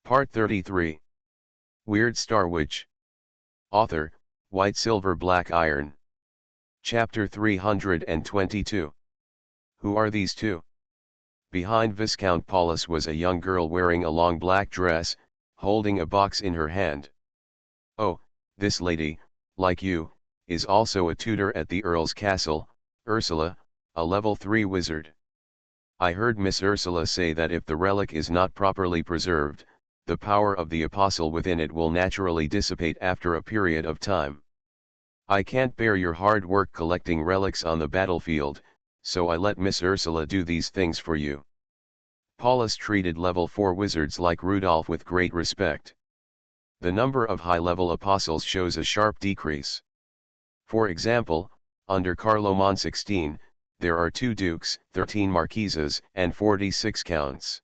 Part 33. Weird Star Witch. Author, White Silver Black Iron. Chapter 322. Who are these two? Behind Viscount Paulus was a young girl wearing a long black dress, holding a box in her hand. Oh, this lady, like you, is also a tutor at the Earl's castle, Ursula, a level 3 wizard. I heard Miss Ursula say that if the relic is not properly preserved, the power of the apostle within it will naturally dissipate after a period of time. I can't bear your hard work collecting relics on the battlefield, so I let Miss Ursula do these things for you. Paulus treated level 4 wizards like Rudolph with great respect. The number of high-level apostles shows a sharp decrease. For example, under Carloman 16, there are 2 dukes, 13 marquises, and 46 counts.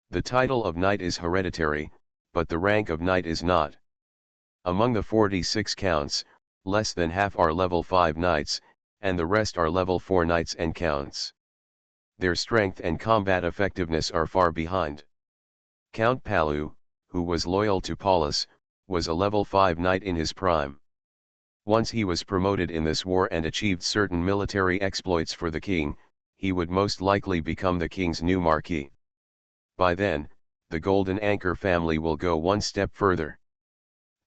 The title of knight is hereditary, but the rank of knight is not. Among the 46 counts, less than half are level 5 knights, and the rest are level 4 knights and counts. Their strength and combat effectiveness are far behind. Count Palu, who was loyal to Paulus, was a level 5 knight in his prime. Once he was promoted in this war and achieved certain military exploits for the king, he would most likely become the king's new marquis. By then, the Golden Anchor family will go one step further.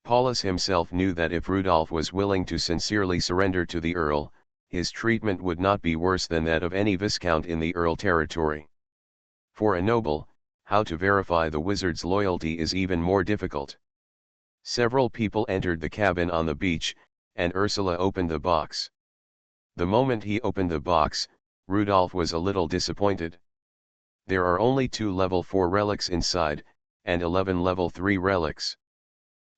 Paulus himself knew that if Rudolph was willing to sincerely surrender to the Earl, his treatment would not be worse than that of any viscount in the Earl territory. For a noble, how to verify the wizard's loyalty is even more difficult. Several people entered the cabin on the beach, and Ursula opened the box. The moment he opened the box, Rudolph was a little disappointed. There are only 2 level 4 relics inside, and 11 level 3 relics.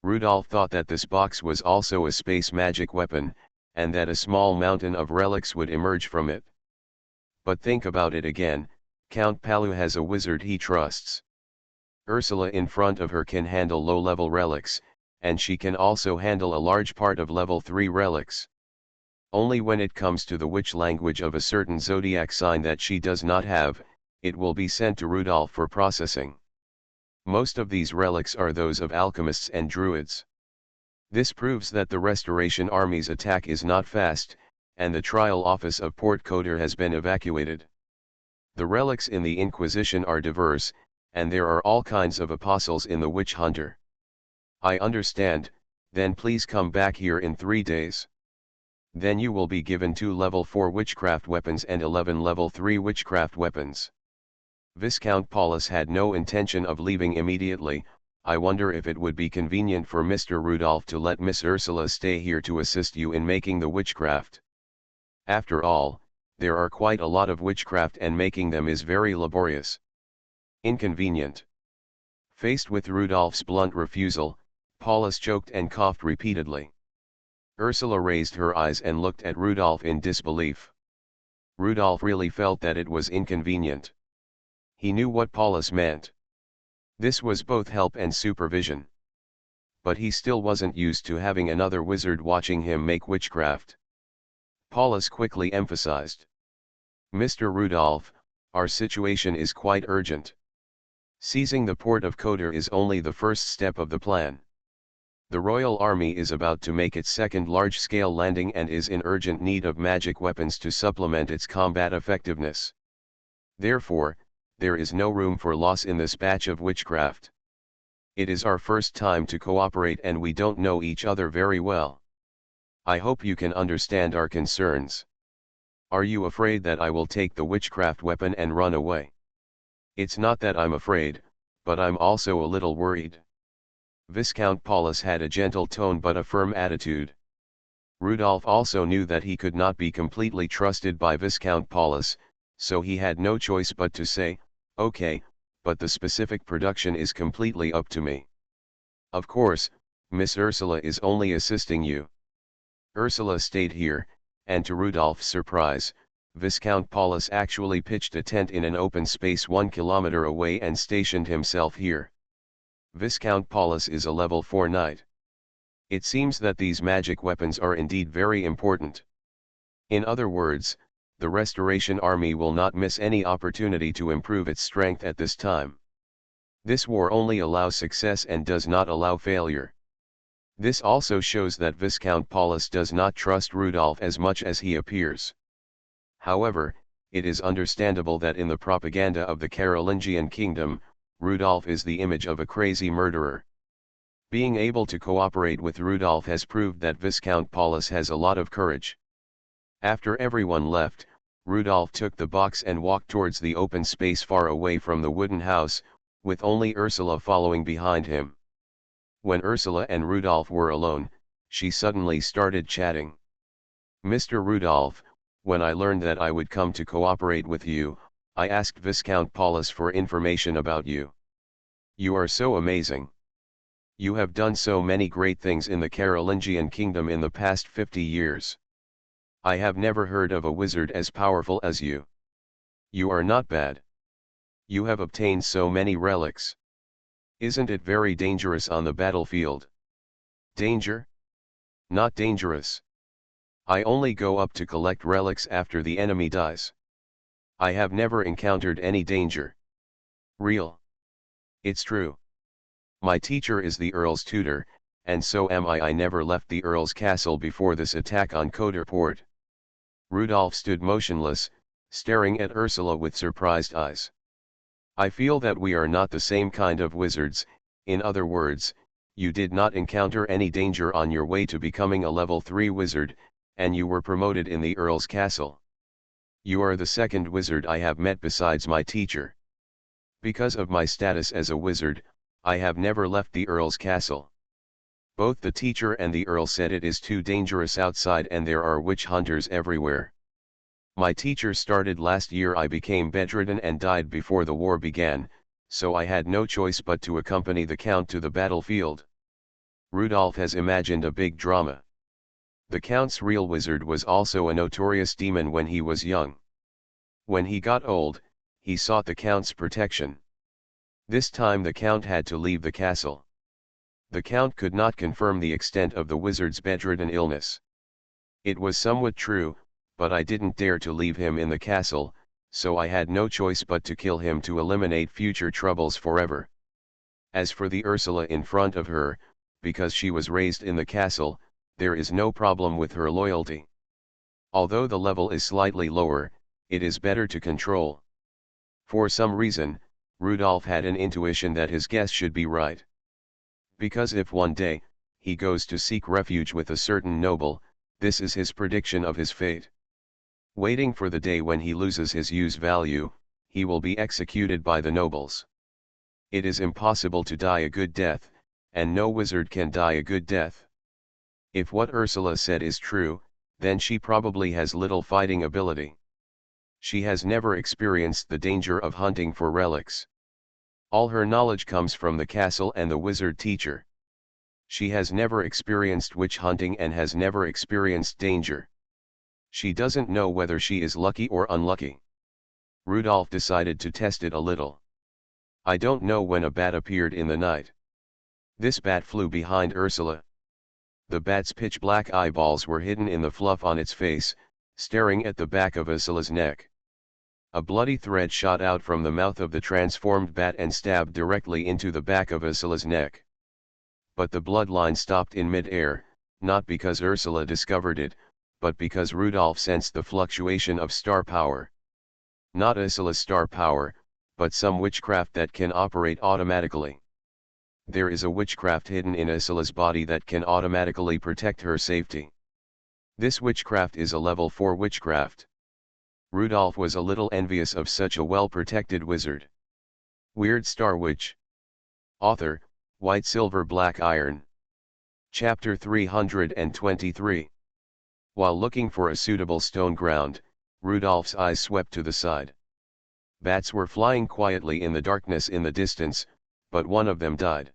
Rudolph thought that this box was also a space magic weapon, and that a small mountain of relics would emerge from it. But think about it again, Count Palu has a wizard he trusts. Ursula in front of her can handle low-level relics, and she can also handle a large part of level 3 relics. Only when it comes to the witch language of a certain zodiac sign that she does not have, it will be sent to Rudolph for processing. Most of these relics are those of alchemists and druids. This proves that the Restoration Army's attack is not fast, and the trial office of Port Coder has been evacuated. The relics in the Inquisition are diverse, and there are all kinds of apostles in the Witch Hunter. I understand, then please come back here in 3 days. Then you will be given 2 level 4 witchcraft weapons and 11 level 3 witchcraft weapons. Viscount Paulus had no intention of leaving immediately. I wonder if it would be convenient for Mr. Rudolph to let Miss Ursula stay here to assist you in making the witchcraft. After all, there are quite a lot of witchcraft and making them is very laborious. Inconvenient. Faced with Rudolph's blunt refusal, Paulus choked and coughed repeatedly. Ursula raised her eyes and looked at Rudolph in disbelief. Rudolph really felt that it was inconvenient. He knew what Paulus meant. This was both help and supervision. But he still wasn't used to having another wizard watching him make witchcraft. Paulus quickly emphasized. Mr. Rudolph, our situation is quite urgent. Seizing the port of Coder is only the first step of the plan. The Royal Army is about to make its second large-scale landing and is in urgent need of magic weapons to supplement its combat effectiveness. Therefore, there is no room for loss in this batch of witchcraft. It is our first time to cooperate and we don't know each other very well. I hope you can understand our concerns. Are you afraid that I will take the witchcraft weapon and run away? It's not that I'm afraid, but I'm also a little worried. Viscount Paulus had a gentle tone but a firm attitude. Rudolph also knew that he could not be completely trusted by Viscount Paulus, so he had no choice but to say, "Okay, but the specific production is completely up to me. Of course, Miss Ursula is only assisting you." Ursula stayed here, and to Rudolph's surprise, Viscount Paulus actually pitched a tent in an open space 1 kilometer away and stationed himself here. Viscount Paulus is a level 4 knight. It seems that these magic weapons are indeed very important. In other words, the Restoration Army will not miss any opportunity to improve its strength at this time. This war only allows success and does not allow failure. This also shows that Viscount Paulus does not trust Rudolph as much as he appears. However, it is understandable that in the propaganda of the Carolingian kingdom, Rudolph is the image of a crazy murderer. Being able to cooperate with Rudolph has proved that Viscount Paulus has a lot of courage. After everyone left, Rudolph took the box and walked towards the open space far away from the wooden house, with only Ursula following behind him. When Ursula and Rudolph were alone, she suddenly started chatting. "Mr. Rudolph, when I learned that I would come to cooperate with you, I asked Viscount Paulus for information about you. You are so amazing. You have done so many great things in the Carolingian kingdom in the past 50 years. I have never heard of a wizard as powerful as you. You are not bad. You have obtained so many relics. Isn't it very dangerous on the battlefield?" "Danger? Not dangerous. I only go up to collect relics after the enemy dies. I have never encountered any danger." "Real? It's true. My teacher is the Earl's tutor, and so am I. I never left the Earl's castle before this attack on Coderport." Rudolph stood motionless, staring at Ursula with surprised eyes. "I feel that we are not the same kind of wizards. In other words, you did not encounter any danger on your way to becoming a level 3 wizard, and you were promoted in the Earl's castle. You are the second wizard I have met besides my teacher. Because of my status as a wizard, I have never left the Earl's castle. Both the teacher and the Earl said it is too dangerous outside and there are witch hunters everywhere. My teacher started last year. I became bedridden and died before the war began, so I had no choice but to accompany the Count to the battlefield." Rudolph has imagined a big drama. The Count's real wizard was also a notorious demon when he was young. When he got old, he sought the Count's protection. This time the Count had to leave the castle. The Count could not confirm the extent of the wizard's bedridden illness. "It was somewhat true, but I didn't dare to leave him in the castle, so I had no choice but to kill him to eliminate future troubles forever." As for the Ursula in front of her, because she was raised in the castle, there is no problem with her loyalty. Although the level is slightly lower, it is better to control. For some reason, Rudolph had an intuition that his guess should be right. Because if one day, he goes to seek refuge with a certain noble, this is his prediction of his fate. Waiting for the day when he loses his use value, he will be executed by the nobles. It is impossible to die a good death, and no wizard can die a good death. If what Ursula said is true, then she probably has little fighting ability. She has never experienced the danger of hunting for relics. All her knowledge comes from the castle and the wizard teacher. She has never experienced witch hunting and has never experienced danger. She doesn't know whether she is lucky or unlucky. Rudolph decided to test it a little. "I don't know when a bat appeared in the night." This bat flew behind Ursula. The bat's pitch-black eyeballs were hidden in the fluff on its face, staring at the back of Ursula's neck. A bloody thread shot out from the mouth of the transformed bat and stabbed directly into the back of Ursula's neck. But the bloodline stopped in mid-air, not because Ursula discovered it, but because Rudolph sensed the fluctuation of star power. Not Ursula's star power, but some witchcraft that can operate automatically. There is a witchcraft hidden in Ursula's body that can automatically protect her safety. This witchcraft is a level 4 witchcraft. Rudolph was a little envious of such a well-protected wizard. Weird Star Witch. Author, White Silver Black Iron. Chapter 323. While looking for a suitable stone ground, Rudolph's eyes swept to the side. Bats were flying quietly in the darkness in the distance, but one of them died.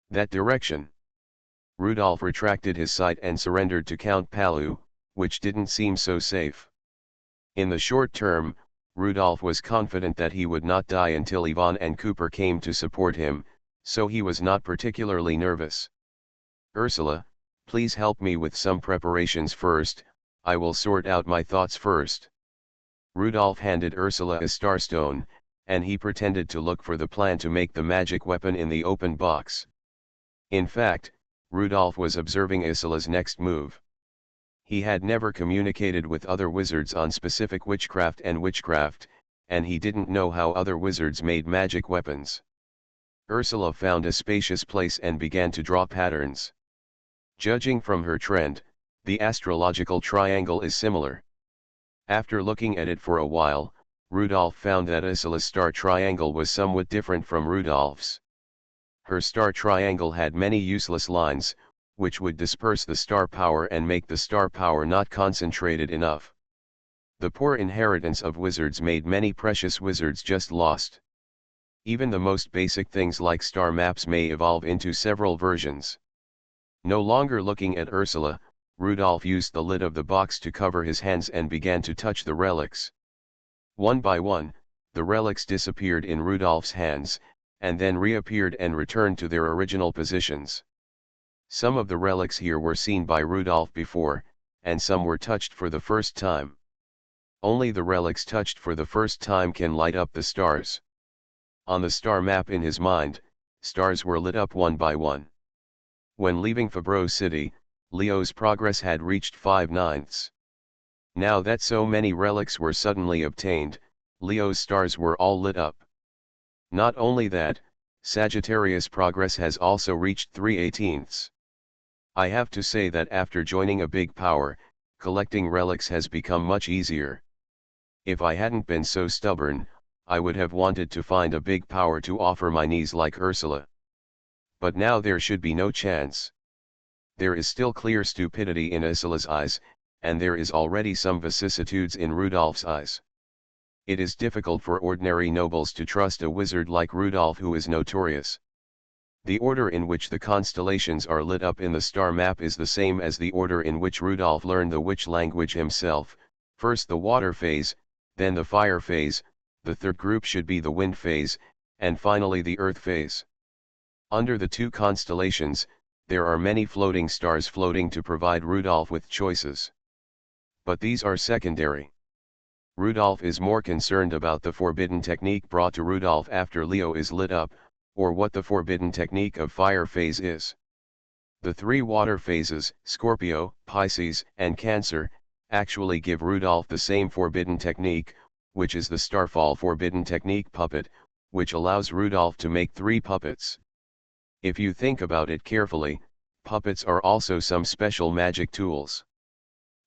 That direction. Rudolph retracted his sight and surrendered to Count Palu, which didn't seem so safe. In the short term, Rudolph was confident that he would not die until Yvonne and Cooper came to support him, so he was not particularly nervous. "Ursula, please help me with some preparations first. I will sort out my thoughts first." Rudolph handed Ursula a starstone, and he pretended to look for the plan to make the magic weapon in the open box. In fact, Rudolph was observing Ursula's next move. He had never communicated with other wizards on specific witchcraft, and he didn't know how other wizards made magic weapons. Ursula found a spacious place and began to draw patterns. Judging from her trend, the astrological triangle is similar. After looking at it for a while, Rudolph found that Ursula's star triangle was somewhat different from Rudolph's. Her star triangle had many useless lines, which would disperse the star power and make the star power not concentrated enough. The poor inheritance of wizards made many precious wizards just lost. Even the most basic things like star maps may evolve into several versions. No longer looking at Ursula, Rudolph used the lid of the box to cover his hands and began to touch the relics. One by one, the relics disappeared in Rudolph's hands, and then reappeared and returned to their original positions. Some of the relics here were seen by Rudolph before, and some were touched for the first time. Only the relics touched for the first time can light up the stars. On the star map in his mind, stars were lit up one by one. When leaving Fabreau City, Leo's progress had reached 5/9. Now that so many relics were suddenly obtained, Leo's stars were all lit up. Not only that, Sagittarius' progress has also reached 3/18. I have to say that after joining a big power, collecting relics has become much easier. If I hadn't been so stubborn, I would have wanted to find a big power to offer my niece like Ursula. But now there should be no chance. There is still clear stupidity in Ursula's eyes, and there is already some vicissitudes in Rudolph's eyes. It is difficult for ordinary nobles to trust a wizard like Rudolph, who is notorious. The order in which the constellations are lit up in the star map is the same as the order in which Rudolph learned the witch language himself: first the water phase, then the fire phase, the third group should be the wind phase, and finally the earth phase. Under the two constellations, there are many floating stars floating to provide Rudolph with choices. But these are secondary. Rudolph is more concerned about the forbidden technique brought to Rudolph after Leo is lit up, or what the forbidden technique of fire phase is. The three water phases, Scorpio, Pisces, and Cancer, actually give Rudolph the same forbidden technique, which is the Starfall forbidden technique puppet, which allows Rudolph to make 3 puppets. If you think about it carefully, puppets are also some special magic tools.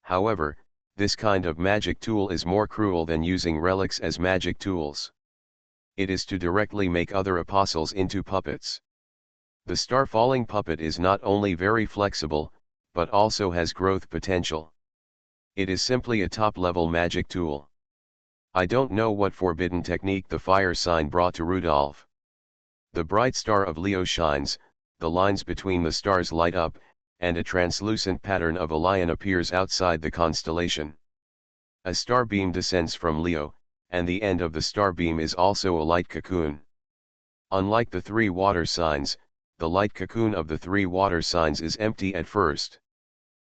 However, this kind of magic tool is more cruel than using relics as magic tools. It is to directly make other apostles into puppets. The star-falling puppet is not only very flexible, but also has growth potential. It is simply a top-level magic tool. I don't know what forbidden technique the fire sign brought to Rudolph. The bright star of Leo shines, the lines between the stars light up, and a translucent pattern of a lion appears outside the constellation. A star beam descends from Leo, and the end of the star beam is also a light cocoon. Unlike the 3 water signs, the light cocoon of the 3 water signs is empty at first.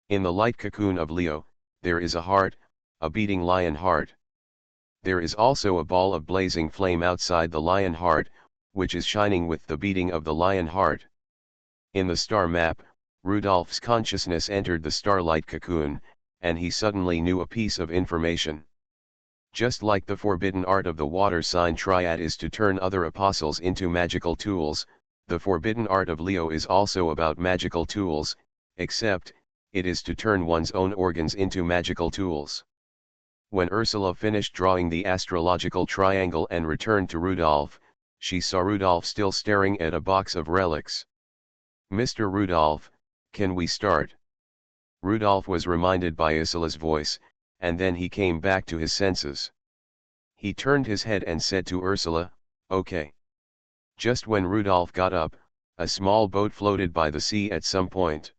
In the light cocoon of Leo, there is a heart, a beating lion heart. There is also a ball of blazing flame outside the lion heart, which is shining with the beating of the lion heart. In the star map, Rudolph's consciousness entered the starlight cocoon, and he suddenly knew a piece of information. Just like the forbidden art of the water sign triad is to turn other apostles into magical tools, the forbidden art of Leo is also about magical tools, except, it is to turn one's own organs into magical tools. When Ursula finished drawing the astrological triangle and returned to Rudolph, she saw Rudolph still staring at a box of relics. "Mr. Rudolph, can we start?" Rudolph was reminded by Ursula's voice, and then he came back to his senses. He turned his head and said to Ursula, "Okay." Just when Rudolph got up, a small boat floated by the sea at some point.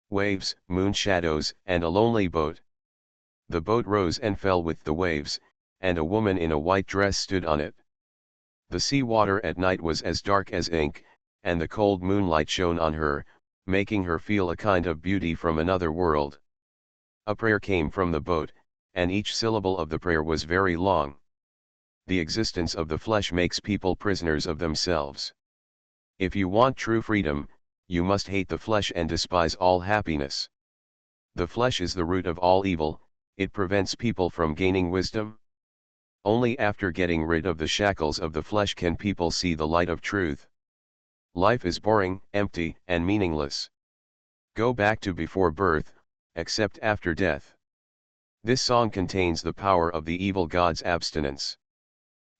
Waves, moon shadows, and a lonely boat. The boat rose and fell with the waves, and a woman in a white dress stood on it. The sea water at night was as dark as ink, and the cold moonlight shone on her, making her feel a kind of beauty from another world. A prayer came from the boat, and each syllable of the prayer was very long. the existence of the flesh makes people prisoners of themselves. If you want true freedom, you must hate the flesh and despise all happiness. The flesh is the root of all evil, it prevents people from gaining wisdom. Only after getting rid of the shackles of the flesh can people see the light of truth. Life is boring, empty, and meaningless. Go back to before birth, except after death. This song contains the power of the evil god's abstinence.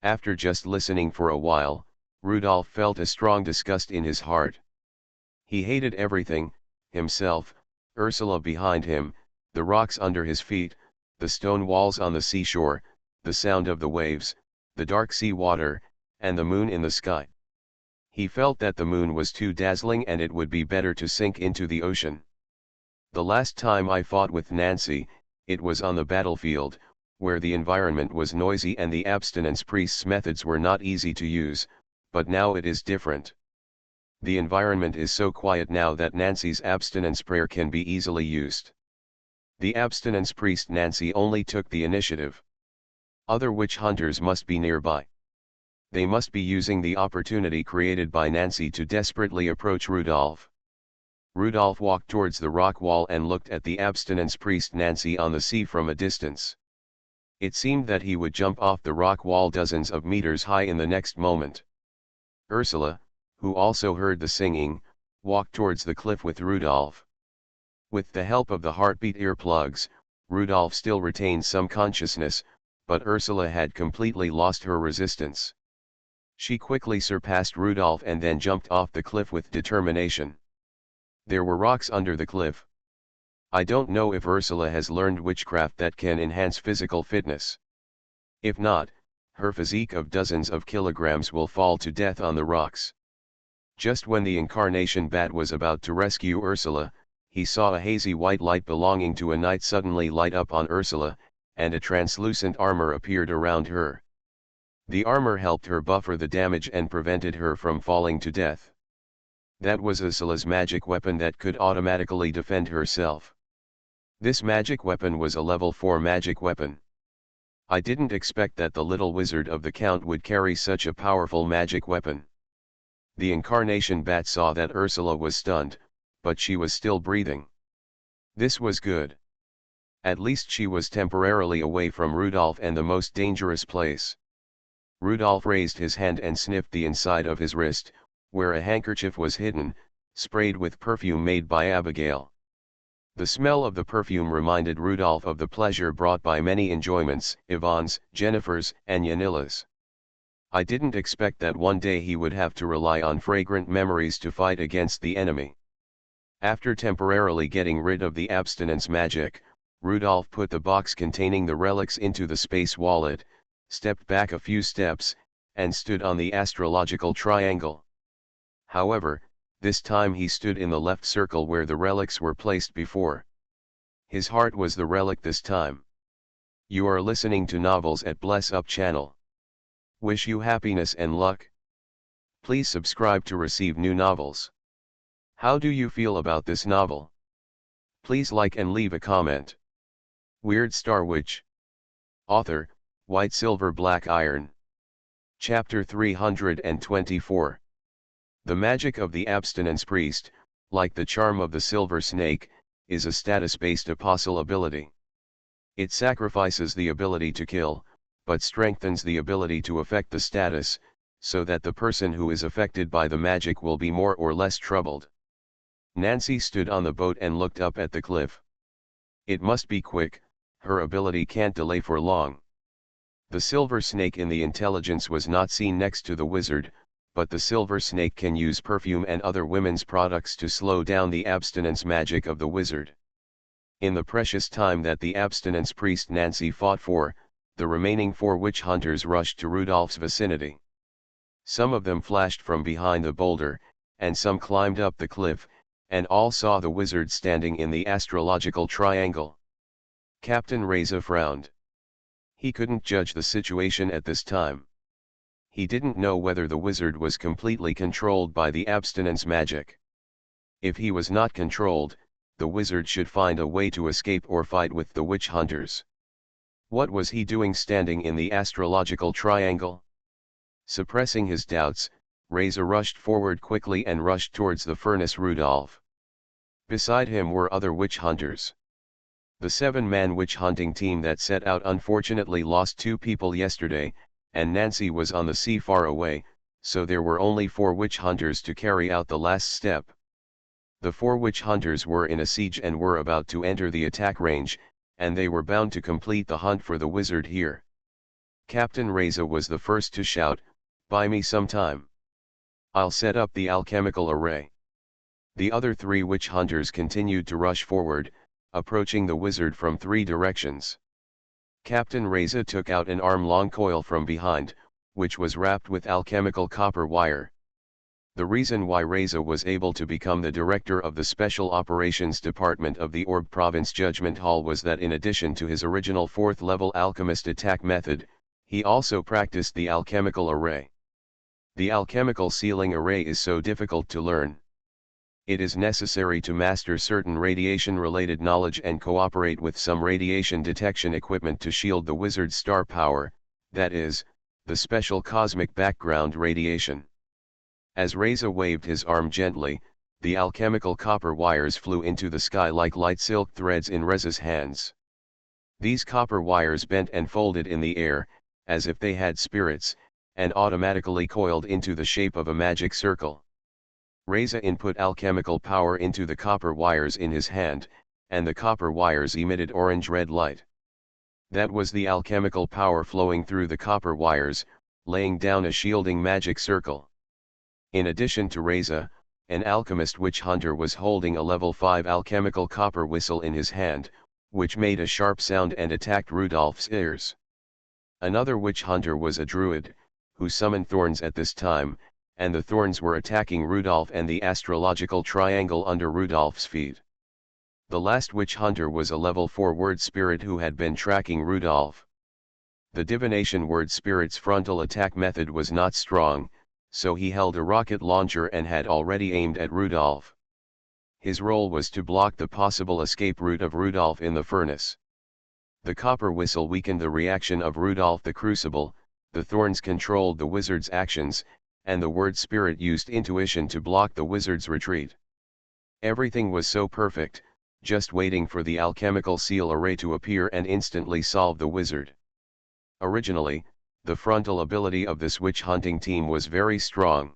After just listening for a while, Rudolph felt a strong disgust in his heart. He hated everything, himself, Ursula behind him, the rocks under his feet, the stone walls on the seashore, the sound of the waves, the dark sea water, and the moon in the sky. He felt that the moon was too dazzling and it would be better to sink into the ocean. The last time I fought with Nancy, it was on the battlefield, where the environment was noisy and the abstinence priest's methods were not easy to use, but now it is different. The environment is so quiet now that Nancy's abstinence prayer can be easily used. The abstinence priest Nancy only took the initiative. Other witch hunters must be nearby. They must be using the opportunity created by Nancy to desperately approach Rudolph. Rudolph walked towards the rock wall and looked at the abstinence priest Nancy on the sea from a distance. It seemed that he would jump off the rock wall dozens of meters high in the next moment. Ursula, who also heard the singing, walked towards the cliff with Rudolph. With the help of the heartbeat earplugs, Rudolph still retained some consciousness, but Ursula had completely lost her resistance. She quickly surpassed Rudolph and then jumped off the cliff with determination. There were rocks under the cliff. I don't know if Ursula has learned witchcraft that can enhance physical fitness. If not, her physique of dozens of kilograms will fall to death on the rocks. Just when the incarnation bat was about to rescue Ursula, he saw a hazy white light belonging to a knight suddenly light up on Ursula, and a translucent armor appeared around her. The armor helped her buffer the damage and prevented her from falling to death. That was Ursula's magic weapon that could automatically defend herself. This magic weapon was a level 4 magic weapon. I didn't expect that the little wizard of the Count would carry such a powerful magic weapon. The incarnation bat saw that Ursula was stunned, but she was still breathing. This was good. At least she was temporarily away from Rudolph and the most dangerous place. Rudolph raised his hand and sniffed the inside of his wrist, where a handkerchief was hidden, sprayed with perfume made by Abigail. The smell of the perfume reminded Rudolph of the pleasure brought by many enjoyments, Yvonne's, Jennifer's, and Yanila's. I didn't expect that one day he would have to rely on fragrant memories to fight against the enemy. After temporarily getting rid of the abstinence magic, Rudolph put the box containing the relics into the space wallet, stepped back a few steps, and stood on the astrological triangle. However, this time he stood in the left circle where the relics were placed before. His heart was the relic this time. You are listening to Novels at Bless Up channel. Wish you happiness and luck. Please subscribe to receive new novels. How do you feel about this novel? Please like and leave a comment. Weird Star Witch. Author, White Silver Black Iron. Chapter 324. The magic of the abstinence priest, like the charm of the silver snake, is a status-based apostle ability. It sacrifices the ability to kill, but strengthens the ability to affect the status, so that the person who is affected by the magic will be more or less troubled. Nancy stood on the boat and looked up at the cliff. It must be quick, her ability can't delay for long. The silver snake in the intelligence was not seen next to the wizard, but the silver snake can use perfume and other women's products to slow down the abstinence magic of the wizard. In the precious time that the abstinence priest Nancy fought for, the remaining 4 witch hunters rushed to Rudolph's vicinity. Some of them flashed from behind the boulder, and some climbed up the cliff, and all saw the wizard standing in the astrological triangle. Captain Reza frowned. He couldn't judge the situation at this time. He didn't know whether the wizard was completely controlled by the abstinence magic. If he was not controlled, the wizard should find a way to escape or fight with the witch hunters. What was he doing standing in the astrological triangle? Suppressing his doubts, Reza rushed forward quickly and rushed towards the furnace Rudolph. Beside him were other witch hunters. The 7-man witch hunting team that set out unfortunately lost 2 people yesterday, and Nancy was on the sea far away, so there were only 4 witch hunters to carry out the last step. The 4 witch hunters were in a siege and were about to enter the attack range, and they were bound to complete the hunt for the wizard here. Captain Reza was the first to shout, "Buy me some time. I'll set up the alchemical array." The other 3 witch hunters continued to rush forward, approaching the wizard from 3 directions. Captain Reza took out an arm-long coil from behind, which was wrapped with alchemical copper wire. The reason why Reza was able to become the director of the Special Operations Department of the Orb Province Judgment Hall was that in addition to his original 4th-level alchemist attack method, he also practiced the alchemical array. The alchemical sealing array is so difficult to learn. It is necessary to master certain radiation-related knowledge and cooperate with some radiation detection equipment to shield the wizard's star power, that is, the special cosmic background radiation. As Reza waved his arm gently, the alchemical copper wires flew into the sky like light silk threads in Reza's hands. These copper wires bent and folded in the air, as if they had spirits, and automatically coiled into the shape of a magic circle. Reza input alchemical power into the copper wires in his hand, and the copper wires emitted orange-red light. That was the alchemical power flowing through the copper wires, laying down a shielding magic circle. In addition to Reza, an alchemist witch hunter was holding a level 5 alchemical copper whistle in his hand, which made a sharp sound and attacked Rudolph's ears. Another witch hunter was a druid, who summoned thorns at this time, and the thorns were attacking Rudolph and the astrological triangle under Rudolph's feet. The last witch hunter was a level 4 word spirit who had been tracking Rudolph. The divination word spirit's frontal attack method was not strong, so he held a rocket launcher and had already aimed at Rudolph. His role was to block the possible escape route of Rudolph in the furnace. The copper whistle weakened the reaction of Rudolph the Crucible, the thorns controlled the wizard's actions, and the word spirit used intuition to block the wizard's retreat. Everything was so perfect, just waiting for the alchemical seal array to appear and instantly solve the wizard. Originally, the frontal ability of this witch hunting team was very strong.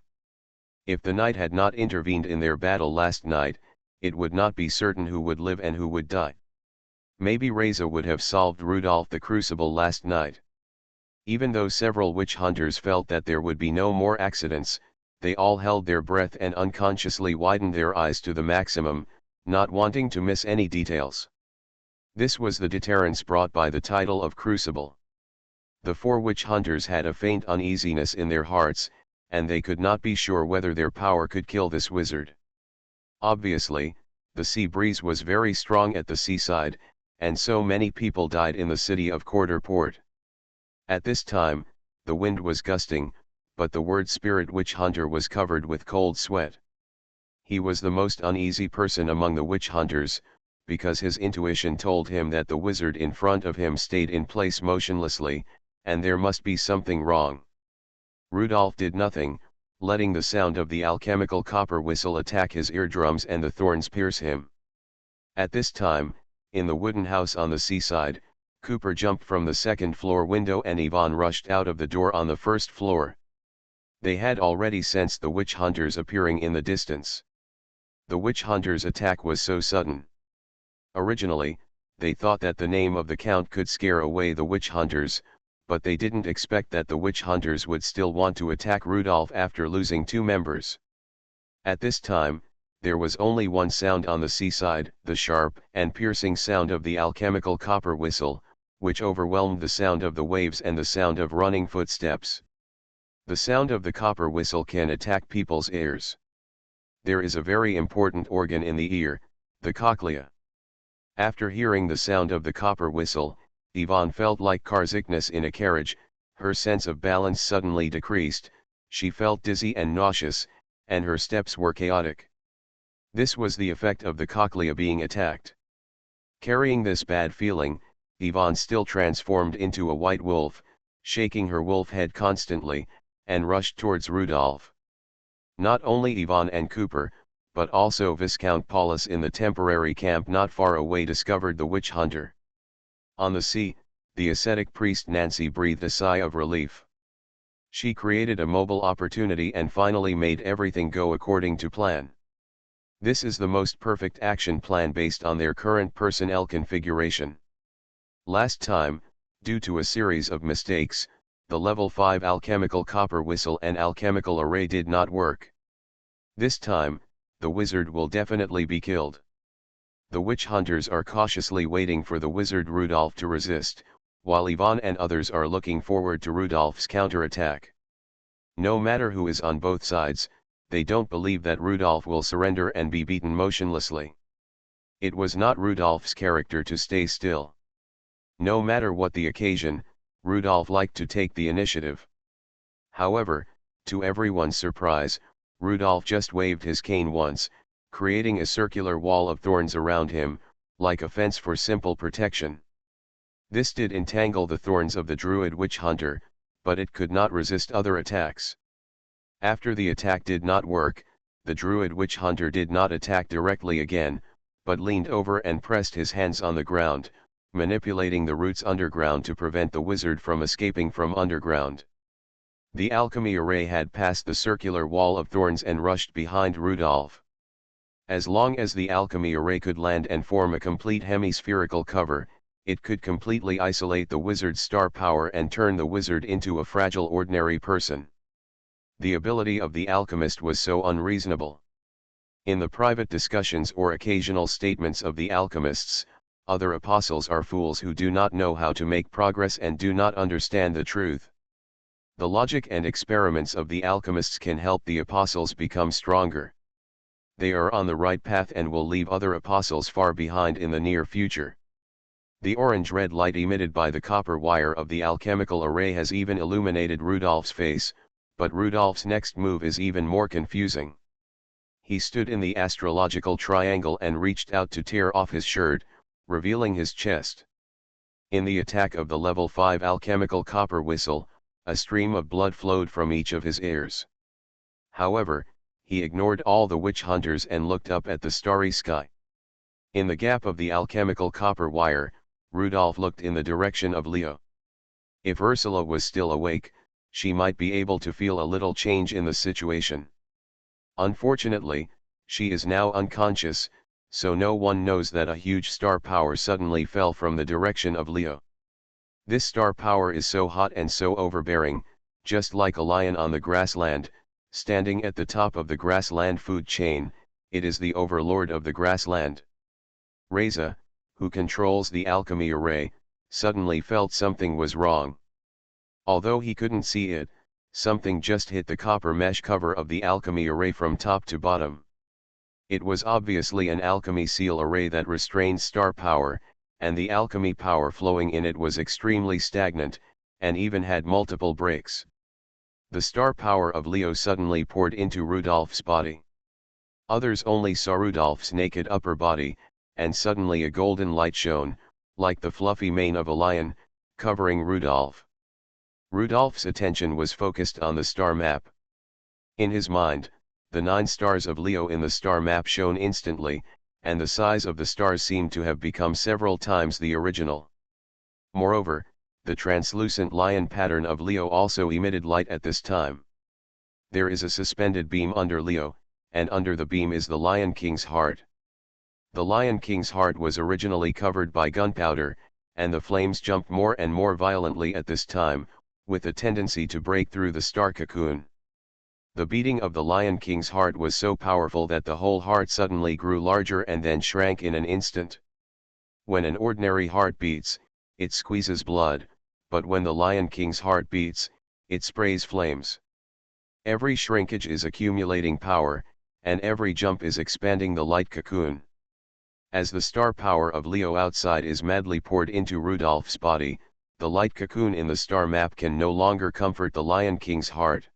If the knight had not intervened in their battle last night, it would not be certain who would live and who would die. Maybe Reza would have solved Rudolph the Crucible last night. Even though several witch hunters felt that there would be no more accidents, they all held their breath and unconsciously widened their eyes to the maximum, not wanting to miss any details. This was the deterrence brought by the title of Crucible. The 4 witch hunters had a faint uneasiness in their hearts, and they could not be sure whether their power could kill this wizard. Obviously, the sea breeze was very strong at the seaside, and so many people died in the city of Quarterport. At this time, the wind was gusting, but the word spirit witch hunter was covered with cold sweat. He was the most uneasy person among the witch hunters, because his intuition told him that the wizard in front of him stayed in place motionlessly, and there must be something wrong. Rudolph did nothing, letting the sound of the alchemical copper whistle attack his eardrums and the thorns pierce him. At this time, in the wooden house on the seaside, Cooper jumped from the second-floor window and Yvonne rushed out of the door on the first floor. They had already sensed the witch hunters appearing in the distance. The witch hunters' attack was so sudden. Originally, they thought that the name of the Count could scare away the witch hunters, but they didn't expect that the witch hunters would still want to attack Rudolph after losing 2 members. At this time, there was only one sound on the seaside, the sharp and piercing sound of the alchemical copper whistle, which overwhelmed the sound of the waves and the sound of running footsteps. The sound of the copper whistle can attack people's ears. There is a very important organ in the ear, the cochlea. After hearing the sound of the copper whistle, Yvonne felt like car sickness in a carriage, her sense of balance suddenly decreased, she felt dizzy and nauseous, and her steps were chaotic. This was the effect of the cochlea being attacked. Carrying this bad feeling, Yvonne still transformed into a white wolf, shaking her wolf head constantly, and rushed towards Rudolph. Not only Yvonne and Cooper, but also Viscount Paulus in the temporary camp not far away discovered the witch hunter. On the sea, the ascetic priest Nancy breathed a sigh of relief. She created a mobile opportunity and finally made everything go according to plan. This is the most perfect action plan based on their current personnel configuration. Last time, due to a series of mistakes, the level 5 alchemical copper whistle and alchemical array did not work. This time, the wizard will definitely be killed. The witch hunters are cautiously waiting for the wizard Rudolph to resist, while Yvonne and others are looking forward to Rudolph's counterattack. No matter who is on both sides, they don't believe that Rudolph will surrender and be beaten motionlessly. It was not Rudolph's character to stay still. No matter what the occasion, Rudolph liked to take the initiative. However, to everyone's surprise, Rudolph just waved his cane once, creating a circular wall of thorns around him, like a fence for simple protection. This did entangle the thorns of the druid witch hunter, but it could not resist other attacks. After the attack did not work, the druid witch hunter did not attack directly again, but leaned over and pressed his hands on the ground, manipulating the roots underground to prevent the wizard from escaping from underground. The alchemy array had passed the circular wall of thorns and rushed behind Rudolph. As long as the alchemy array could land and form a complete hemispherical cover, it could completely isolate the wizard's star power and turn the wizard into a fragile ordinary person. The ability of the alchemist was so unreasonable. In the private discussions or occasional statements of the alchemists, other apostles are fools who do not know how to make progress and do not understand the truth. The logic and experiments of the alchemists can help the apostles become stronger. They are on the right path and will leave other apostles far behind in the near future. The orange-red light emitted by the copper wire of the alchemical array has even illuminated Rudolph's face, but Rudolph's next move is even more confusing. He stood in the astrological triangle and reached out to tear off his shirt, revealing his chest. In the attack of the level 5 alchemical copper whistle, a stream of blood flowed from each of his ears. However, he ignored all the witch hunters and looked up at the starry sky. In the gap of the alchemical copper wire, Rudolph looked in the direction of Leo. If Ursula was still awake, she might be able to feel a little change in the situation. Unfortunately, she is now unconscious, so no one knows that a huge star power suddenly fell from the direction of Leo. This star power is so hot and so overbearing, just like a lion on the grassland, standing at the top of the grassland food chain. It is the overlord of the grassland. Reza, who controls the alchemy array, suddenly felt something was wrong. Although he couldn't see it, something just hit the copper mesh cover of the alchemy array from top to bottom. It was obviously an alchemy seal array that restrained star power, and the alchemy power flowing in it was extremely stagnant, and even had multiple breaks. The star power of Leo suddenly poured into Rudolph's body. Others only saw Rudolph's naked upper body, and suddenly a golden light shone, like the fluffy mane of a lion, covering Rudolph. Rudolph's attention was focused on the star map. In his mind, the 9 stars of Leo in the star map shone instantly, and the size of the stars seemed to have become several times the original. Moreover, the translucent lion pattern of Leo also emitted light at this time. There is a suspended beam under Leo, and under the beam is the Lion King's heart. The Lion King's heart was originally covered by gunpowder, and the flames jumped more and more violently at this time, with a tendency to break through the star cocoon. The beating of the Lion King's heart was so powerful that the whole heart suddenly grew larger and then shrank in an instant. When an ordinary heart beats, it squeezes blood, but when the Lion King's heart beats, it sprays flames. Every shrinkage is accumulating power, and every jump is expanding the light cocoon. As the star power of Leo outside is madly poured into Rudolph's body, the light cocoon in the star map can no longer comfort the Lion King's heart.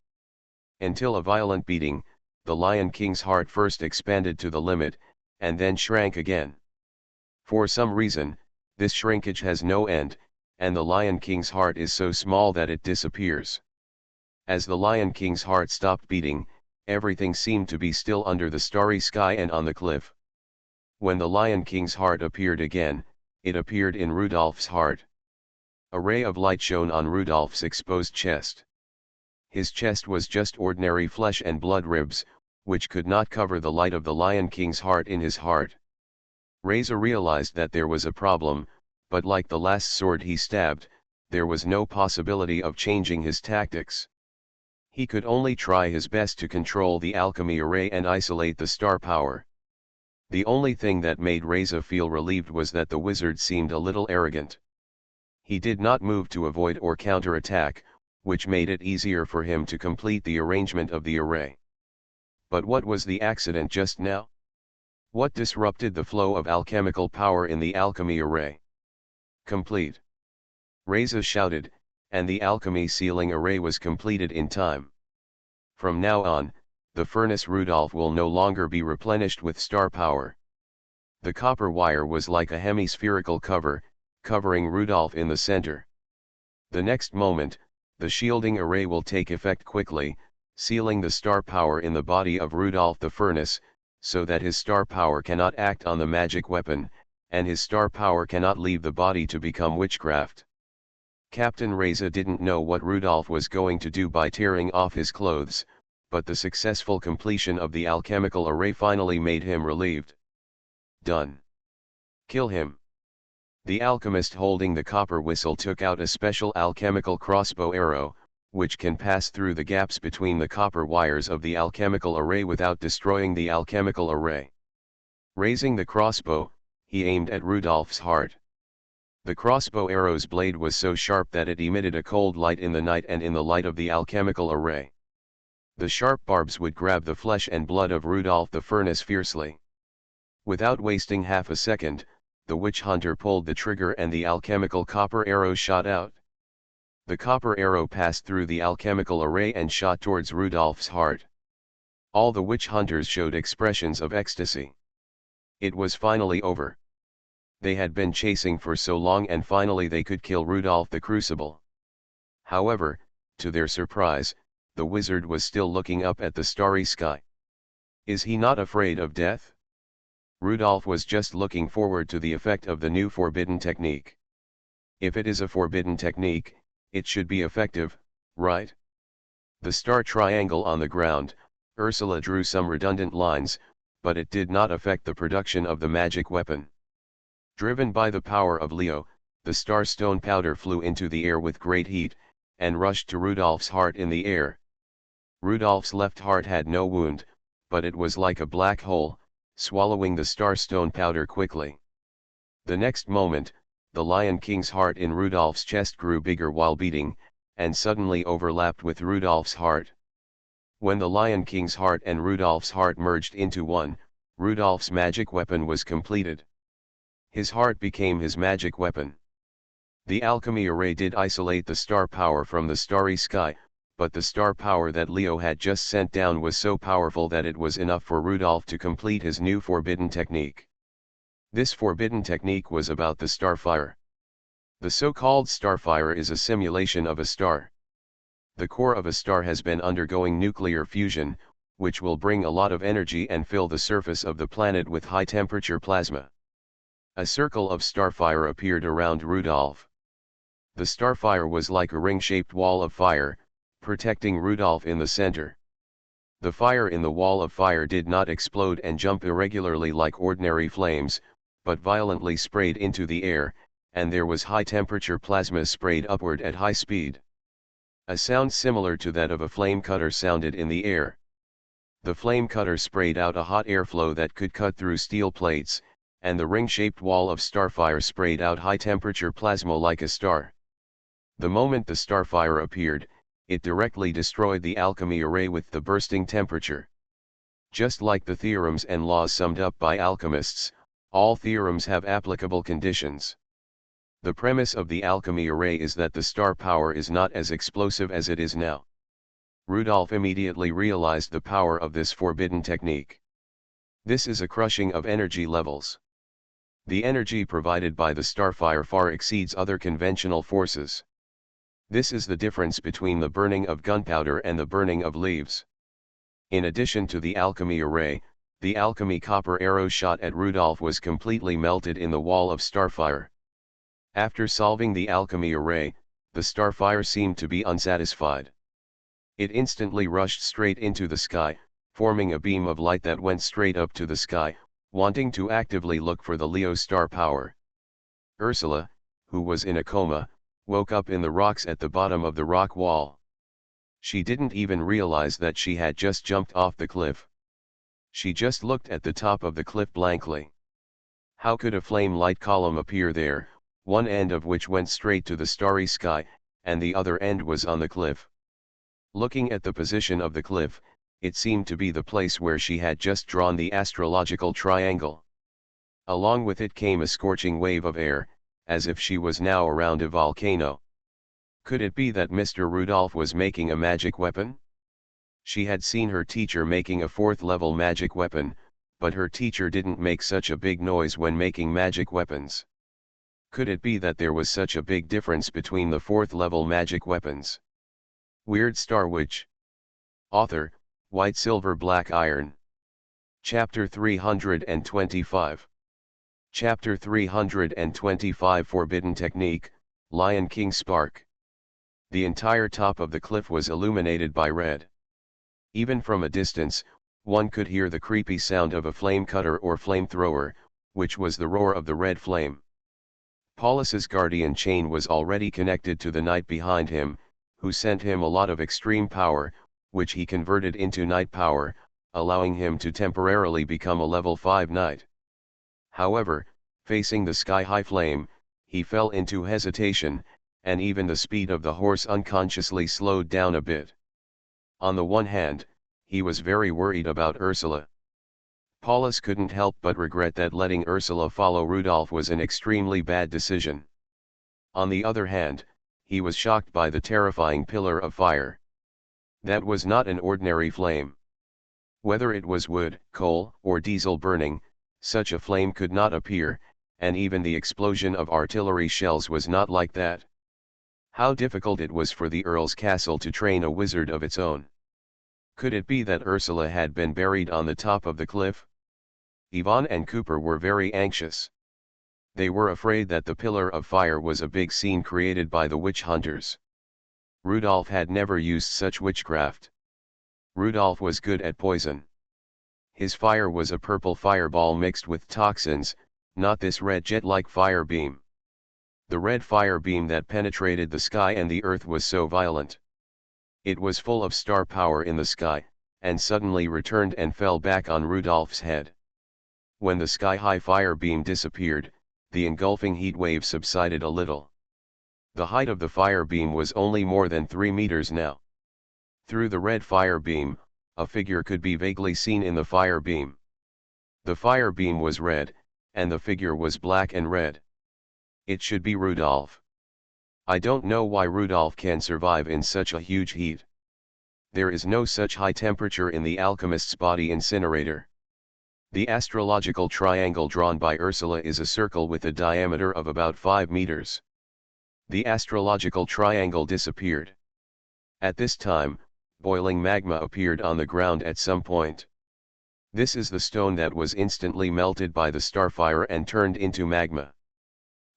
Until a violent beating, the Lion King's heart first expanded to the limit, and then shrank again. For some reason, This shrinkage has no end, and the Lion King's heart is so small that it disappears. As the Lion King's heart stopped beating, everything seemed to be still under the starry sky and on the cliff. When the Lion King's heart appeared again, it appeared in Rudolph's heart. A ray of light shone on Rudolph's exposed chest. His chest was just ordinary flesh and blood ribs, which could not cover the light of the Lion King's heart in his heart. Reza realized that there was a problem, but like the last sword he stabbed, there was no possibility of changing his tactics. He could only try his best to control the alchemy array and isolate the star power. The only thing that made Reza feel relieved was that the wizard seemed a little arrogant. He did not move to avoid or counterattack, which made it easier for him to complete the arrangement of the array. But what was the accident just now? What disrupted the flow of alchemical power in the alchemy array? Complete. Reza shouted, and the alchemy sealing array was completed in time. From now on, the furnace Rudolph will no longer be replenished with star power. The copper wire was like a hemispherical cover, covering Rudolph in the center. The next moment, the shielding array will take effect quickly, sealing the star power in the body of Rudolph the furnace, so that his star power cannot act on the magic weapon, and his star power cannot leave the body to become witchcraft. Captain Reza didn't know what Rudolph was going to do by tearing off his clothes, but the successful completion of the alchemical array finally made him relieved. Done. Kill him. The alchemist holding the copper whistle took out a special alchemical crossbow arrow, which can pass through the gaps between the copper wires of the alchemical array without destroying the alchemical array. Raising the crossbow, he aimed at Rudolph's heart. The crossbow arrow's blade was so sharp that it emitted a cold light in the night and in the light of the alchemical array. The sharp barbs would grab the flesh and blood of Rudolph the furnace fiercely. Without wasting half a second, the witch hunter pulled the trigger and the alchemical copper arrow shot out. The copper arrow passed through the alchemical array and shot towards Rudolph's heart. All the witch hunters showed expressions of ecstasy. It was finally over. They had been chasing for so long and finally they could kill Rudolph the Crucible. However, to their surprise, the wizard was still looking up at the starry sky. Is he not afraid of death? Rudolph was just looking forward to the effect of the new forbidden technique. If it is a forbidden technique, it should be effective, right? The star triangle on the ground, Ursula drew some redundant lines, but it did not affect the production of the magic weapon. Driven by the power of Leo, the star stone powder flew into the air with great heat, and rushed to Rudolph's heart in the air. Rudolph's left heart had no wound, but it was like a black hole, swallowing the star stone powder quickly. The next moment, the Lion King's heart in Rudolph's chest grew bigger while beating, and suddenly overlapped with Rudolph's heart. When the Lion King's heart and Rudolph's heart merged into one, Rudolph's magic weapon was completed. His heart became his magic weapon. The alchemy array did isolate the star power from the starry sky, but the star power that Leo had just sent down was so powerful that it was enough for Rudolph to complete his new forbidden technique. This forbidden technique was about the starfire. The so-called starfire is a simulation of a star. The core of a star has been undergoing nuclear fusion, which will bring a lot of energy and fill the surface of the planet with high-temperature plasma. A circle of starfire appeared around Rudolph. The starfire was like a ring-shaped wall of fire, protecting Rudolph in the center. The fire in the wall of fire did not explode and jump irregularly like ordinary flames, but violently sprayed into the air, and there was high-temperature plasma sprayed upward at high speed. A sound similar to that of a flame cutter sounded in the air. The flame cutter sprayed out a hot airflow that could cut through steel plates, and the ring-shaped wall of starfire sprayed out high-temperature plasma like a star. The moment the starfire appeared, it directly destroyed the alchemy array with the bursting temperature. Just like the theorems and laws summed up by alchemists, all theorems have applicable conditions. The premise of the alchemy array is that the star power is not as explosive as it is now. Rudolph immediately realized the power of this forbidden technique. This is a crushing of energy levels. The energy provided by the starfire far exceeds other conventional forces. This is the difference between the burning of gunpowder and the burning of leaves. In addition to the alchemy array, the alchemy copper arrow shot at Rudolph was completely melted in the wall of starfire. After solving the alchemy array, the starfire seemed to be unsatisfied. It instantly rushed straight into the sky, forming a beam of light that went straight up to the sky, wanting to actively look for the Leo star power. Ursula, who was in a coma, woke up in the rocks at the bottom of the rock wall. She didn't even realize that she had just jumped off the cliff. She just looked at the top of the cliff blankly. How could a flame light column appear there, one end of which went straight to the starry sky, and the other end was on the cliff? Looking at the position of the cliff, it seemed to be the place where she had just drawn the astrological triangle. Along with it came a scorching wave of air, as if she was now around a volcano. Could it be that Mr. Rudolph was making a magic weapon? She had seen her teacher making a 4th-level magic weapon, but her teacher didn't make such a big noise when making magic weapons. Could it be that there was such a big difference between the 4th-level magic weapons? Weird Star Witch. Author, White Silver Black Iron. Chapter 325. Chapter 325 Forbidden Technique, Lion King Spark. The entire top of the cliff was illuminated by red. Even from a distance, one could hear the creepy sound of a flame cutter or flamethrower, which was the roar of the red flame. Paulus's guardian chain was already connected to the knight behind him, who sent him a lot of extreme power, which he converted into knight power, allowing him to temporarily become a level 5 knight. However, facing the sky-high flame, he fell into hesitation, and even the speed of the horse unconsciously slowed down a bit. On the one hand, he was very worried about Ursula. Paulus couldn't help but regret that letting Ursula follow Rudolph was an extremely bad decision. On the other hand, he was shocked by the terrifying pillar of fire. That was not an ordinary flame. Whether it was wood, coal, or diesel burning, such a flame could not appear, and even the explosion of artillery shells was not like that. How difficult it was for the Earl's castle to train a wizard of its own. Could it be that Ursula had been buried on the top of the cliff? Yvonne and Cooper were very anxious. They were afraid that the pillar of fire was a big scene created by the witch hunters. Rudolph had never used such witchcraft. Rudolph was good at poison. His fire was a purple fireball mixed with toxins, not this red jet-like fire beam. The red fire beam that penetrated the sky and the earth was so violent. It was full of star power in the sky, and suddenly returned and fell back on Rudolph's head. When the sky-high fire beam disappeared, the engulfing heat wave subsided a little. The height of the fire beam was only more than 3 meters now. Through the red fire beam, a figure could be vaguely seen in the fire beam. The fire beam was red, and the figure was black and red. It should be Rudolph. I don't know why Rudolph can survive in such a huge heat. There is no such high temperature in the alchemist's body incinerator. The astrological triangle drawn by Ursula is a circle with a diameter of about 5 meters. The astrological triangle disappeared. At this time, boiling magma appeared on the ground at some point. This is the stone that was instantly melted by the starfire and turned into magma.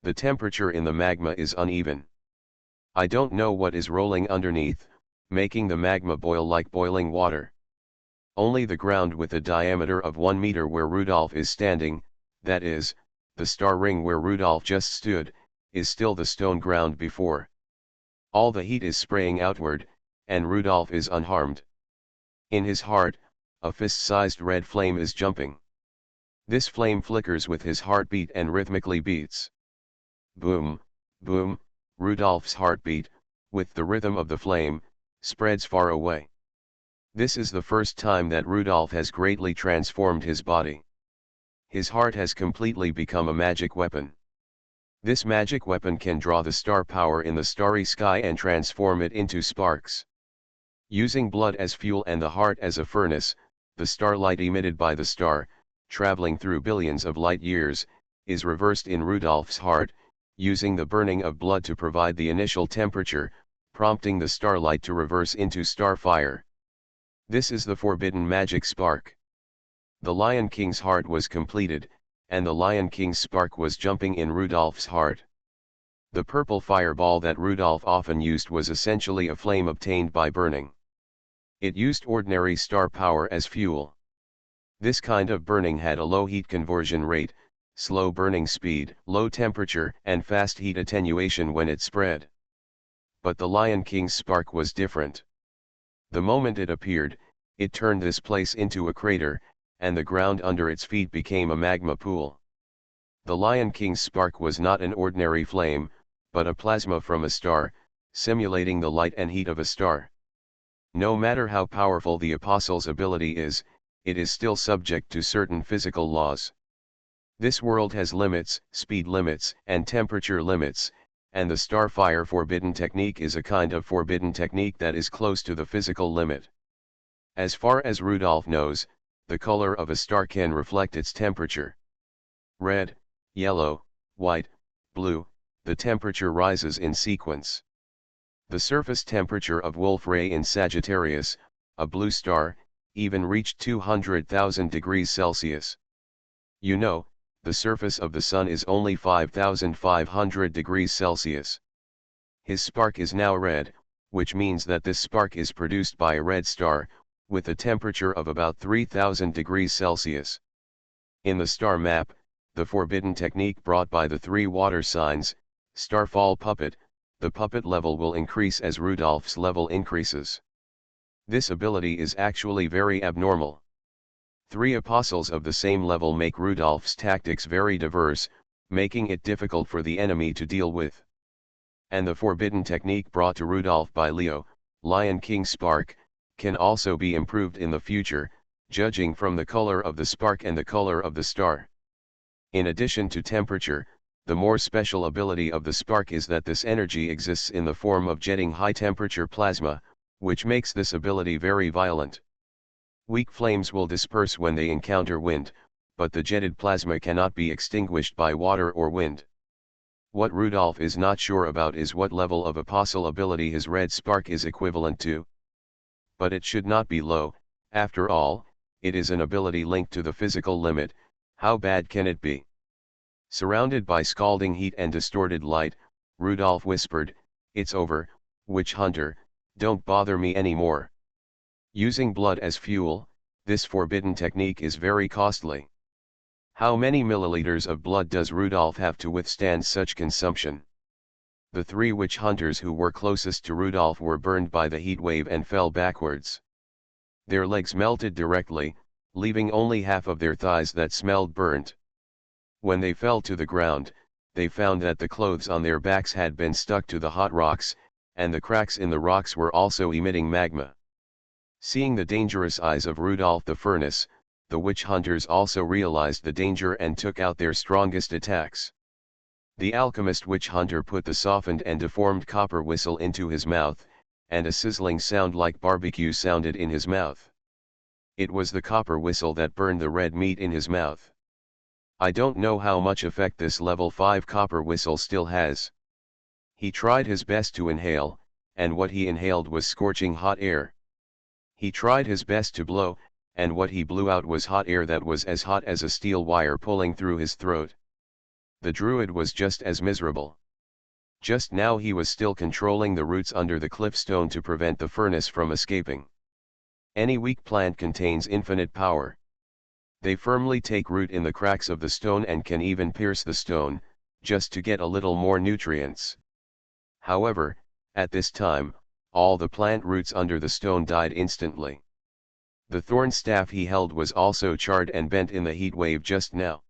The temperature in the magma is uneven. I don't know what is rolling underneath, making the magma boil like boiling water. Only the ground with a diameter of 1 meter where Rudolph is standing, that is, the star ring where Rudolph just stood, is still the stone ground before. All the heat is spraying outward, and Rudolph is unharmed. In his heart, a fist-sized red flame is jumping. This flame flickers with his heartbeat and rhythmically beats. Boom, boom, Rudolph's heartbeat, with the rhythm of the flame, spreads far away. This is the first time that Rudolph has greatly transformed his body. His heart has completely become a magic weapon. This magic weapon can draw the star power in the starry sky and transform it into sparks. Using blood as fuel and the heart as a furnace, the starlight emitted by the star, traveling through billions of light years, is reversed in Rudolph's heart, using the burning of blood to provide the initial temperature, prompting the starlight to reverse into starfire. This is the forbidden magic spark. The Lion King's heart was completed, and the Lion King's spark was jumping in Rudolph's heart. The purple fireball that Rudolph often used was essentially a flame obtained by burning. It used ordinary star power as fuel. This kind of burning had a low heat conversion rate, slow burning speed, low temperature, and fast heat attenuation when it spread. But the Lion King's spark was different. The moment it appeared, it turned this place into a crater, and the ground under its feet became a magma pool. The Lion King's spark was not an ordinary flame, but a plasma from a star, simulating the light and heat of a star. No matter how powerful the apostle's ability is, it is still subject to certain physical laws. This world has limits, speed limits, and temperature limits, and the starfire forbidden technique is a kind of forbidden technique that is close to the physical limit. As far as Rudolph knows, the color of a star can reflect its temperature. Red, yellow, white, blue, the temperature rises in sequence. The surface temperature of Wolf-Rayet in Sagittarius, a blue star, even reached 200,000 degrees Celsius. You know, the surface of the Sun is only 5,500 degrees Celsius. His spark is now red, which means that this spark is produced by a red star, with a temperature of about 3,000 degrees Celsius. In the star map, the forbidden technique brought by the three water signs, Starfall Puppet, the puppet level will increase as Rudolph's level increases. This ability is actually very abnormal. Three apostles of the same level make Rudolph's tactics very diverse, making it difficult for the enemy to deal with. And the forbidden technique brought to Rudolph by Leo, Lion King Spark, can also be improved in the future, judging from the color of the spark and the color of the star. In addition to temperature, the more special ability of the spark is that this energy exists in the form of jetting high-temperature plasma, which makes this ability very violent. Weak flames will disperse when they encounter wind, but the jetted plasma cannot be extinguished by water or wind. What Rudolph is not sure about is what level of apostle ability his red spark is equivalent to. But it should not be low, after all, it is an ability linked to the physical limit. How bad can it be? Surrounded by scalding heat and distorted light, Rudolph whispered, "It's over, witch hunter, don't bother me anymore." Using blood as fuel, this forbidden technique is very costly. How many milliliters of blood does Rudolph have to withstand such consumption? The three witch hunters who were closest to Rudolph were burned by the heat wave and fell backwards. Their legs melted directly, leaving only half of their thighs that smelled burnt. When they fell to the ground, they found that the clothes on their backs had been stuck to the hot rocks, and the cracks in the rocks were also emitting magma. Seeing the dangerous eyes of Rudolph the furnace, the witch hunters also realized the danger and took out their strongest attacks. The alchemist witch hunter put the softened and deformed copper whistle into his mouth, and a sizzling sound like barbecue sounded in his mouth. It was the copper whistle that burned the red meat in his mouth. I don't know how much effect this level 5 copper whistle still has. He tried his best to inhale, and what he inhaled was scorching hot air. He tried his best to blow, and what he blew out was hot air that was as hot as a steel wire pulling through his throat. The druid was just as miserable. Just now he was still controlling the roots under the cliffstone to prevent the furnace from escaping. Any weak plant contains infinite power. They firmly take root in the cracks of the stone and can even pierce the stone, just to get a little more nutrients. However, at this time, all the plant roots under the stone died instantly. The thorn staff he held was also charred and bent in the heat wave just now.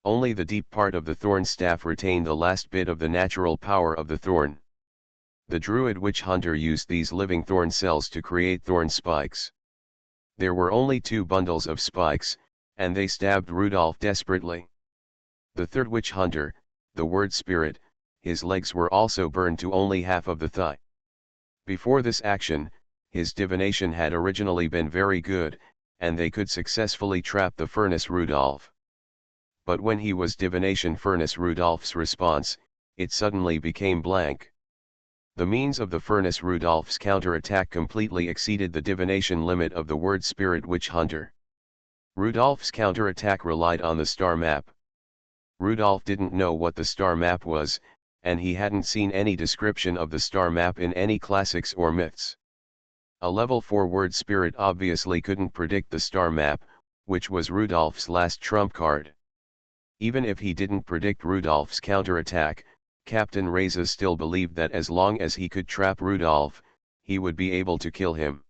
Only the deep part of the thorn staff retained the last bit of the natural power of the thorn. The druid witch hunter used these living thorn cells to create thorn spikes. There were only 2 bundles of spikes, and they stabbed Rudolph desperately. The third witch hunter, the word spirit, his legs were also burned to only half of the thigh. Before this action, his divination had originally been very good, and they could successfully trap the furnace Rudolph. But when he was divination furnace Rudolph's response, it suddenly became blank. The means of the furnace Rudolph's counterattack completely exceeded the divination limit of the word spirit witch hunter. Rudolph's counterattack relied on the star map. Rudolph didn't know what the star map was, and he hadn't seen any description of the star map in any classics or myths. A level 4 word spirit obviously couldn't predict the star map, which was Rudolph's last trump card. Even if he didn't predict Rudolph's counterattack, Captain Reza still believed that as long as he could trap Rudolph, he would be able to kill him.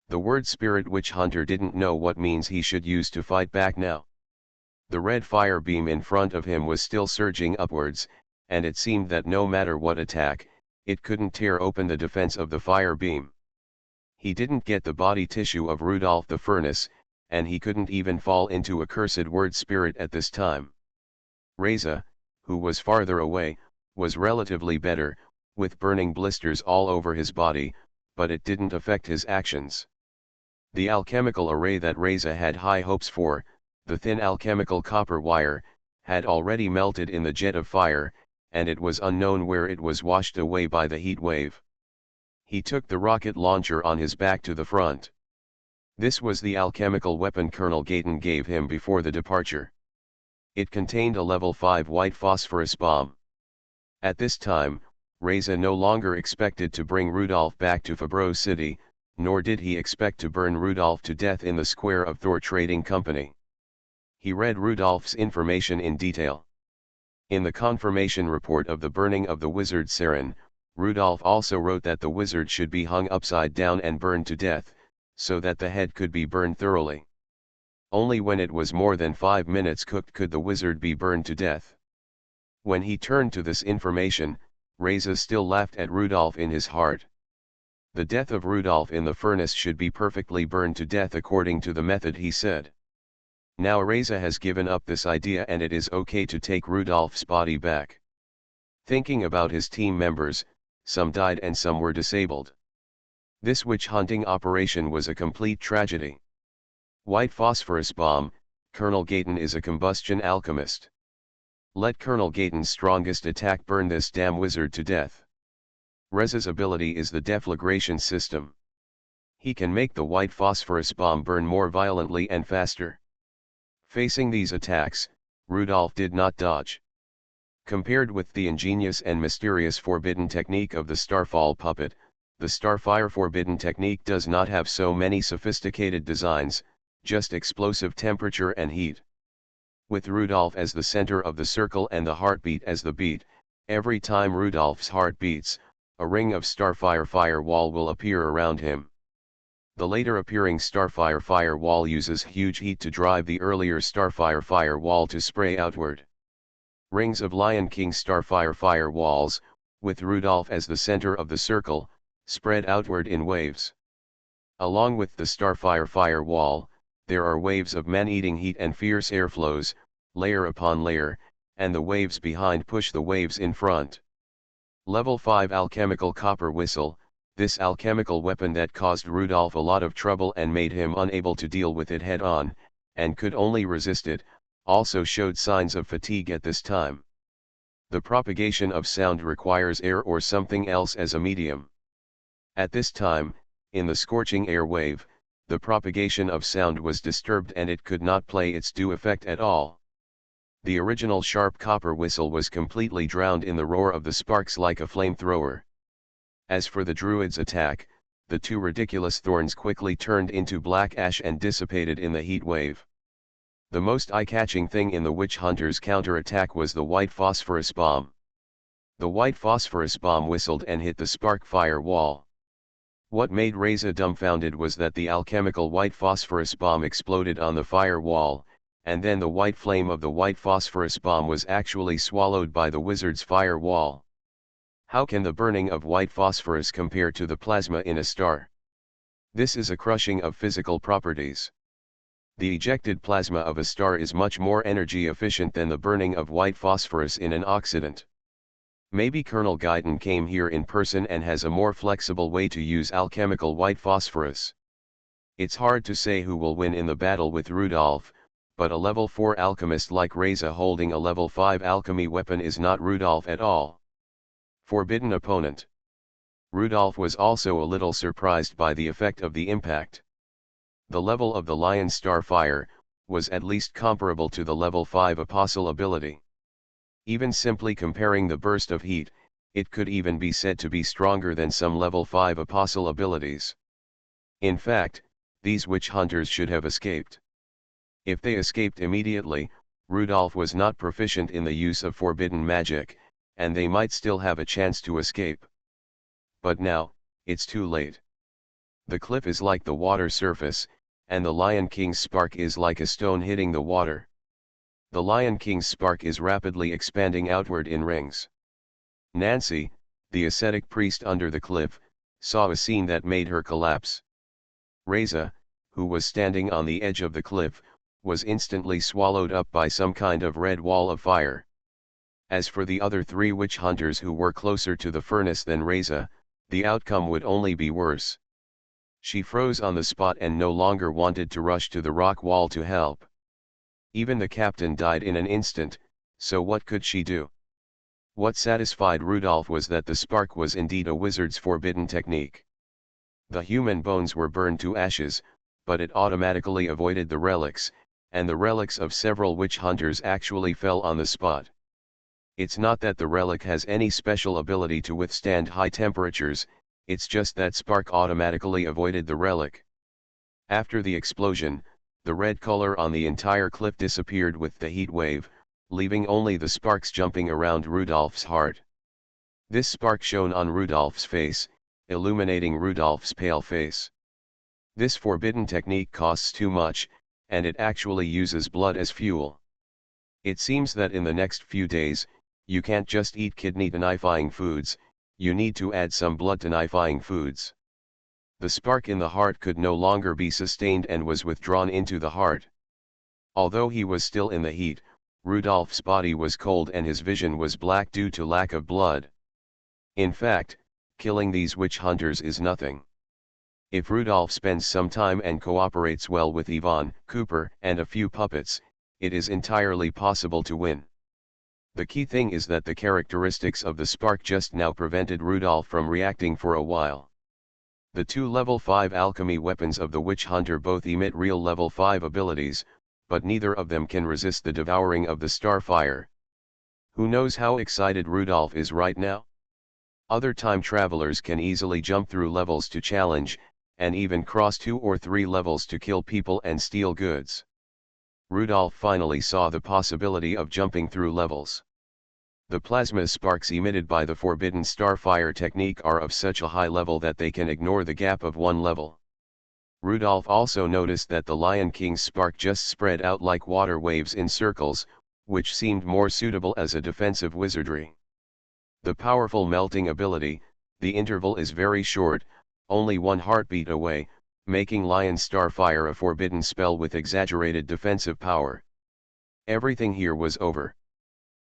The word spirit witch hunter didn't know what means he should use to fight back now. The red fire beam in front of him was still surging upwards, and it seemed that no matter what attack, it couldn't tear open the defense of the fire beam. He didn't get the body tissue of Rudolph the furnace, and he couldn't even fall into a cursed word spirit at this time. Reza, who was farther away, was relatively better, with burning blisters all over his body, but it didn't affect his actions. The alchemical array that Reza had high hopes for, the thin alchemical copper wire, had already melted in the jet of fire, and it was unknown where it was washed away by the heat wave. He took the rocket launcher on his back to the front. This was the alchemical weapon Colonel Gayton gave him before the departure. It contained a level 5 white phosphorus bomb. At this time, Reza no longer expected to bring Rudolph back to Fabro City, nor did he expect to burn Rudolph to death in the square of Thor Trading Company. He read Rudolph's information in detail. In the confirmation report of the burning of the wizard Saren, Rudolph also wrote that the wizard should be hung upside down and burned to death, so that the head could be burned thoroughly. Only when it was more than 5 minutes cooked could the wizard be burned to death. When he turned to this information, Reza still laughed at Rudolph in his heart. The death of Rudolph in the furnace should be perfectly burned to death according to the method, he said. Now Reza has given up this idea and it is okay to take Rudolph's body back. Thinking about his team members, some died and some were disabled. This witch hunting operation was a complete tragedy. White phosphorus bomb, Colonel Gayton is a combustion alchemist. Let Colonel Gayton's strongest attack burn this damn wizard to death. Reza's ability is the deflagration system. He can make the white phosphorus bomb burn more violently and faster. Facing these attacks, Rudolph did not dodge. Compared with the ingenious and mysterious forbidden technique of the Starfall puppet, the Starfire forbidden technique does not have so many sophisticated designs, just explosive temperature and heat. With Rudolph as the center of the circle and the heartbeat as the beat, every time Rudolph's heart beats, a ring of Starfire firewall will appear around him. The later appearing Starfire firewall uses huge heat to drive the earlier Starfire firewall to spray outward. Rings of Lion King Starfire firewalls, with Rudolph as the center of the circle, spread outward in waves. Along with the Starfire firewall, there are waves of man-eating heat and fierce airflows, layer upon layer, and the waves behind push the waves in front. Level 5 Alchemical Copper Whistle, this alchemical weapon that caused Rudolph a lot of trouble and made him unable to deal with it head-on, and could only resist it, also showed signs of fatigue at this time. The propagation of sound requires air or something else as a medium. At this time, in the scorching air wave, the propagation of sound was disturbed and it could not play its due effect at all. The original sharp copper whistle was completely drowned in the roar of the sparks like a flamethrower. As for the druid's attack, the two ridiculous thorns quickly turned into black ash and dissipated in the heat wave. The most eye-catching thing in the witch hunter's counterattack was the white phosphorus bomb. The white phosphorus bomb whistled and hit the spark fire wall. What made Reza dumbfounded was that the alchemical white phosphorus bomb exploded on the fire wall, and then the white flame of the white phosphorus bomb was actually swallowed by the wizard's fire wall. How can the burning of white phosphorus compare to the plasma in a star? This is a crushing of physical properties. The ejected plasma of a star is much more energy efficient than the burning of white phosphorus in an oxidant. Maybe Colonel Gayton came here in person and has a more flexible way to use alchemical white phosphorus. It's hard to say who will win in the battle with Rudolph, but a level 4 alchemist like Reza holding a level 5 alchemy weapon is not Rudolph at all. Forbidden opponent. Rudolph was also a little surprised by the effect of the impact. The level of the Lion's Starfire was at least comparable to the level 5 Apostle ability. Even simply comparing the burst of heat, it could even be said to be stronger than some level 5 Apostle abilities. In fact, these witch hunters should have escaped. If they escaped immediately, Rudolph was not proficient in the use of forbidden magic, and they might still have a chance to escape. But now, it's too late. The cliff is like the water surface, and the Lion King's spark is like a stone hitting the water. The Lion King's spark is rapidly expanding outward in rings. Nancy, the ascetic priest under the cliff, saw a scene that made her collapse. Reza, who was standing on the edge of the cliff, was instantly swallowed up by some kind of red wall of fire. As for the other 3 witch hunters who were closer to the furnace than Reza, the outcome would only be worse. She froze on the spot and no longer wanted to rush to the rock wall to help. Even the captain died in an instant, so what could she do? What satisfied Rudolph was that the spark was indeed a wizard's forbidden technique. The human bones were burned to ashes, but it automatically avoided the relics, and the relics of several witch hunters actually fell on the spot. It's not that the relic has any special ability to withstand high temperatures, it's just that spark automatically avoided the relic. After the explosion, the red color on the entire cliff disappeared with the heat wave, leaving only the sparks jumping around Rudolph's heart. This spark shone on Rudolph's face, illuminating Rudolph's pale face. This forbidden technique costs too much, and it actually uses blood as fuel. It seems that in the next few days, you can't just eat kidney tonifying foods, you need to add some blood tonifying foods. The spark in the heart could no longer be sustained and was withdrawn into the heart. Although he was still in the heat, Rudolph's body was cold and his vision was black due to lack of blood. In fact, killing these witch hunters is nothing. If Rudolph spends some time and cooperates well with Yvonne, Cooper, and a few puppets, it is entirely possible to win. The key thing is that the characteristics of the spark just now prevented Rudolph from reacting for a while. The 2 level 5 alchemy weapons of the witch hunter both emit real level 5 abilities, but neither of them can resist the devouring of the starfire. Who knows how excited Rudolph is right now? Other time travelers can easily jump through levels to challenge, and even cross 2 or 3 levels to kill people and steal goods. Rudolph finally saw the possibility of jumping through levels. The plasma sparks emitted by the forbidden starfire technique are of such a high level that they can ignore the gap of 1 level. Rudolph also noticed that the Lion King's spark just spread out like water waves in circles, which seemed more suitable as a defensive wizardry. The powerful melting ability, the interval is very short, only 1 heartbeat away, making Lion Starfire a forbidden spell with exaggerated defensive power. Everything here was over.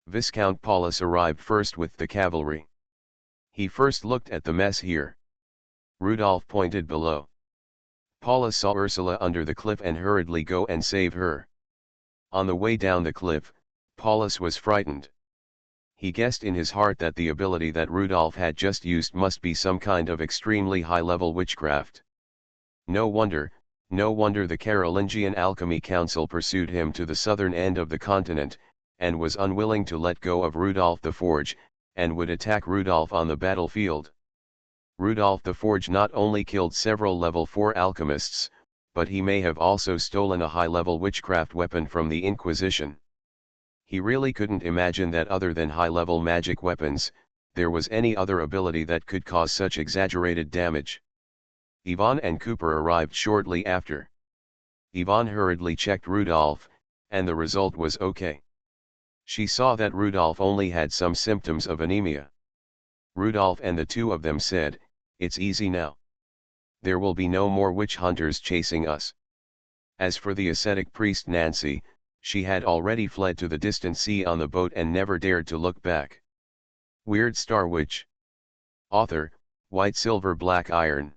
Viscount Paulus arrived first with the cavalry. He first looked at the mess here. Rudolph pointed below. Paulus saw Ursula under the cliff and hurriedly go and save her. On the way down the cliff, Paulus was frightened. He guessed in his heart that the ability that Rudolph had just used must be some kind of extremely high-level witchcraft. No wonder the Carolingian Alchemy Council pursued him to the southern end of the continent, and was unwilling to let go of Rudolph the Forge, and would attack Rudolph on the battlefield. Rudolph the Forge not only killed several level 4 alchemists, but he may have also stolen a high-level witchcraft weapon from the Inquisition. He really couldn't imagine that other than high-level magic weapons, there was any other ability that could cause such exaggerated damage. Yvonne and Cooper arrived shortly after. Yvonne hurriedly checked Rudolph, and the result was okay. She saw that Rudolph only had some symptoms of anemia. Rudolph and the 2 of them said, "It's easy now. There will be no more witch hunters chasing us." As for the ascetic priest Nancy, she had already fled to the distant sea on the boat and never dared to look back. Weird Star Witch. Author, White Silver Black Iron.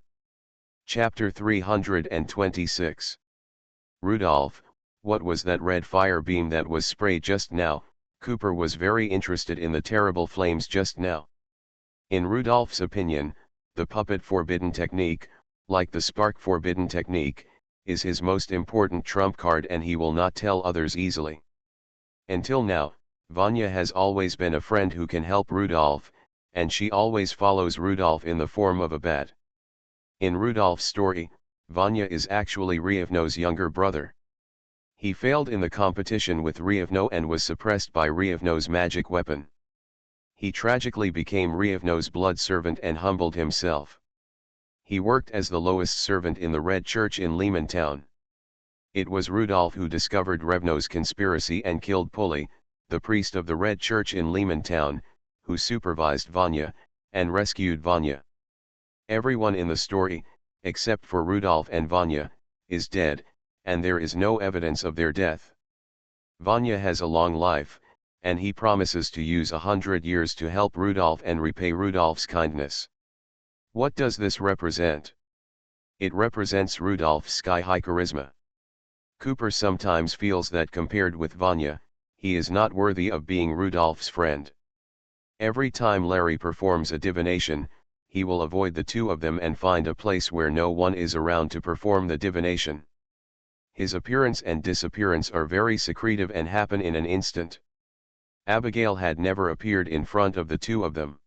Chapter 326. Rudolph, What was that red fire beam that was sprayed just now? Cooper was very interested in the terrible flames just now. In Rudolph's opinion, the puppet forbidden technique, like the spark forbidden technique, is his most important trump card, and he will not tell others easily. Until now, Vanya has always been a friend who can help Rudolph, and she always follows Rudolph in the form of a bat. In Rudolph's story, Vanya is actually Ryevno's younger brother. He failed in the competition with Ryevno and was suppressed by Ryevno's magic weapon. He tragically became Ryevno's blood servant and humbled himself. He worked as the lowest servant in the Red Church in Lehman Town. It was Rudolph who discovered Ryevno's conspiracy and killed Puli, the priest of the Red Church in Lehman Town, who supervised Vanya, and rescued Vanya. Everyone in the story, except for Rudolph and Vanya, is dead, and there is no evidence of their death. Vanya has a long life, and he promises to use 100 years to help Rudolph and repay Rudolph's kindness. What does this represent? It represents Rudolph's sky-high charisma. Cooper sometimes feels that compared with Vanya, he is not worthy of being Rudolph's friend. Every time Larry performs a divination, he will avoid the two of them and find a place where no one is around to perform the divination. His appearance and disappearance are very secretive and happen in an instant. Abigail had never appeared in front of the two of them.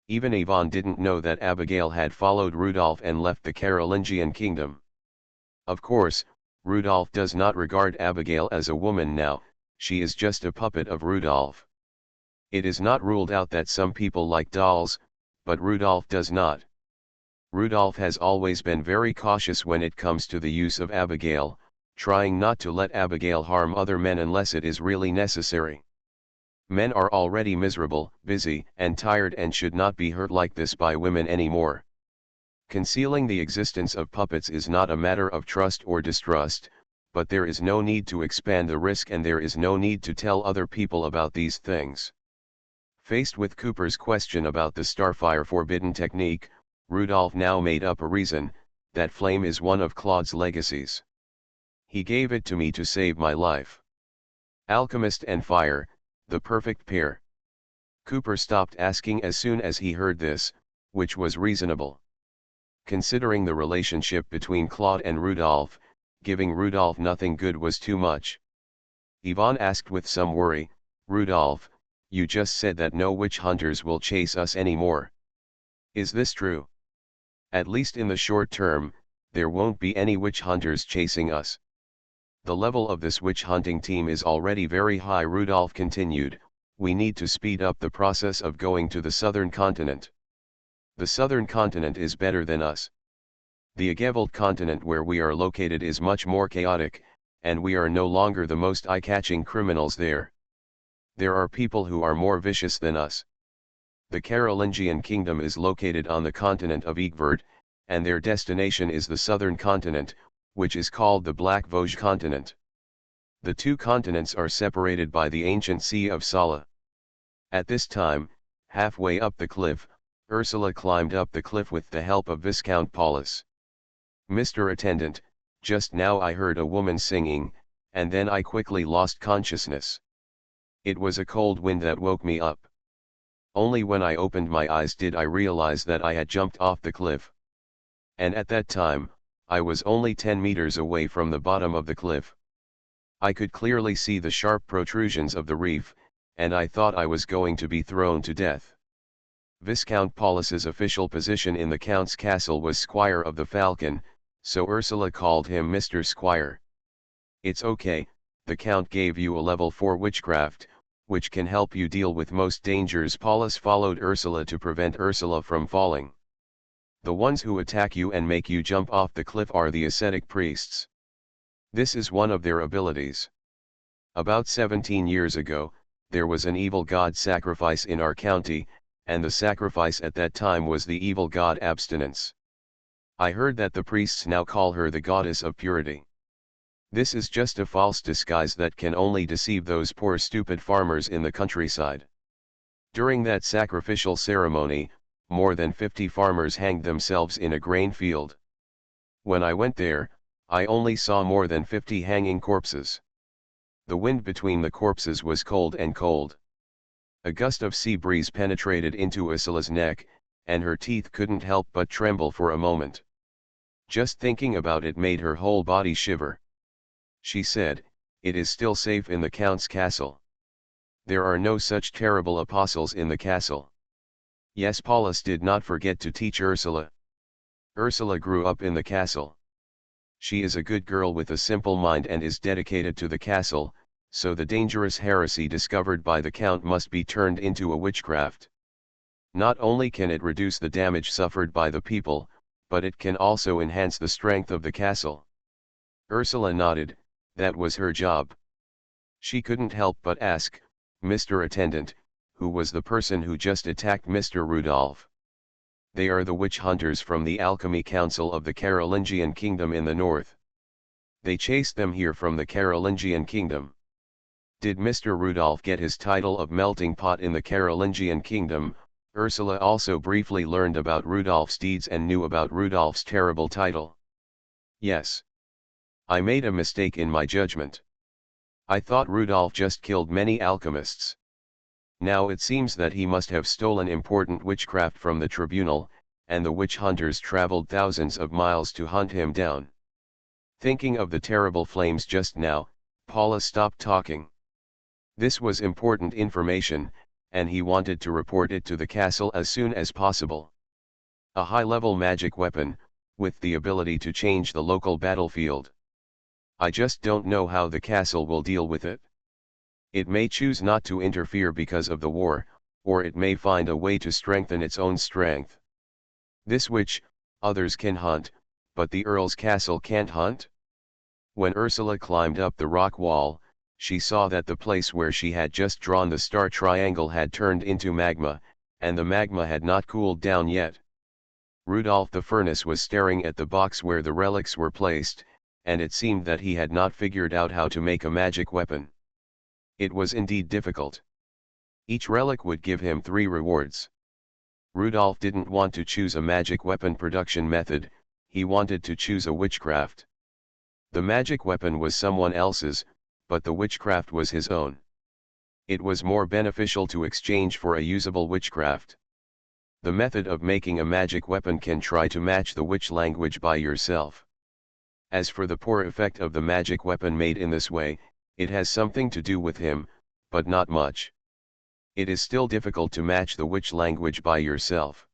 Even Yvonne didn't know that Abigail had followed Rudolph and left the Carolingian kingdom. Of course, Rudolph does not regard Abigail as a woman now, she is just a puppet of Rudolph. It is not ruled out that some people like dolls, but Rudolph does not. Rudolph has always been very cautious when it comes to the use of Abigail, trying not to let Abigail harm other men unless it is really necessary. Men are already miserable, busy, and tired and should not be hurt like this by women anymore. Concealing the existence of puppets is not a matter of trust or distrust, but there is no need to expand the risk and there is no need to tell other people about these things. Faced with Cooper's question about the Starfire forbidden technique, Rudolph now made up a reason, that flame is one of Claude's legacies. He gave it to me to save my life. Alchemist and fire, the perfect pair. Cooper stopped asking as soon as he heard this, which was reasonable. Considering the relationship between Claude and Rudolph, giving Rudolph nothing good was too much. Yvonne asked with some worry, "Rudolph, you just said that no witch hunters will chase us anymore. Is this true?" "At least in the short term, there won't be any witch hunters chasing us. The level of this witch hunting team is already very high," Rudolph continued. "We need to speed up the process of going to the southern continent. The southern continent is better than us. The Agevald continent where we are located is much more chaotic, and we are no longer the most eye-catching criminals there. There are people who are more vicious than us. The Carolingian kingdom is located on the continent of Egvard, and their destination is the southern continent, which is called the Black Vosges continent. The two continents are separated by the ancient Sea of Sala. At this time, halfway up the cliff, Ursula climbed up the cliff with the help of Viscount Paulus. Mr. Attendant, just now I heard a woman singing, and then I quickly lost consciousness. It was a cold wind that woke me up. Only when I opened my eyes did I realize that I had jumped off the cliff. And at that time, I was only 10 meters away from the bottom of the cliff. I could clearly see the sharp protrusions of the reef, and I thought I was going to be thrown to death." Viscount Paulus's official position in the Count's castle was Squire of the Falcon, so Ursula called him Mr. Squire. "It's okay, the Count gave you a level 4 witchcraft, which can help you deal with most dangers." Paulus followed Ursula to prevent Ursula from falling. "The ones who attack you and make you jump off the cliff are the ascetic priests. This is one of their abilities. About 17 years ago, there was an evil god sacrifice in our county, and the sacrifice at that time was the evil god Abstinence. I heard that the priests now call her the goddess of purity. This is just a false disguise that can only deceive those poor stupid farmers in the countryside. During that sacrificial ceremony, more than 50 farmers hanged themselves in a grain field. When I went there, I only saw more than 50 hanging corpses. The wind between the corpses was cold and cold. A gust of sea breeze penetrated into Ursula's neck, and her teeth couldn't help but tremble for a moment. Just thinking about it made her whole body shiver. She said, "It is still safe in the Count's castle. There are no such terrible apostles in the castle." Yes, Paulus did not forget to teach Ursula. Ursula grew up in the castle. She is a good girl with a simple mind and is dedicated to the castle, so the dangerous heresy discovered by the Count must be turned into a witchcraft. Not only can it reduce the damage suffered by the people, but it can also enhance the strength of the castle. Ursula nodded, that was her job. She couldn't help but ask, "Mr. Attendant, who was the person who just attacked Mr. Rudolph?" "They are the witch hunters from the Alchemy Council of the Carolingian Kingdom in the north. They chased them here from the Carolingian Kingdom." Did Mr. Rudolph get his title of melting pot in the Carolingian Kingdom? Ursula also briefly learned about Rudolph's deeds and knew about Rudolph's terrible title. "Yes. I made a mistake in my judgment. I thought Rudolph just killed many alchemists. Now it seems that he must have stolen important witchcraft from the tribunal, and the witch hunters traveled thousands of miles to hunt him down." Thinking of the terrible flames just now, Paula stopped talking. This was important information, and he wanted to report it to the castle as soon as possible. A high-level magic weapon, with the ability to change the local battlefield. I just don't know how the castle will deal with it. It may choose not to interfere because of the war, or it may find a way to strengthen its own strength. This witch, others can hunt, but the Earl's castle can't hunt? When Ursula climbed up the rock wall, she saw that the place where she had just drawn the star triangle had turned into magma, and the magma had not cooled down yet. Rudolph the Furnace was staring at the box where the relics were placed, and it seemed that he had not figured out how to make a magic weapon. It was indeed difficult. Each relic would give him 3 rewards. Rudolph didn't want to choose a magic weapon production method, he wanted to choose a witchcraft. The magic weapon was someone else's, but the witchcraft was his own. It was more beneficial to exchange for a usable witchcraft. The method of making a magic weapon can try to match the witch language by yourself. As for the poor effect of the magic weapon made in this way, it has something to do with him, but not much. It is still difficult to match the witch language by yourself.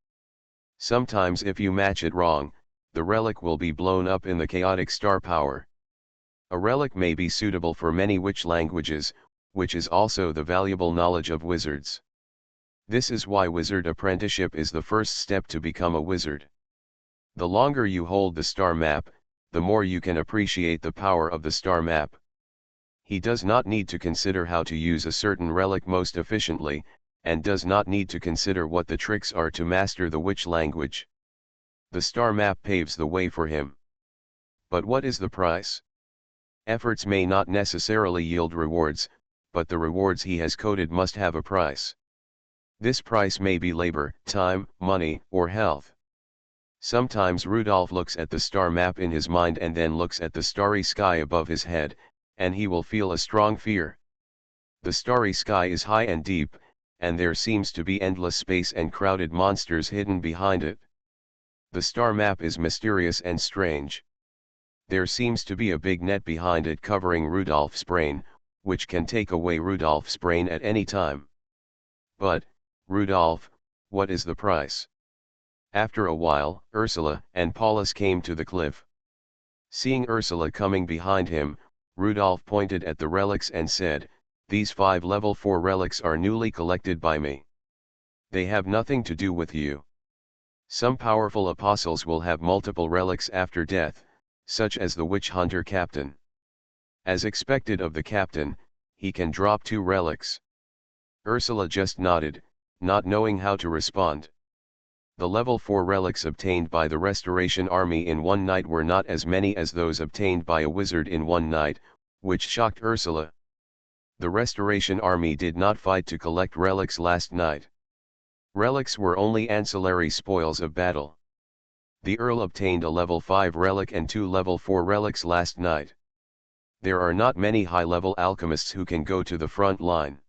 Sometimes if you match it wrong, the relic will be blown up in the chaotic star power. A relic may be suitable for many witch languages, which is also the valuable knowledge of wizards. This is why wizard apprenticeship is the first step to become a wizard. The longer you hold the star map, the more you can appreciate the power of the star map. He does not need to consider how to use a certain relic most efficiently, and does not need to consider what the tricks are to master the witch language. The star map paves the way for him. But what is the price? Efforts may not necessarily yield rewards, but the rewards he has coded must have a price. This price may be labor, time, money, or health. Sometimes Rudolph looks at the star map in his mind and then looks at the starry sky above his head, and he will feel a strong fear. The starry sky is high and deep, and there seems to be endless space and crowded monsters hidden behind it. The star map is mysterious and strange. There seems to be a big net behind it covering Rudolph's brain, which can take away Rudolph's brain at any time. But, Rudolph, what is the price? After a while, Ursula and Paulus came to the cliff. Seeing Ursula coming behind him, Rudolph pointed at the relics and said, "These 5 level 4 relics are newly collected by me. They have nothing to do with you. Some powerful apostles will have multiple relics after death, such as the witch hunter captain. As expected of the captain, he can drop 2 relics." Ursula just nodded, not knowing how to respond. The level 4 relics obtained by the Restoration Army in one night were not as many as those obtained by a wizard in one night, which shocked Ursula. The Restoration Army did not fight to collect relics last night. Relics were only ancillary spoils of battle. The Earl obtained a level 5 relic and 2 level 4 relics last night. There are not many high-level alchemists who can go to the front line.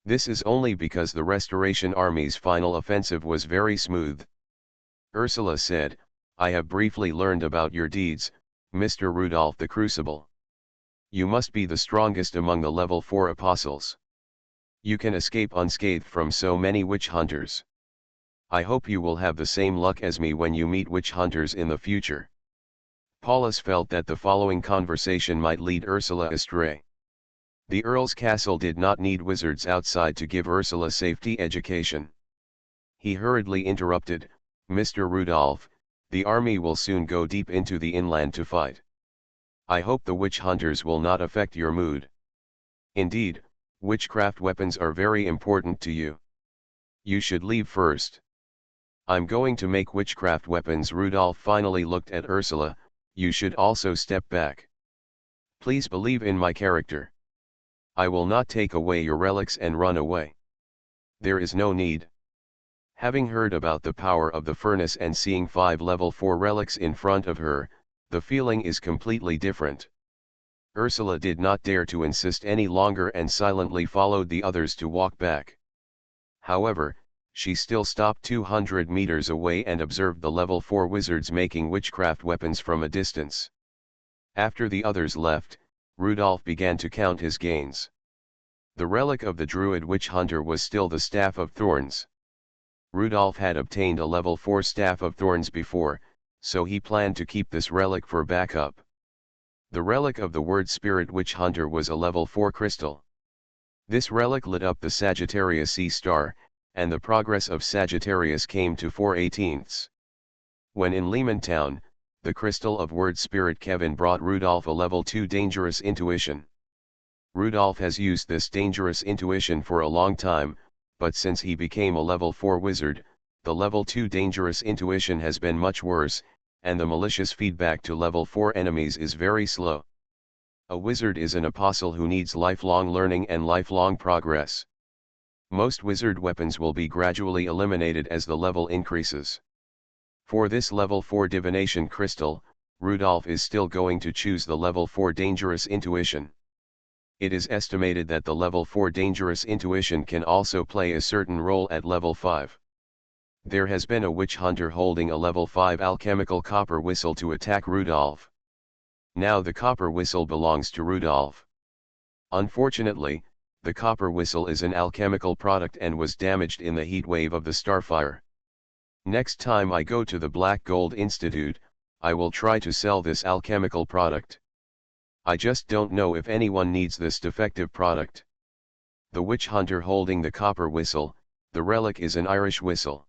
This is only because the Restoration Army's final offensive was very smooth. Ursula said, I have briefly learned about your deeds, Mr. Rudolph the Crucible. You must be the strongest among the level 4 apostles. You can escape unscathed from so many witch hunters. I hope you will have the same luck as me when you meet witch hunters in the future. Paulus felt that the following conversation might lead Ursula astray. The Earl's castle did not need wizards outside to give Ursula safety education. He hurriedly interrupted, Mr. Rudolph, the army will soon go deep into the inland to fight. I hope the witch hunters will not affect your mood. Indeed, witchcraft weapons are very important to you. You should leave first. I'm going to make witchcraft weapons. Rudolph finally looked at Ursula, you should also step back. Please believe in my character. I will not take away your relics and run away. There is no need. Having heard about the power of the furnace and seeing 5 level 4 relics in front of her, the feeling is completely different. Ursula did not dare to insist any longer and silently followed the others to walk back. However, she still stopped 200 meters away and observed the level 4 wizards making witchcraft weapons from a distance. After the others left, Rudolph began to count his gains. The relic of the druid witch hunter was still the Staff of Thorns. Rudolph had obtained a level 4 Staff of Thorns before, so he planned to keep this relic for backup. The relic of the word spirit witch hunter was a level 4 crystal. This relic lit up the Sagittarius Sea star, and the progress of Sagittarius came to 4/18. When in Lehman Town, the crystal of word spirit Kevin brought Rudolph a level 2 dangerous intuition. Rudolph has used this dangerous intuition for a long time, but since he became a level 4 wizard, the level 2 dangerous intuition has been much worse, and the malicious feedback to level 4 enemies is very slow. A wizard is an apostle who needs lifelong learning and lifelong progress. Most wizard weapons will be gradually eliminated as the level increases. For this level 4 divination crystal, Rudolph is still going to choose the level 4 dangerous intuition. It is estimated that the level 4 dangerous intuition can also play a certain role at level 5. There has been a witch hunter holding a level 5 alchemical copper whistle to attack Rudolph. Now the copper whistle belongs to Rudolph. Unfortunately, the copper whistle is an alchemical product and was damaged in the heat wave of the starfire. Next time I go to the Black Gold Institute, I will try to sell this alchemical product. I just don't know if anyone needs this defective product. The witch hunter holding the copper whistle, the relic is an Irish whistle.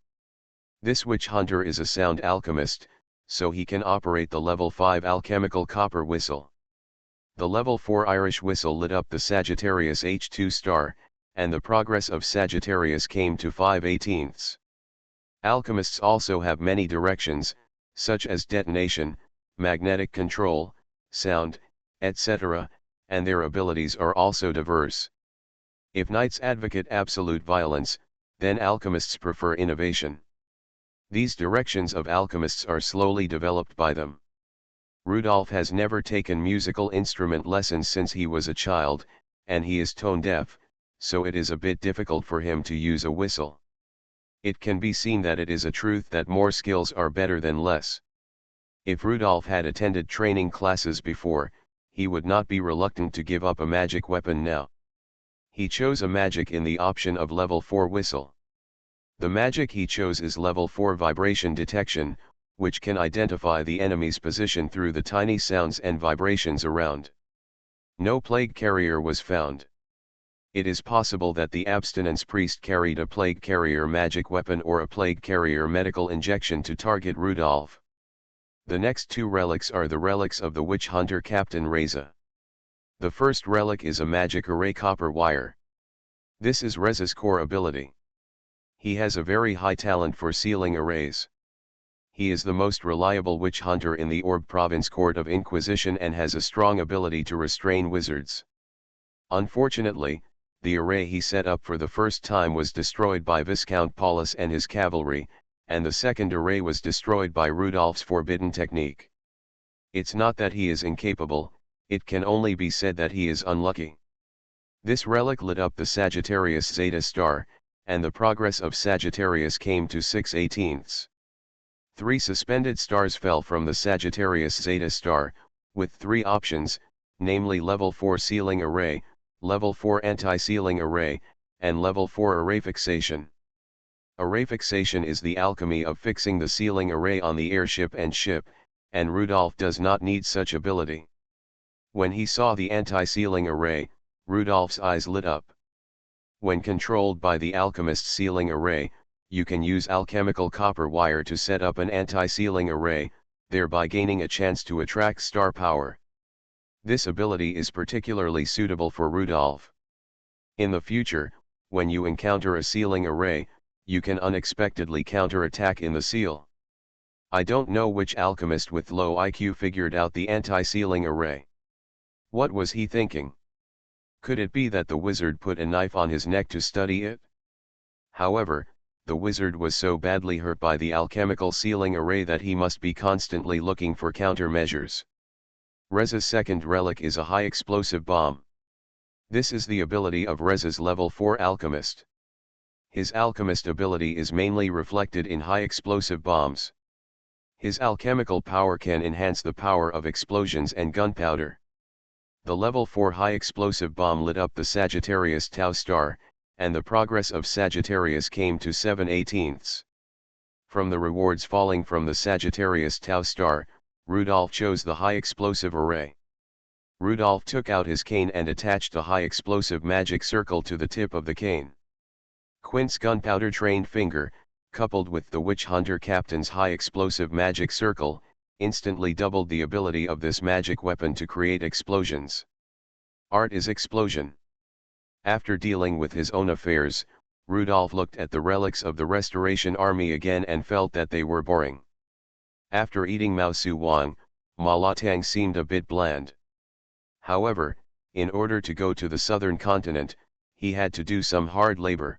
This witch hunter is a sound alchemist, so he can operate the level 5 alchemical copper whistle. The level 4 Irish whistle lit up the Sagittarius H2 star, and the progress of Sagittarius came to 5/18. Alchemists also have many directions, such as detonation, magnetic control, sound, etc., and their abilities are also diverse. If knights advocate absolute violence, then alchemists prefer innovation. These directions of alchemists are slowly developed by them. Rudolph has never taken musical instrument lessons since he was a child, and he is tone deaf, so it is a bit difficult for him to use a whistle. It can be seen that it is a truth that more skills are better than less. If Rudolph had attended training classes before, he would not be reluctant to give up a magic weapon now. He chose a magic in the option of level 4 whistle. The magic he chose is level 4 vibration detection, which can identify the enemy's position through the tiny sounds and vibrations around. No plague carrier was found. It is possible that the abstinence priest carried a plague carrier magic weapon or a plague carrier medical injection to target Rudolph. The next 2 relics are the relics of the witch hunter Captain Reza. The first relic is a magic array copper wire. This is Reza's core ability. He has a very high talent for sealing arrays. He is the most reliable witch hunter in the Orb Province Court of Inquisition and has a strong ability to restrain wizards. Unfortunately, the array he set up for the first time was destroyed by Viscount Paulus and his cavalry, and the second array was destroyed by Rudolph's forbidden technique. It's not that he is incapable, it can only be said that he is unlucky. This relic lit up the Sagittarius Zeta star, and the progress of Sagittarius came to 6/18. 3 suspended stars fell from the Sagittarius Zeta star, with 3 options, namely Level 4 sealing array, Level 4 anti-sealing array, and Level 4 array fixation. Array fixation is the alchemy of fixing the sealing array on the airship and ship, and Rudolph does not need such ability. When he saw the anti-sealing array, Rudolph's eyes lit up. When controlled by the alchemist's sealing array, you can use alchemical copper wire to set up an anti-sealing array, thereby gaining a chance to attract star power. This ability is particularly suitable for Rudolph. In the future, when you encounter a sealing array, you can unexpectedly counterattack in the seal. I don't know which alchemist with low IQ figured out the anti-sealing array. What was he thinking? Could it be that the wizard put a knife on his neck to study it? However, the wizard was so badly hurt by the alchemical sealing array that he must be constantly looking for countermeasures. Reza's second relic is a high explosive bomb. This is the ability of Reza's level 4 alchemist. His alchemist ability is mainly reflected in high explosive bombs. His alchemical power can enhance the power of explosions and gunpowder. The level 4 high explosive bomb lit up the Sagittarius Tau star, and the progress of Sagittarius came to 7/18. From the rewards falling from the Sagittarius Tau star, Rudolph chose the high explosive array. Rudolph took out his cane and attached a high explosive magic circle to the tip of the cane. Quint's gunpowder trained finger, coupled with the witch hunter captain's high explosive magic circle, instantly doubled the ability of this magic weapon to create explosions. Art is explosion. After dealing with his own affairs, Rudolph looked at the relics of the Restoration Army again and felt that they were boring. After eating Xuanhuan, Malatang seemed a bit bland. However, in order to go to the southern continent, he had to do some hard labor.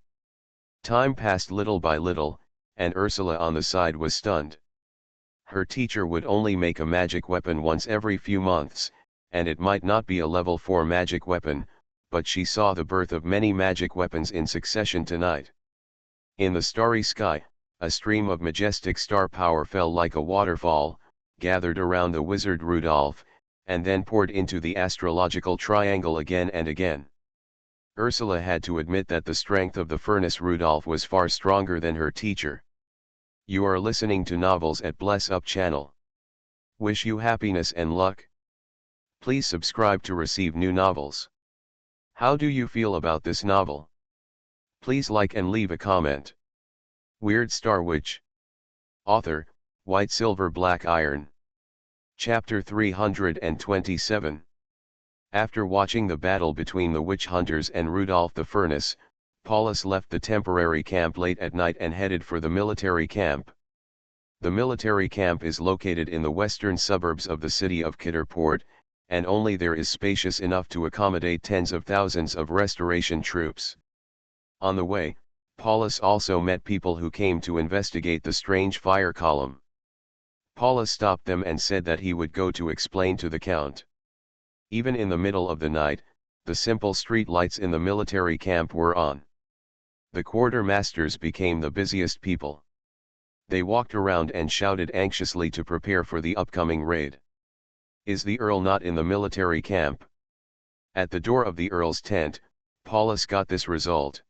Time passed little by little, and Ursula on the side was stunned. Her teacher would only make a magic weapon once every few months, and it might not be a level 4 magic weapon, but she saw the birth of many magic weapons in succession tonight. In the starry sky, a stream of majestic star power fell like a waterfall, gathered around the wizard Rudolph, and then poured into the astrological triangle again and again. Ursula had to admit that the strength of the furnace Rudolph was far stronger than her teacher. You are listening to Novels at Bless Up channel. Wish you happiness and luck. Please subscribe to receive new novels. How do you feel about this novel? Please like and leave a comment. Weird Star Witch. Author, White Silver Black Iron. Chapter 327. After watching the battle between the witch hunters and Rudolph the Furnace, Paulus left the temporary camp late at night and headed for the military camp. The military camp is located in the western suburbs of the city of Kitterport, and only there is spacious enough to accommodate tens of thousands of restoration troops. On the way, Paulus also met people who came to investigate the strange fire column. Paulus stopped them and said that he would go to explain to the count. Even in the middle of the night, the simple street lights in the military camp were on. The quartermasters became the busiest people. They walked around and shouted anxiously to prepare for the upcoming raid. Is the Earl not in the military camp? At the door of the Earl's tent, Paulus got this result.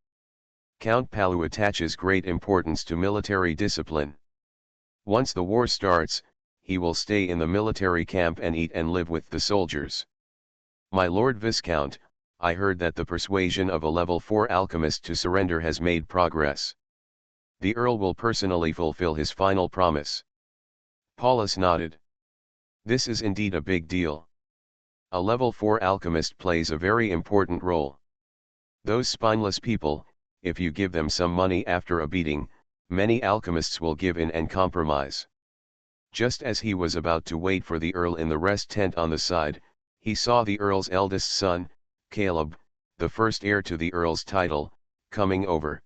Count Palu attaches great importance to military discipline. Once the war starts, he will stay in the military camp and eat and live with the soldiers. My Lord Viscount, I heard that the persuasion of a level 4 alchemist to surrender has made progress. The Earl will personally fulfill his final promise. Paulus nodded. This is indeed a big deal. A level 4 alchemist plays a very important role. Those spineless people, if you give them some money after a beating, many alchemists will give in and compromise. Just as he was about to wait for the Earl in the rest tent on the side, he saw the Earl's eldest son, Caleb, the first heir to the Earl's title, coming over.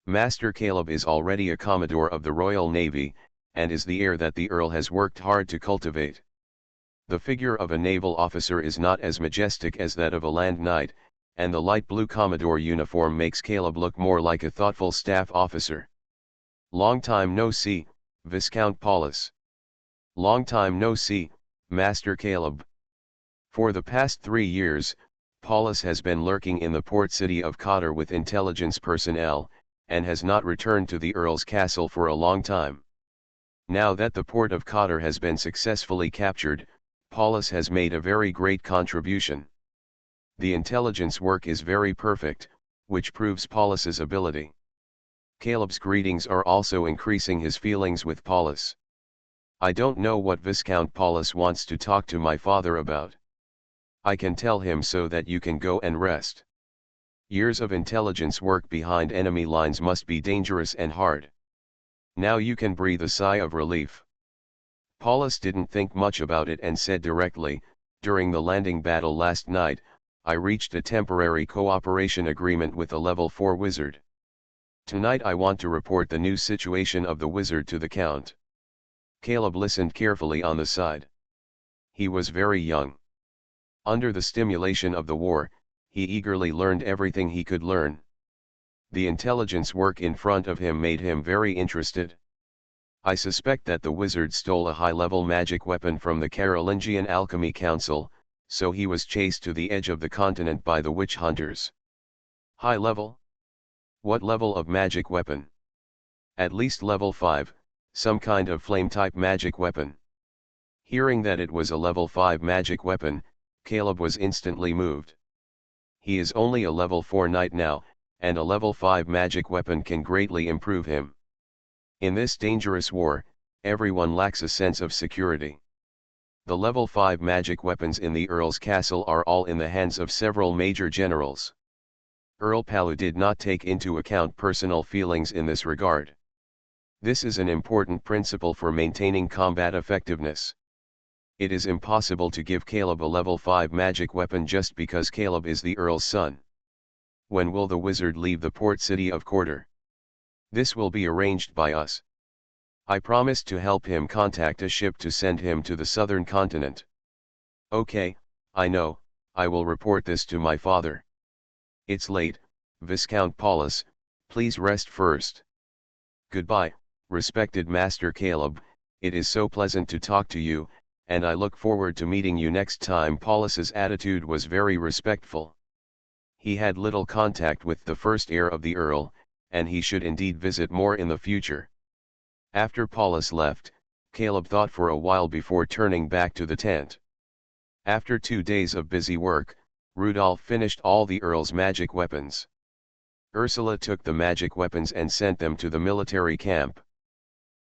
Master Caleb is already a Commodore of the Royal Navy, and is the heir that the Earl has worked hard to cultivate. The figure of a naval officer is not as majestic as that of a land knight, and the light blue Commodore uniform makes Caleb look more like a thoughtful staff officer. Long time no see, Viscount Paulus. Long time no see, Master Caleb. For the past 3 years, Paulus has been lurking in the port city of Cotter with intelligence personnel, and has not returned to the Earl's castle for a long time. Now that the port of Cotter has been successfully captured, Paulus has made a very great contribution. The intelligence work is very perfect, which proves Paulus's ability. Caleb's greetings are also increasing his feelings with Paulus. I don't know what Viscount Paulus wants to talk to my father about. I can tell him so that you can go and rest. Years of intelligence work behind enemy lines must be dangerous and hard. Now you can breathe a sigh of relief. Paulus didn't think much about it and said directly, during the landing battle last night, I reached a temporary cooperation agreement with a level 4 wizard. Tonight I want to report the new situation of the wizard to the Count. Caleb listened carefully on the side. He was very young. Under the stimulation of the war, he eagerly learned everything he could learn. The intelligence work in front of him made him very interested. I suspect that the wizard stole a high-level magic weapon from the Carolingian Alchemy Council, so he was chased to the edge of the continent by the witch hunters. High level? What level of magic weapon? At least level 5, some kind of flame-type magic weapon. Hearing that it was a level 5 magic weapon, Caleb was instantly moved. He is only a level 4 knight now, and a level 5 magic weapon can greatly improve him. In this dangerous war, everyone lacks a sense of security. The level 5 magic weapons in the Earl's castle are all in the hands of several major generals. Earl Palu did not take into account personal feelings in this regard. This is an important principle for maintaining combat effectiveness. It is impossible to give Caleb a level 5 magic weapon just because Caleb is the Earl's son. When will the wizard leave the port city of Cotter? This will be arranged by us. I promised to help him contact a ship to send him to the southern continent. Okay, I know, I will report this to my father. It's late, Viscount Paulus, please rest first. Goodbye, respected Master Caleb, it is so pleasant to talk to you, and I look forward to meeting you next time. Paulus's attitude was very respectful. He had little contact with the first heir of the Earl, and he should indeed visit more in the future. After Paulus left, Caleb thought for a while before turning back to the tent. After 2 days of busy work, Rudolph finished all the Earl's magic weapons. Ursula took the magic weapons and sent them to the military camp.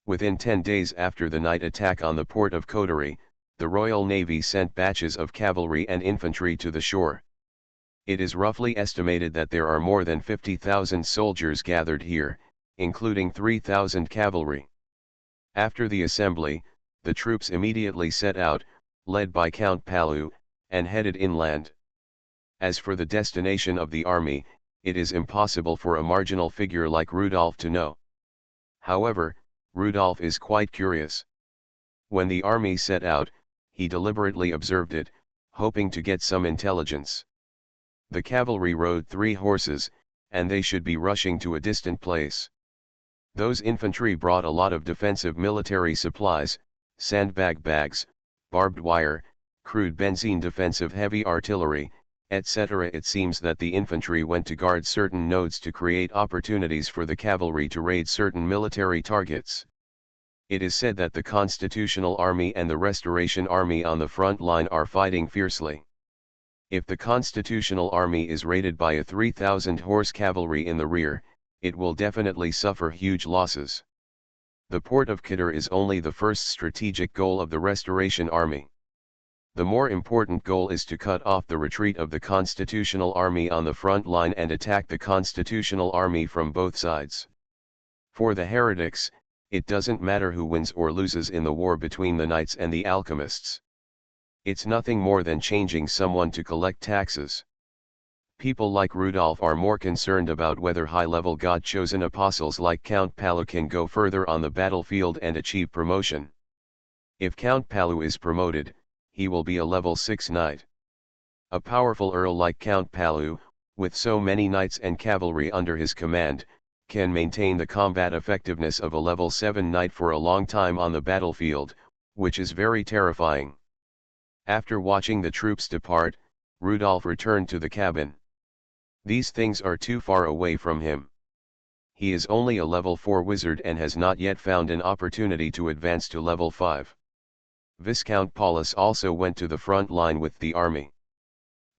Within 10 days after the night attack on the port of Coterie, the Royal Navy sent batches of cavalry and infantry to the shore. It is roughly estimated that there are more than 50,000 soldiers gathered here, including 3,000 cavalry. After the assembly, the troops immediately set out, led by Count Palu, and headed inland. As for the destination of the army, it is impossible for a marginal figure like Rudolph to know. However, Rudolph is quite curious. When the army set out, he deliberately observed it, hoping to get some intelligence. The cavalry rode 3 horses, and they should be rushing to a distant place. Those infantry brought a lot of defensive military supplies, sandbag bags, barbed wire, crude benzene, defensive heavy artillery, etc. It seems that the infantry went to guard certain nodes to create opportunities for the cavalry to raid certain military targets. It is said that the Constitutional Army and the Restoration Army on the front line are fighting fiercely. If the Constitutional Army is raided by a 3,000 horse cavalry in the rear, it will definitely suffer huge losses. The port of Cotter is only the first strategic goal of the Restoration Army. The more important goal is to cut off the retreat of the Constitutional Army on the front line and attack the Constitutional Army from both sides. For the heretics, it doesn't matter who wins or loses in the war between the knights and the alchemists. It's nothing more than changing someone to collect taxes. People like Rudolf are more concerned about whether high-level God-chosen apostles like Count Palu can go further on the battlefield and achieve promotion. If Count Palu is promoted, he will be a level 6 knight. A powerful earl like Count Palu, with so many knights and cavalry under his command, can maintain the combat effectiveness of a level 7 knight for a long time on the battlefield, which is very terrifying. After watching the troops depart, Rudolf returned to the cabin. These things are too far away from him. He is only a level 4 wizard and has not yet found an opportunity to advance to level 5. Viscount Paulus also went to the front line with the army.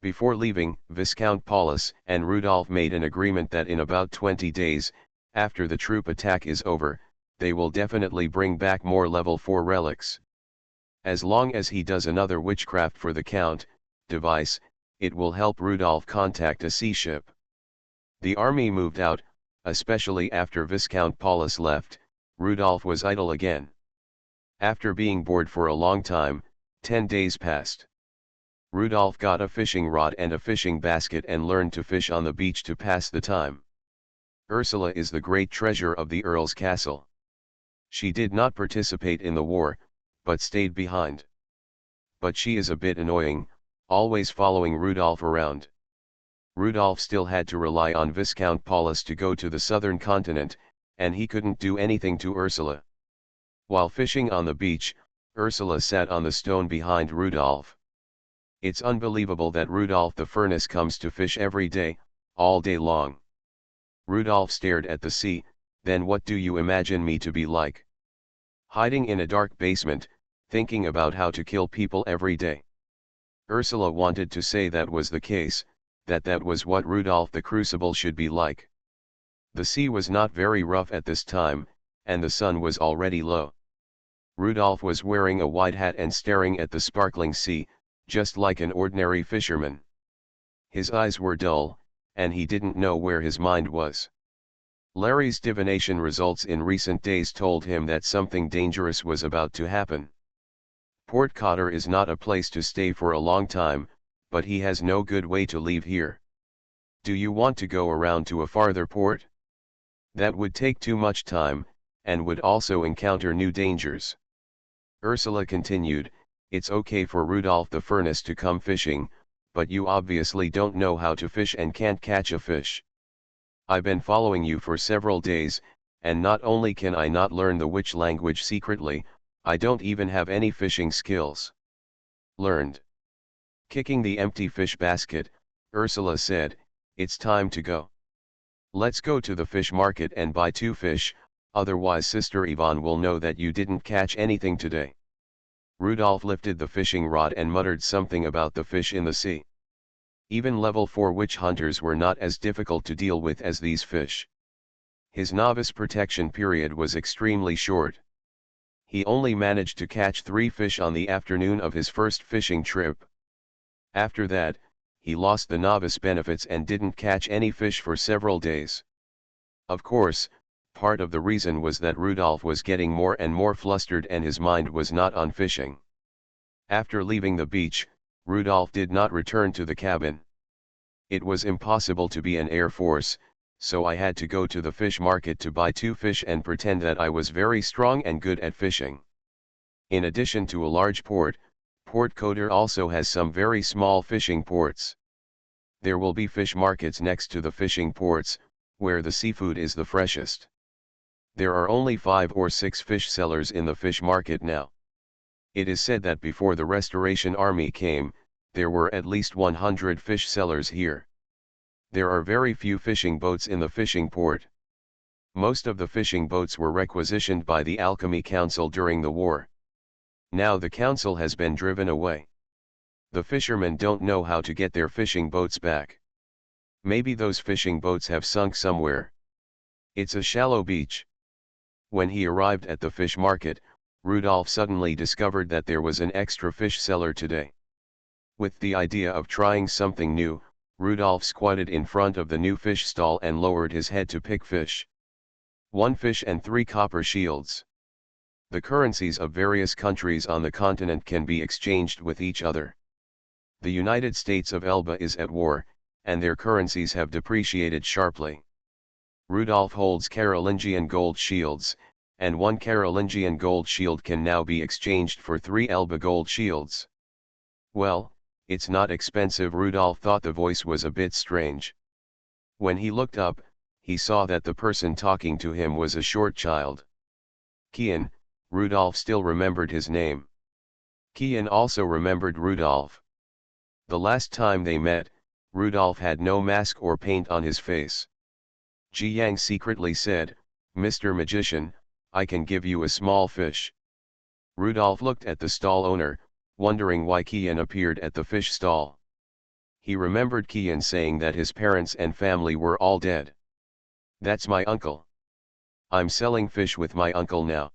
Before leaving, Viscount Paulus and Rudolf made an agreement that in about 20 days, after the troop attack is over, they will definitely bring back more level 4 relics. As long as he does another witchcraft for the Count device, it will help Rudolf contact a sea ship. The army moved out, especially after Viscount Paulus left. Rudolf was idle again. After being bored for a long time, 10 days passed. Rudolf got a fishing rod and a fishing basket and learned to fish on the beach to pass the time. Ursula is the great treasure of the Earl's castle. She did not participate in the war, but stayed behind. But she is a bit annoying, always following Rudolf around. Rudolf still had to rely on Viscount Paulus to go to the southern continent, and he couldn't do anything to Ursula. While fishing on the beach, Ursula sat on the stone behind Rudolf. It's unbelievable that Rudolf the Furnace comes to fish every day, all day long. Rudolf stared at the sea. Then what do you imagine me to be like? Hiding in a dark basement, thinking about how to kill people every day. Ursula wanted to say that was the case, that was what Rudolf the Crucible should be like. The sea was not very rough at this time, and the sun was already low. Rudolf was wearing a white hat and staring at the sparkling sea, just like an ordinary fisherman. His eyes were dull, and he didn't know where his mind was. Larry's divination results in recent days told him that something dangerous was about to happen. Port Cotter is not a place to stay for a long time, but he has no good way to leave here. Do you want to go around to a farther port? That would take too much time, and would also encounter new dangers. Ursula continued, it's okay for Rudolf the Furnace to come fishing, but you obviously don't know how to fish and can't catch a fish. I've been following you for several days, and not only can I not learn the witch language secretly, I don't even have any fishing skills. Learned. Kicking the empty fish basket, Ursula said, it's time to go. Let's go to the fish market and buy 2 fish, otherwise Sister Yvonne will know that you didn't catch anything today. Rudolf lifted the fishing rod and muttered something about the fish in the sea. Even level 4 witch hunters were not as difficult to deal with as these fish. His novice protection period was extremely short. He only managed to catch 3 fish on the afternoon of his first fishing trip. After that, he lost the novice benefits and didn't catch any fish for several days. Of course, part of the reason was that Rudolf was getting more and more flustered and his mind was not on fishing. After leaving the beach, Rudolf did not return to the cabin. It was impossible to be an Air Force, so I had to go to the fish market to buy 2 fish and pretend that I was very strong and good at fishing. In addition to a large port, Port Cotter also has some very small fishing ports. There will be fish markets next to the fishing ports, where the seafood is the freshest. There are only 5 or 6 fish sellers in the fish market now. It is said that before the Restoration Army came, there were at least 100 fish sellers here. There are very few fishing boats in the fishing port. Most of the fishing boats were requisitioned by the Alchemy Council during the war. Now the council has been driven away. The fishermen don't know how to get their fishing boats back. Maybe those fishing boats have sunk somewhere. It's a shallow beach. When he arrived at the fish market, Rudolf suddenly discovered that there was an extra fish seller today. With the idea of trying something new, Rudolf squatted in front of the new fish stall and lowered his head to pick fish. 1 fish and 3 copper shields. The currencies of various countries on the continent can be exchanged with each other. The United States of Elba is at war, and their currencies have depreciated sharply. Rudolph holds Carolingian gold shields, and one Carolingian gold shield can now be exchanged for 3 Elba gold shields. Well, it's not expensive. Rudolph thought the voice was a bit strange. When he looked up, he saw that the person talking to him was a short child. Kian. Rudolph still remembered his name. Kian also remembered Rudolph. The last time they met, Rudolph had no mask or paint on his face. Ji Yang secretly said, "Mr. Magician, I can give you a small fish." Rudolph looked at the stall owner, wondering why Kian appeared at the fish stall. He remembered Kian saying that his parents and family were all dead. "That's my uncle. I'm selling fish with my uncle now."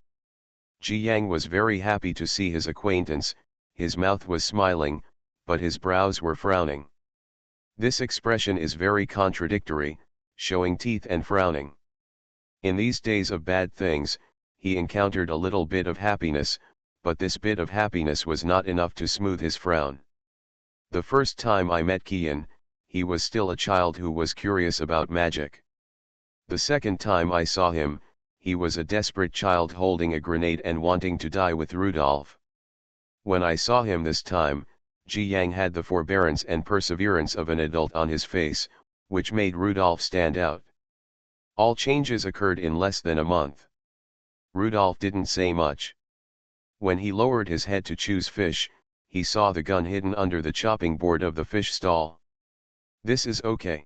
Ji Yang was very happy to see his acquaintance. His mouth was smiling, but his brows were frowning. This expression is very contradictory, showing teeth and frowning. In these days of bad things, he encountered a little bit of happiness, but this bit of happiness was not enough to smooth his frown. The first time I met Kian, he was still a child who was curious about magic. The second time I saw him, he was a desperate child holding a grenade and wanting to die with Rudolph. When I saw him this time, Ji Yang had the forbearance and perseverance of an adult on his face, which made Rudolph stand out. All changes occurred in less than a month. Rudolph didn't say much. When he lowered his head to choose fish, he saw the gun hidden under the chopping board of the fish stall. This is okay.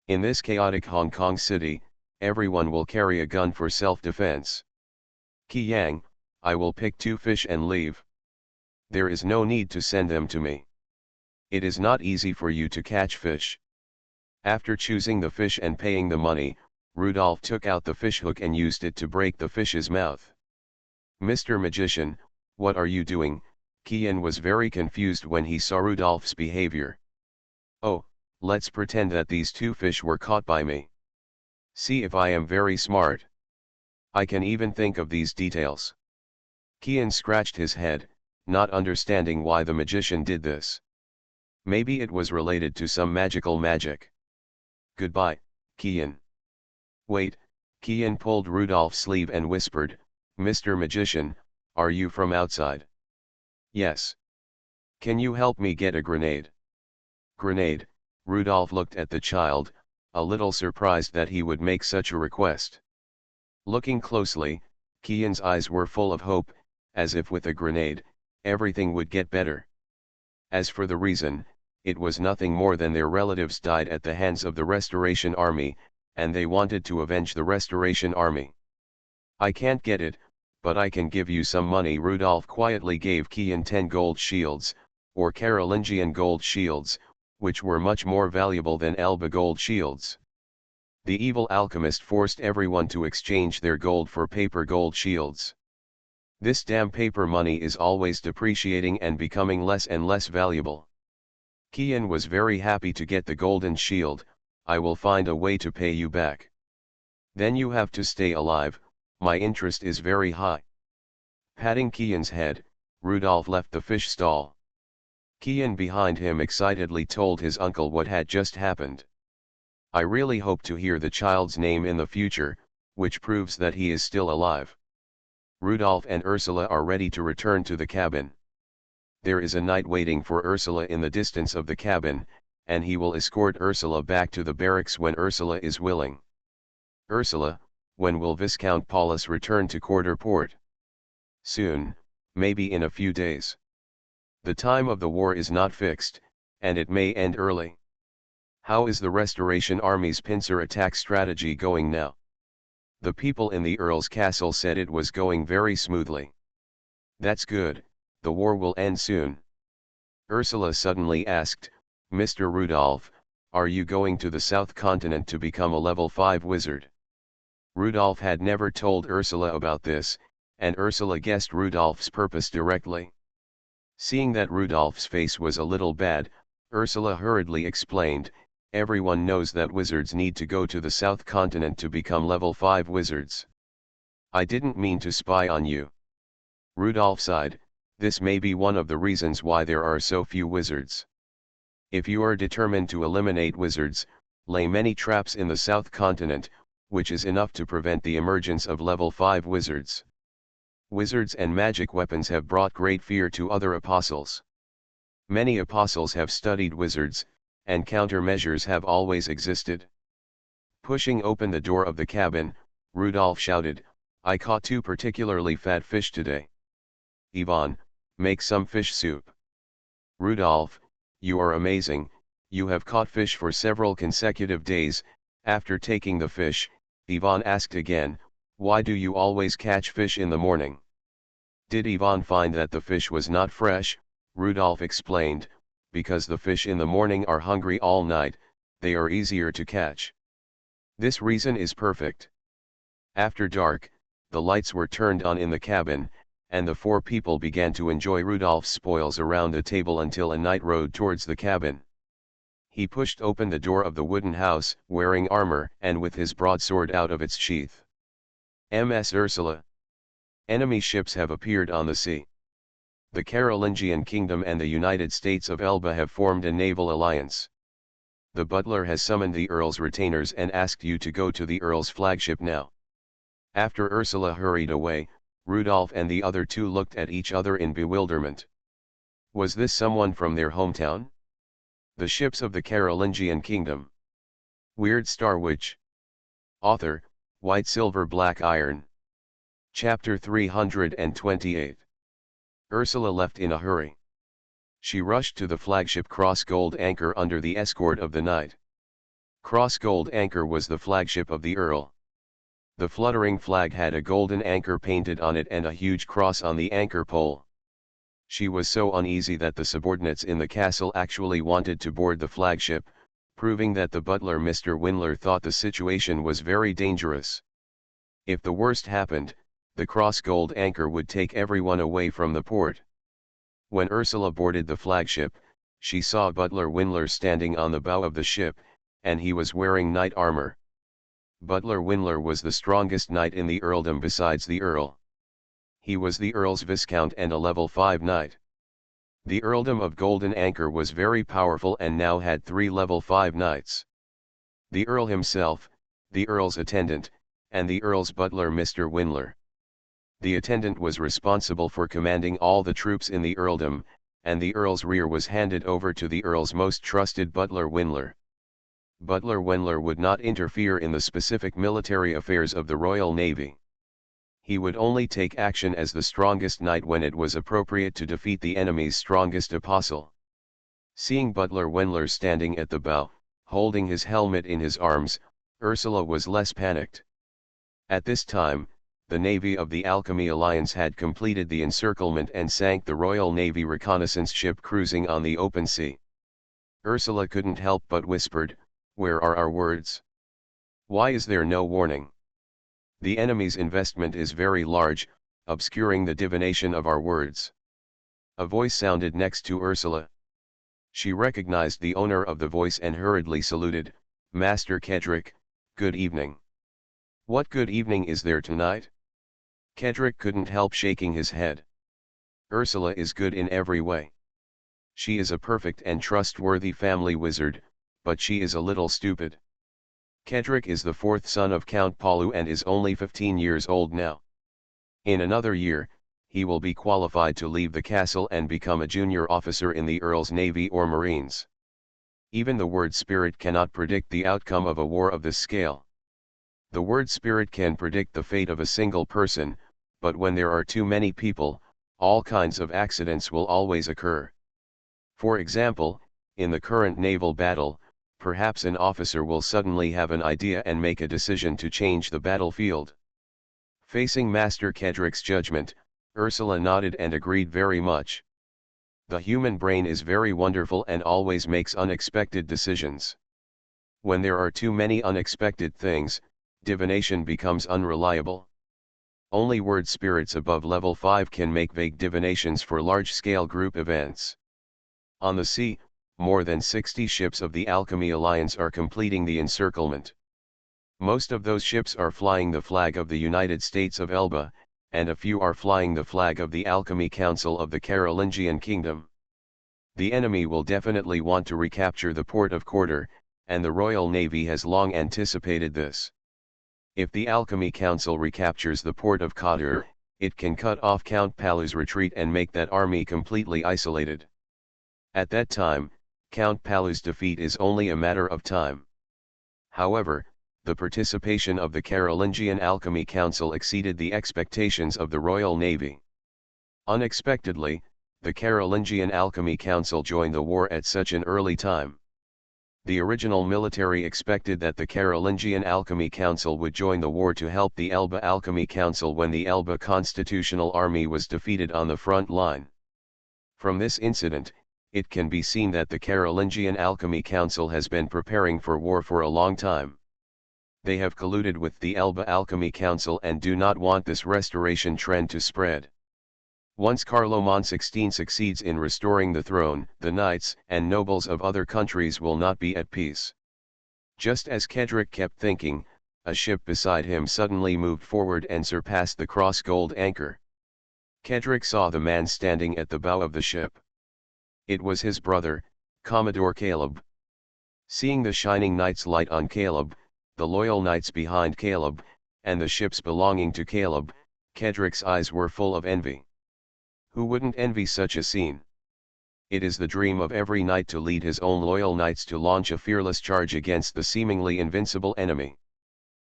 In this chaotic Hong Kong city, everyone will carry a gun for self-defense. Ki Yang, I will pick 2 fish and leave. There is no need to send them to me. It is not easy for you to catch fish. After choosing the fish and paying the money, Rudolph took out the fish hook and used it to break the fish's mouth. "Mr. Magician, what are you doing?" Kian was very confused when he saw Rudolph's behavior. "Oh, let's pretend that these 2 fish were caught by me. See if I am very smart. I can even think of these details." Kian scratched his head, not understanding why the magician did this. Maybe it was related to some magical magic. "Goodbye, Kian." "Wait." Kian pulled Rudolph's sleeve and whispered, "Mr. Magician, are you from outside?" "Yes." "Can you help me get a grenade?" "Grenade?" Rudolph looked at the child, a little surprised that he would make such a request. Looking closely, Kian's eyes were full of hope, as if with a grenade, everything would get better. As for the reason, it was nothing more than their relatives died at the hands of the Restoration Army, and they wanted to avenge the Restoration Army. "I can't get it, but I can give you some money." Rudolph quietly gave Kian 10 gold shields, or Carolingian gold shields, which were much more valuable than Elba gold shields. The evil alchemist forced everyone to exchange their gold for paper gold shields. This damn paper money is always depreciating and becoming less and less valuable. Kian was very happy to get the golden shield. "I will find a way to pay you back. Then you have to stay alive, my interest is very high." Patting Kian's head, Rudolph left the fish stall. Kian behind him excitedly told his uncle what had just happened. "I really hope to hear the child's name in the future, which proves that he is still alive." Rudolph and Ursula are ready to return to the cabin. There is a knight waiting for Ursula in the distance of the cabin, and he will escort Ursula back to the barracks when Ursula is willing. "Ursula, when will Viscount Paulus return to Quarter Port?" "Soon, maybe in a few days. The time of the war is not fixed, and it may end early." "How is the Restoration Army's pincer attack strategy going now?" "The people in the Earl's castle said it was going very smoothly." "That's good, the war will end soon." Ursula suddenly asked, "Mr. Rudolph, are you going to the South Continent to become a level 5 wizard?" Rudolph had never told Ursula about this, and Ursula guessed Rudolph's purpose directly. Seeing that Rudolph's face was a little bad, Ursula hurriedly explained, "Everyone knows that wizards need to go to the South Continent to become level 5 wizards. I didn't mean to spy on you." Rudolph sighed, "This may be one of the reasons why there are so few wizards." If you are determined to eliminate wizards, lay many traps in the south continent, which is enough to prevent the emergence of level 5 wizards. Wizards and magic weapons have brought great fear to other apostles. Many apostles have studied wizards, and countermeasures have always existed. Pushing open the door of the cabin, Rudolph shouted, "I caught 2 particularly fat fish today. Ivan, make some fish soup." "Rudolph, you are amazing, you have caught fish for several consecutive days." After taking the fish, Ivan asked again, "Why do you always catch fish in the morning?" Did Ivan find that the fish was not fresh? Rudolph explained, "Because the fish in the morning are hungry all night, they are easier to catch. This reason is perfect." After dark, the lights were turned on in the cabin, and the 4 people began to enjoy Rudolph's spoils around the table until a knight rode towards the cabin. He pushed open the door of the wooden house, wearing armor and with his broadsword out of its sheath. Ms. Ursula. Enemy ships have appeared on the sea. The Carolingian Kingdom and the United States of Elba have formed a naval alliance. The butler has summoned the Earl's retainers and asked you to go to the Earl's flagship now. After Ursula hurried away, Rudolph and the other 2 looked at each other in bewilderment. Was this someone from their hometown? The ships of the Carolingian Kingdom. Weird Star Witch. Author, White Silver Black Iron. Chapter 328. Ursula left in a hurry. She rushed to the flagship Cross Gold Anchor under the escort of the knight. Cross Gold Anchor was the flagship of the Earl. The fluttering flag had a golden anchor painted on it and a huge cross on the anchor pole. She was so uneasy that the subordinates in the castle actually wanted to board the flagship, proving that the butler Mr. Windler thought the situation was very dangerous. If the worst happened, the Cross Gold Anchor would take everyone away from the port. When Ursula boarded the flagship, she saw Butler Windler standing on the bow of the ship, and he was wearing knight armor. Butler Windler was the strongest knight in the earldom besides the Earl. He was the Earl's Viscount and a level 5 knight. The earldom of Golden Anchor was very powerful and now had 3 level 5 knights. The Earl himself, the Earl's attendant, and the Earl's butler Mr. Windler. The attendant was responsible for commanding all the troops in the earldom, and the Earl's rear was handed over to the Earl's most trusted butler Windler. Butler Windler would not interfere in the specific military affairs of the Royal Navy. He would only take action as the strongest knight when it was appropriate to defeat the enemy's strongest apostle. Seeing Butler Windler standing at the bow, holding his helmet in his arms, Ursula was less panicked. At this time, the navy of the Alchemy Alliance had completed the encirclement and sank the Royal Navy reconnaissance ship cruising on the open sea. Ursula couldn't help but whispered, "Where are our words? Why is there no warning? The enemy's investment is very large, obscuring the divination of our words." A voice sounded next to Ursula. She recognized the owner of the voice and hurriedly saluted, "Master Kedrick, good evening." "What good evening is there tonight?" Kedrick couldn't help shaking his head. "Ursula is good in every way. She is a perfect and trustworthy family wizard, but she is a little stupid. Kedrick is the 4th son of Count Palu and is only 15 years old now. In another year, he will be qualified to leave the castle and become a junior officer in the Earl's Navy or Marines. Even the word spirit cannot predict the outcome of a war of this scale. The word spirit can predict the fate of a single person, but when there are too many people, all kinds of accidents will always occur. For example, in the current naval battle, perhaps an officer will suddenly have an idea and make a decision to change the battlefield." Facing Master Kedrick's judgment, Ursula nodded and agreed very much. The human brain is very wonderful and always makes unexpected decisions. When there are too many unexpected things, divination becomes unreliable. Only word spirits above level 5 can make vague divinations for large-scale group events. On the sea, more than 60 ships of the Alchemy Alliance are completing the encirclement. Most of those ships are flying the flag of the United States of Elba, and a few are flying the flag of the Alchemy Council of the Carolingian Kingdom. The enemy will definitely want to recapture the port of Cordour, and the Royal Navy has long anticipated this. If the Alchemy Council recaptures the port of Cordour, it can cut off Count Palu's retreat and make that army completely isolated. At that time, Count Palu's defeat is only a matter of time. However, the participation of the Carolingian Alchemy Council exceeded the expectations of the Royal Navy. Unexpectedly, the Carolingian Alchemy Council joined the war at such an early time. The original military expected that the Carolingian Alchemy Council would join the war to help the Elba Alchemy Council when the Elba Constitutional Army was defeated on the front line. From this incident, it can be seen that the Carolingian Alchemy Council has been preparing for war for a long time. They have colluded with the Elba Alchemy Council and do not want this restoration trend to spread. Once Carloman XVI succeeds in restoring the throne, the knights and nobles of other countries will not be at peace. Just as Cedric kept thinking, a ship beside him suddenly moved forward and surpassed the cross-gold anchor. Cedric saw the man standing at the bow of the ship. It was his brother, Commodore Caleb. Seeing the shining knight's light on Caleb, the loyal knights behind Caleb, and the ships belonging to Caleb, Cedric's eyes were full of envy. Who wouldn't envy such a scene? It is the dream of every knight to lead his own loyal knights to launch a fearless charge against the seemingly invincible enemy.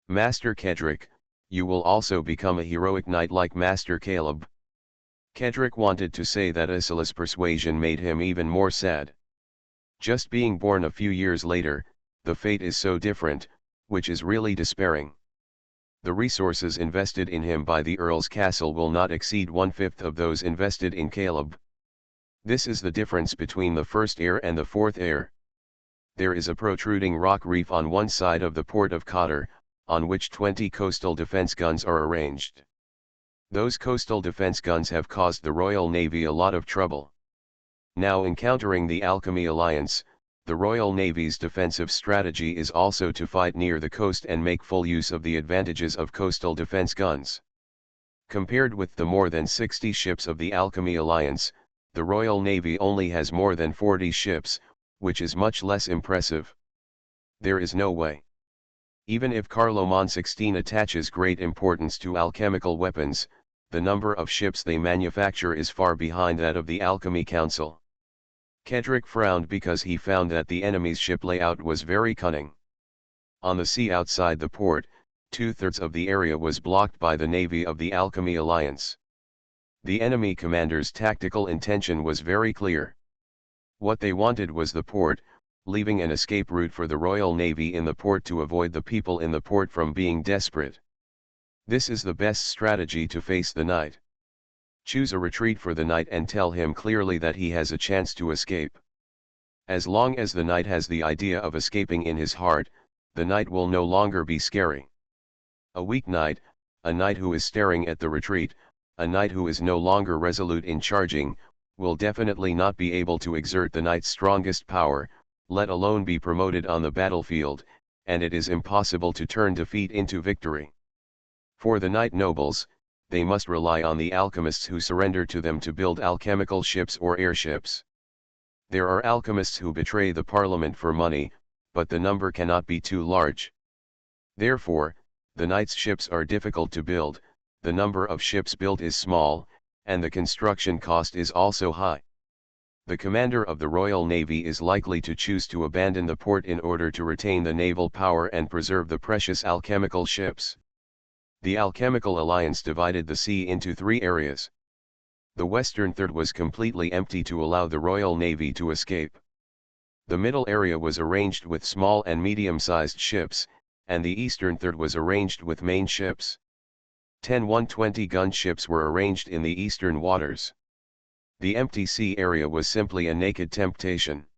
Master Cedric, you will also become a heroic knight like Master Caleb. Cedric wanted to say that Isila's persuasion made him even more sad. Just being born a few years later, the fate is so different, which is really despairing. The resources invested in him by the Earl's castle will not exceed 1/5 of those invested in Caleb. This is the difference between the first heir and the fourth heir. There is a protruding rock reef on one side of the port of Cordour, on which 20 coastal defense guns are arranged. Those coastal defense guns have caused the Royal Navy a lot of trouble. Now encountering the Alchemy Alliance, the Royal Navy's defensive strategy is also to fight near the coast and make full use of the advantages of coastal defense guns. Compared with the more than 60 ships of the Alchemy Alliance, the Royal Navy only has more than 40 ships, which is much less impressive. There is no way. Even if Carloman XVI attaches great importance to alchemical weapons, the number of ships they manufacture is far behind that of the Alchemy Council. Cedric frowned because he found that the enemy's ship layout was very cunning. On the sea outside the port, 2/3 of the area was blocked by the navy of the Alchemy Alliance. The enemy commander's tactical intention was very clear. What they wanted was the port, leaving an escape route for the Royal Navy in the port to avoid the people in the port from being desperate. This is the best strategy to face the knight. Choose a retreat for the knight and tell him clearly that he has a chance to escape. As long as the knight has the idea of escaping in his heart, the knight will no longer be scary. A weak knight, a knight who is staring at the retreat, a knight who is no longer resolute in charging, will definitely not be able to exert the knight's strongest power, let alone be promoted on the battlefield, and it is impossible to turn defeat into victory. For the knight nobles, they must rely on the alchemists who surrender to them to build alchemical ships or airships. There are alchemists who betray the parliament for money, but the number cannot be too large. Therefore, the knights' ships are difficult to build, the number of ships built is small, and the construction cost is also high. The commander of the Royal Navy is likely to choose to abandon the port in order to retain the naval power and preserve the precious alchemical ships. The Alchemical Alliance divided the sea into 3 areas. The western third was completely empty to allow the Royal Navy to escape. The middle area was arranged with small and medium-sized ships, and the eastern third was arranged with main ships. 10 120-gun ships were arranged in the eastern waters. The empty sea area was simply a naked temptation.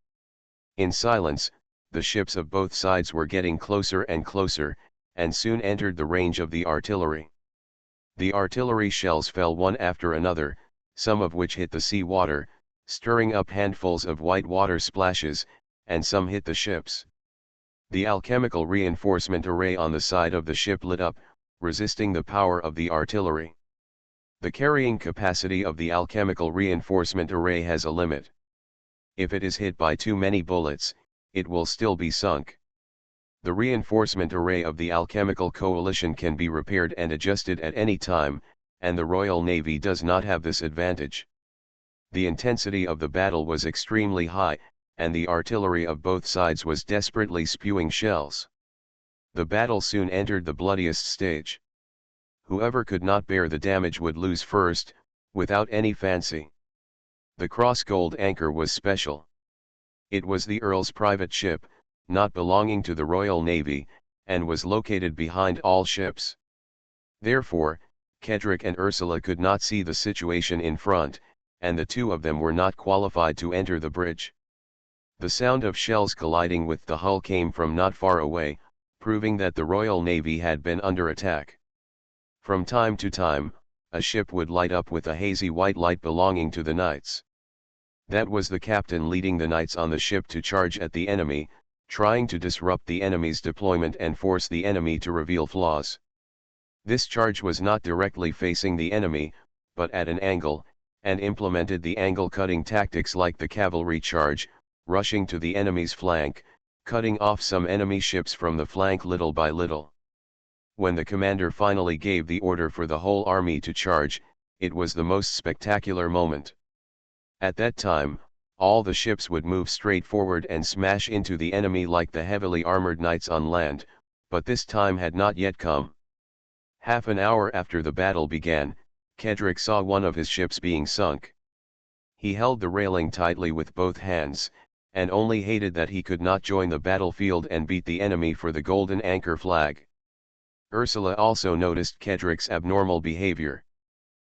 In silence, the ships of both sides were getting closer and closer, and soon entered the range of the artillery. The artillery shells fell one after another, some of which hit the sea water, stirring up handfuls of white water splashes, and some hit the ships. The alchemical reinforcement array on the side of the ship lit up, resisting the power of the artillery. The carrying capacity of the alchemical reinforcement array has a limit. If it is hit by too many bullets, it will still be sunk. The reinforcement array of the alchemical coalition can be repaired and adjusted at any time, and the Royal Navy does not have this advantage. The intensity of the battle was extremely high, and the artillery of both sides was desperately spewing shells. The battle soon entered the bloodiest stage. Whoever could not bear the damage would lose first, without any fancy. The cross gold anchor was special. It was the Earl's private ship, not belonging to the Royal Navy, and was located behind all ships. Therefore, Kedrick and Ursula could not see the situation in front, and the two of them were not qualified to enter the bridge. The sound of shells colliding with the hull came from not far away, proving that the Royal Navy had been under attack. From time to time, a ship would light up with a hazy white light belonging to the knights. That was the captain leading the knights on the ship to charge at the enemy, trying to disrupt the enemy's deployment and force the enemy to reveal flaws. This charge was not directly facing the enemy, but at an angle, and implemented the angle-cutting tactics like the cavalry charge, rushing to the enemy's flank, cutting off some enemy ships from the flank little by little. When the commander finally gave the order for the whole army to charge, it was the most spectacular moment. At that time, all the ships would move straight forward and smash into the enemy like the heavily armored knights on land, but this time had not yet come. Half an hour after the battle began, Kedrick saw one of his ships being sunk. He held the railing tightly with both hands, and only hated that he could not join the battlefield and beat the enemy for the golden anchor flag. Ursula also noticed Kedrick's abnormal behavior.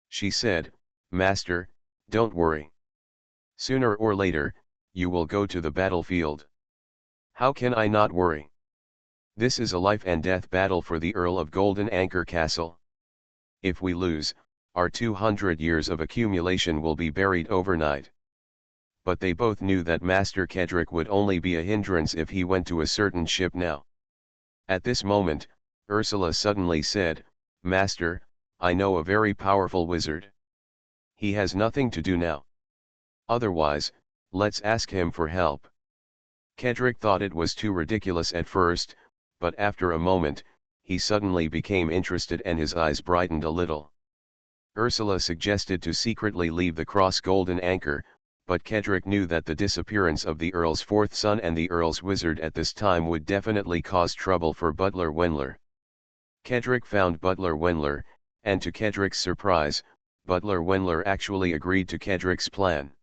She said, "Master, don't worry. Sooner or later, you will go to the battlefield." "How can I not worry? This is a life and death battle for the Earl of Golden Anchor Castle. If we lose, our 200 years of accumulation will be buried overnight." But they both knew that Master Kedrick would only be a hindrance if he went to a certain ship now. At this moment, Ursula suddenly said, "Master, I know a very powerful wizard. He has nothing to do now. Otherwise, let's ask him for help." Kedrick thought it was too ridiculous at first, but after a moment, he suddenly became interested and his eyes brightened a little. Ursula suggested to secretly leave the cross golden anchor, but Kedrick knew that the disappearance of the Earl's fourth son and the Earl's wizard at this time would definitely cause trouble for Butler Wendler. Kedrick found Butler Wendler, and to Kedrick's surprise, Butler Wendler actually agreed to Kedrick's plan.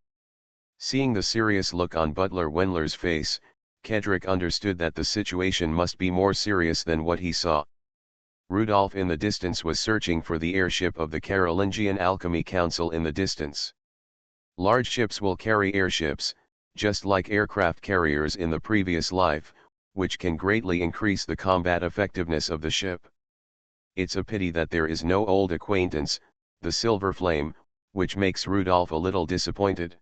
Seeing the serious look on Butler Wendler's face, Kedrick understood that the situation must be more serious than what he saw. Rudolph in the distance was searching for the airship of the Carolingian Alchemy Council in the distance. Large ships will carry airships, just like aircraft carriers in the previous life, which can greatly increase the combat effectiveness of the ship. It's a pity that there is no old acquaintance, the Silver Flame, which makes Rudolph a little disappointed.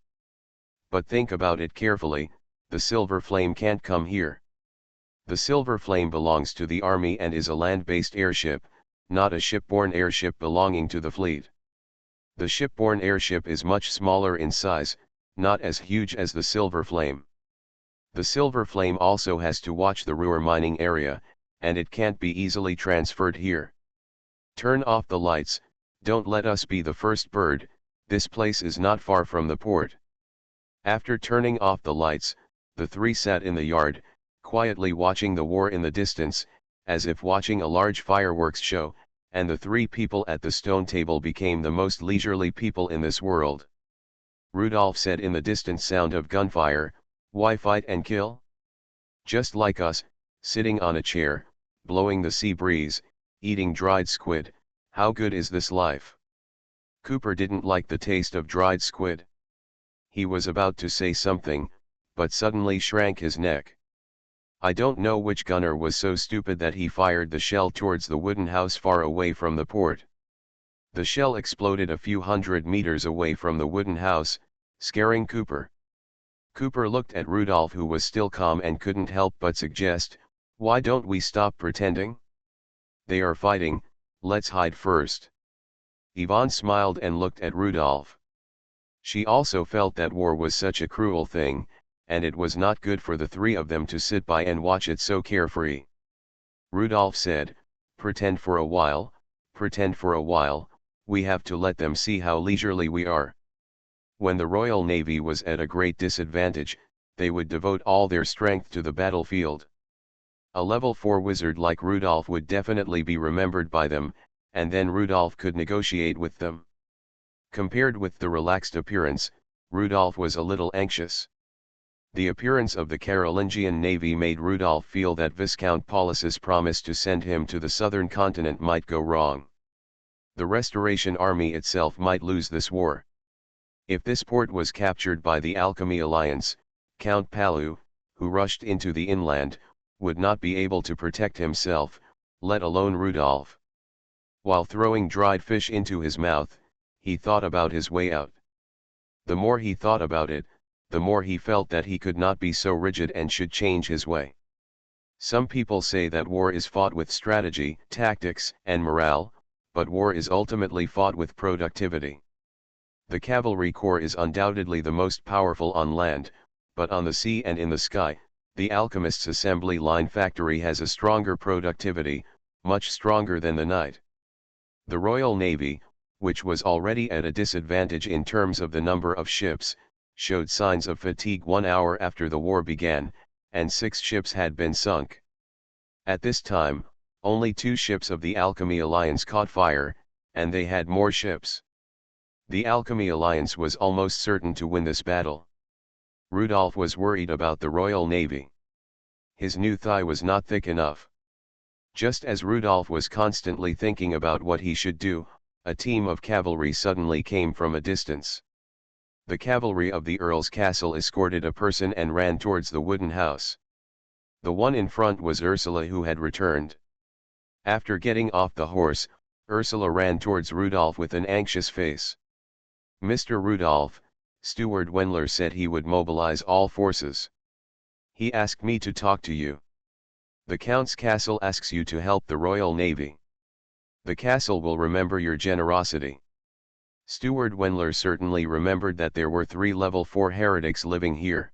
But think about it carefully, the Silver Flame can't come here. The Silver Flame belongs to the army and is a land-based airship, not a shipborne airship belonging to the fleet. The shipborne airship is much smaller in size, not as huge as the Silver Flame. The Silver Flame also has to watch the Ruhr mining area, and it can't be easily transferred here. Turn off the lights, don't let us be the first bird, this place is not far from the port. After turning off the lights, the three sat in the yard, quietly watching the war in the distance, as if watching a large fireworks show, and the three people at the stone table became the most leisurely people in this world. Rudolph said in the distant sound of gunfire, "Why fight and kill? Just like us, sitting on a chair, blowing the sea breeze, eating dried squid, how good is this life?" Cooper didn't like the taste of dried squid. He was about to say something, but suddenly shrank his neck. I don't know which gunner was so stupid that he fired the shell towards the wooden house far away from the port. The shell exploded a few hundred meters away from the wooden house, scaring Cooper. Cooper looked at Rudolph, who was still calm, and couldn't help but suggest, "Why don't we stop pretending? They are fighting, let's hide first." Yvonne smiled and looked at Rudolph. She also felt that war was such a cruel thing, and it was not good for the three of them to sit by and watch it so carefree. Rudolph said, pretend for a while, we have to let them see how leisurely we are. When the Royal Navy was at a great disadvantage, they would devote all their strength to the battlefield. A level 4 wizard like Rudolph would definitely be remembered by them, and then Rudolph could negotiate with them. Compared with the relaxed appearance, Rudolph was a little anxious. The appearance of the Carolingian Navy made Rudolph feel that Viscount Paulus's promise to send him to the southern continent might go wrong. The Restoration Army itself might lose this war. If this port was captured by the Alchemy Alliance, Count Palu, who rushed into the inland, would not be able to protect himself, let alone Rudolph. While throwing dried fish into his mouth, he thought about his way out. The more he thought about it, the more he felt that he could not be so rigid and should change his way. Some people say that war is fought with strategy, tactics, and morale, but war is ultimately fought with productivity. The cavalry corps is undoubtedly the most powerful on land, but on the sea and in the sky, the Alchemist's assembly line factory has a stronger productivity, much stronger than the knight. The Royal Navy, which was already at a disadvantage in terms of the number of ships, showed signs of fatigue 1 hour after the war began, and 6 ships had been sunk. At this time, only 2 ships of the Alchemy Alliance caught fire, and they had more ships. The Alchemy Alliance was almost certain to win this battle. Rudolph was worried about the Royal Navy. His new thigh was not thick enough. Just as Rudolph was constantly thinking about what he should do, a team of cavalry suddenly came from a distance. The cavalry of the Earl's castle escorted a person and ran towards the wooden house. The one in front was Ursula, who had returned. After getting off the horse, Ursula ran towards Rudolph with an anxious face. "Mr. Rudolph, Steward Wendler said he would mobilize all forces. He asked me to talk to you. The Count's castle asks you to help the Royal Navy. The castle will remember your generosity." Steward Wendler certainly remembered that there were 3 level 4 heretics living here.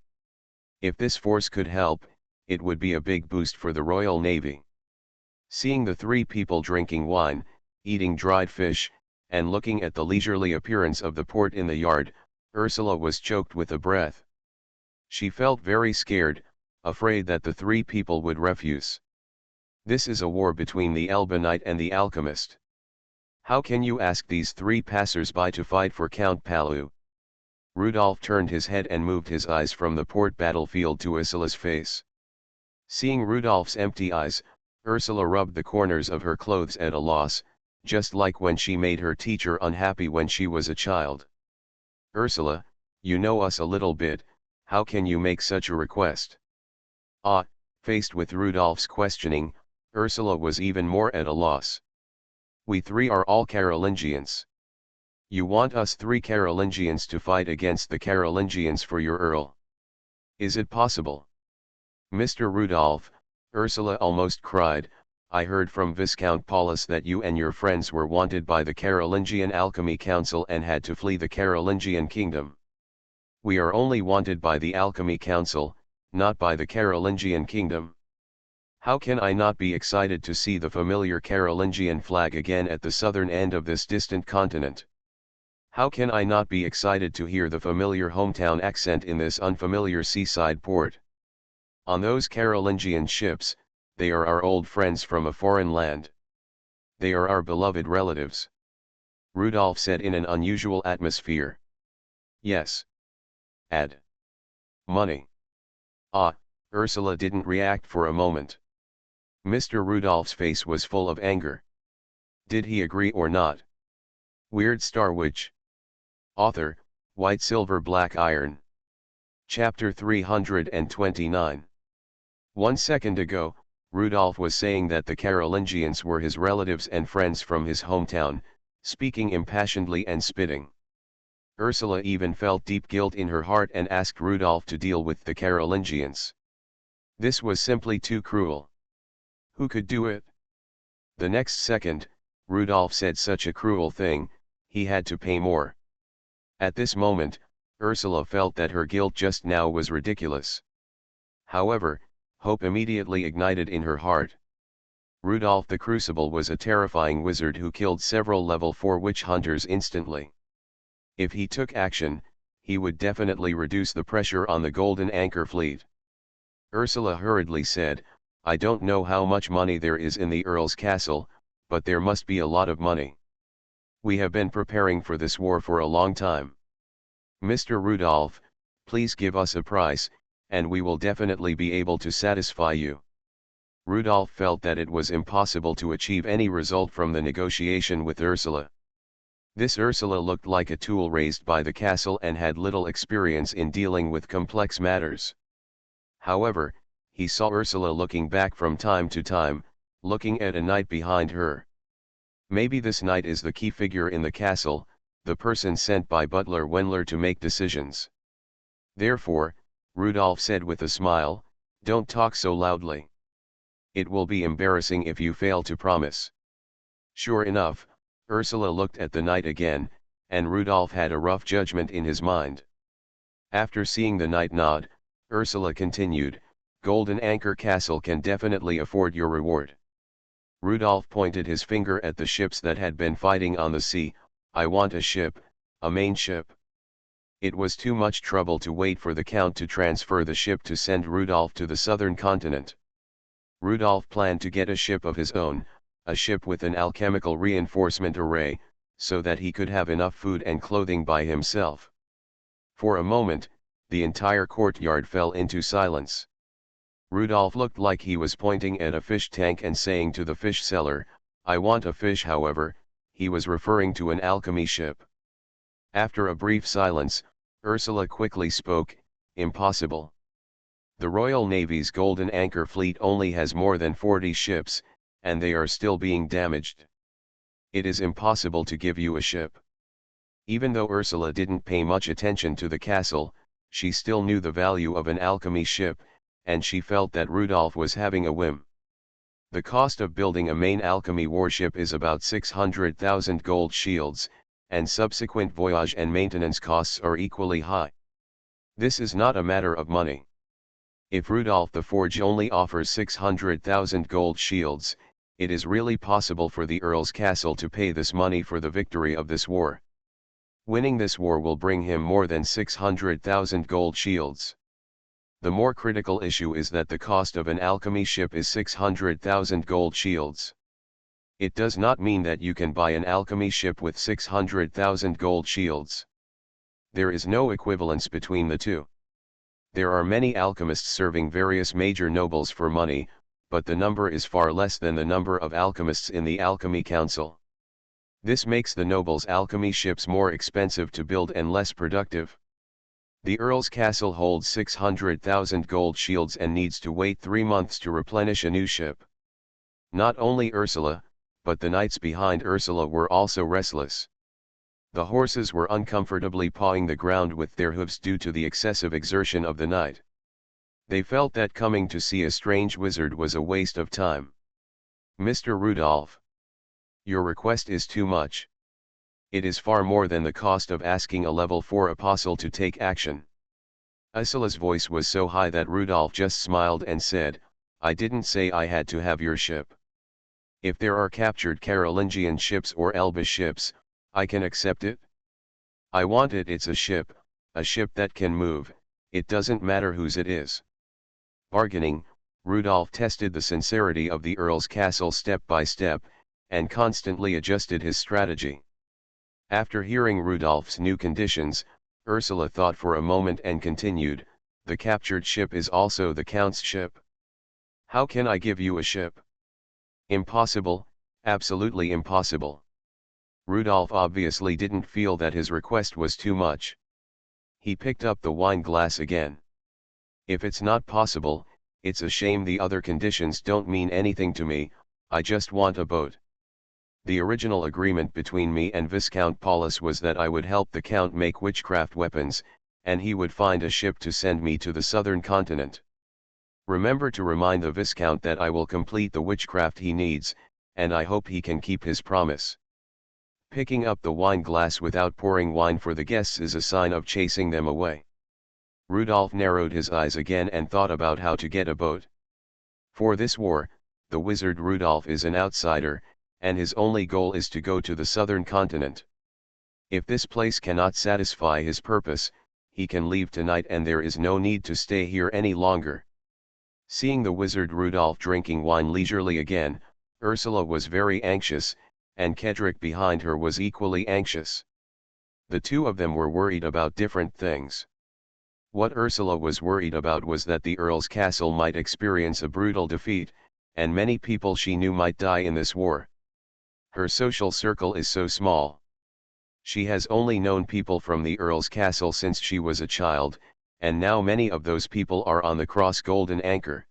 If this force could help, it would be a big boost for the Royal Navy. Seeing the 3 people drinking wine, eating dried fish, and looking at the leisurely appearance of the port in the yard, Ursula was choked with a breath. She felt very scared, afraid that the 3 people would refuse. This is a war between the Elba Knight and the Alchemist. How can you ask these 3 passers-by to fight for Count Palu? Rudolph turned his head and moved his eyes from the port battlefield to Ursula's face. Seeing Rudolph's empty eyes, Ursula rubbed the corners of her clothes at a loss, just like when she made her teacher unhappy when she was a child. "Ursula, you know us a little bit, how can you make such a request?" Faced with Rudolph's questioning, Ursula was even more at a loss. "We 3 are all Carolingians. You want us 3 Carolingians to fight against the Carolingians for your Earl? Is it possible?" "Mr. Rudolph," Ursula almost cried, "I heard from Viscount Paulus that you and your friends were wanted by the Carolingian Alchemy Council and had to flee the Carolingian Kingdom. We are only wanted by the Alchemy Council, not by the Carolingian Kingdom. How can I not be excited to see the familiar Carolingian flag again at the southern end of this distant continent? How can I not be excited to hear the familiar hometown accent in this unfamiliar seaside port? On those Carolingian ships, they are our old friends from a foreign land. They are our beloved relatives," Rudolph said in an unusual atmosphere. "Yes. Add money." Ursula didn't react for a moment. Mr. Rudolph's face was full of anger. Did he agree or not? Weird Star Witch. Author, White Silver Black Iron. Chapter 329. 1 second ago, Rudolph was saying that the Carolingians were his relatives and friends from his hometown, speaking impassionedly and spitting. Ursula even felt deep guilt in her heart and asked Rudolph to deal with the Carolingians. This was simply too cruel. Who could do it? The next second, Rudolph said such a cruel thing, he had to pay more. At this moment, Ursula felt that her guilt just now was ridiculous. However, hope immediately ignited in her heart. Rudolph the Crucible was a terrifying wizard who killed several level 4 witch hunters instantly. If he took action, he would definitely reduce the pressure on the Golden Anchor fleet. Ursula hurriedly said, "I don't know how much money there is in the Earl's castle, but there must be a lot of money. We have been preparing for this war for a long time. Mr. Rudolph, please give us a price, and we will definitely be able to satisfy you." Rudolph felt that it was impossible to achieve any result from the negotiation with Ursula. This Ursula looked like a tool raised by the castle and had little experience in dealing with complex matters. However, he saw Ursula looking back from time to time, looking at a knight behind her. Maybe this knight is the key figure in the castle, the person sent by Butler Wendler to make decisions. Therefore, Rudolph said with a smile, "Don't talk so loudly. It will be embarrassing if you fail to promise." Sure enough, Ursula looked at the knight again, and Rudolph had a rough judgment in his mind. After seeing the knight nod, Ursula continued, "Golden Anchor Castle can definitely afford your reward." Rudolph pointed his finger at the ships that had been fighting on the sea. "I want a ship, a main ship." It was too much trouble to wait for the Count to transfer the ship to send Rudolph to the southern continent. Rudolph planned to get a ship of his own, a ship with an alchemical reinforcement array, so that he could have enough food and clothing by himself. For a moment, the entire courtyard fell into silence. Rudolph looked like he was pointing at a fish tank and saying to the fish seller, "I want a fish." However, he was referring to an alchemy ship. After a brief silence, Ursula quickly spoke, "Impossible. The Royal Navy's Golden Anchor fleet only has more than 40 ships, and they are still being damaged. It is impossible to give you a ship." Even though Ursula didn't pay much attention to the castle, she still knew the value of an alchemy ship, and she felt that Rudolph was having a whim. The cost of building a main alchemy warship is about 600,000 gold shields, and subsequent voyage and maintenance costs are equally high. This is not a matter of money. If Rudolph the Forge only offers 600,000 gold shields, it is really possible for the Earl's castle to pay this money for the victory of this war. Winning this war will bring him more than 600,000 gold shields. The more critical issue is that the cost of an alchemy ship is 600,000 gold shields. It does not mean that you can buy an alchemy ship with 600,000 gold shields. There is no equivalence between the two. There are many alchemists serving various major nobles for money, but the number is far less than the number of alchemists in the Alchemy Council. This makes the nobles' alchemy ships more expensive to build and less productive. The Earl's castle holds 600,000 gold shields and needs to wait 3 months to replenish a new ship. Not only Ursula, but the knights behind Ursula were also restless. The horses were uncomfortably pawing the ground with their hooves due to the excessive exertion of the night. They felt that coming to see a strange wizard was a waste of time. "Mr. Rudolph, your request is too much. It is far more than the cost of asking a level 4 apostle to take action." Ursula's voice was so high that Rudolph just smiled and said, "I didn't say I had to have your ship. If there are captured Carolingian ships or Elvish ships, I can accept it. I want it. It's a ship that can move, it doesn't matter whose it is." Bargaining, Rudolph tested the sincerity of the Earl's castle step by step, and constantly adjusted his strategy. After hearing Rudolph's new conditions, Ursula thought for a moment and continued, "The captured ship is also the Count's ship. How can I give you a ship?" "Impossible, absolutely impossible." Rudolph obviously didn't feel that his request was too much. He picked up the wine glass again. "If it's not possible, it's a shame. The other conditions don't mean anything to me, I just want a boat. The original agreement between me and Viscount Paulus was that I would help the Count make witchcraft weapons, and he would find a ship to send me to the southern continent. Remember to remind the Viscount that I will complete the witchcraft he needs, and I hope he can keep his promise." Picking up the wine glass without pouring wine for the guests is a sign of chasing them away. Rudolph narrowed his eyes again and thought about how to get a boat. For this war, the wizard Rudolph is an outsider, and his only goal is to go to the southern continent. If this place cannot satisfy his purpose, he can leave tonight and there is no need to stay here any longer. Seeing the wizard Rudolph drinking wine leisurely again, Ursula was very anxious, and Kedrick behind her was equally anxious. The two of them were worried about different things. What Ursula was worried about was that the Earl's castle might experience a brutal defeat, and many people she knew might die in this war. Her social circle is so small. She has only known people from the Earl's castle since she was a child, and now many of those people are on the Cross Golden Anchor.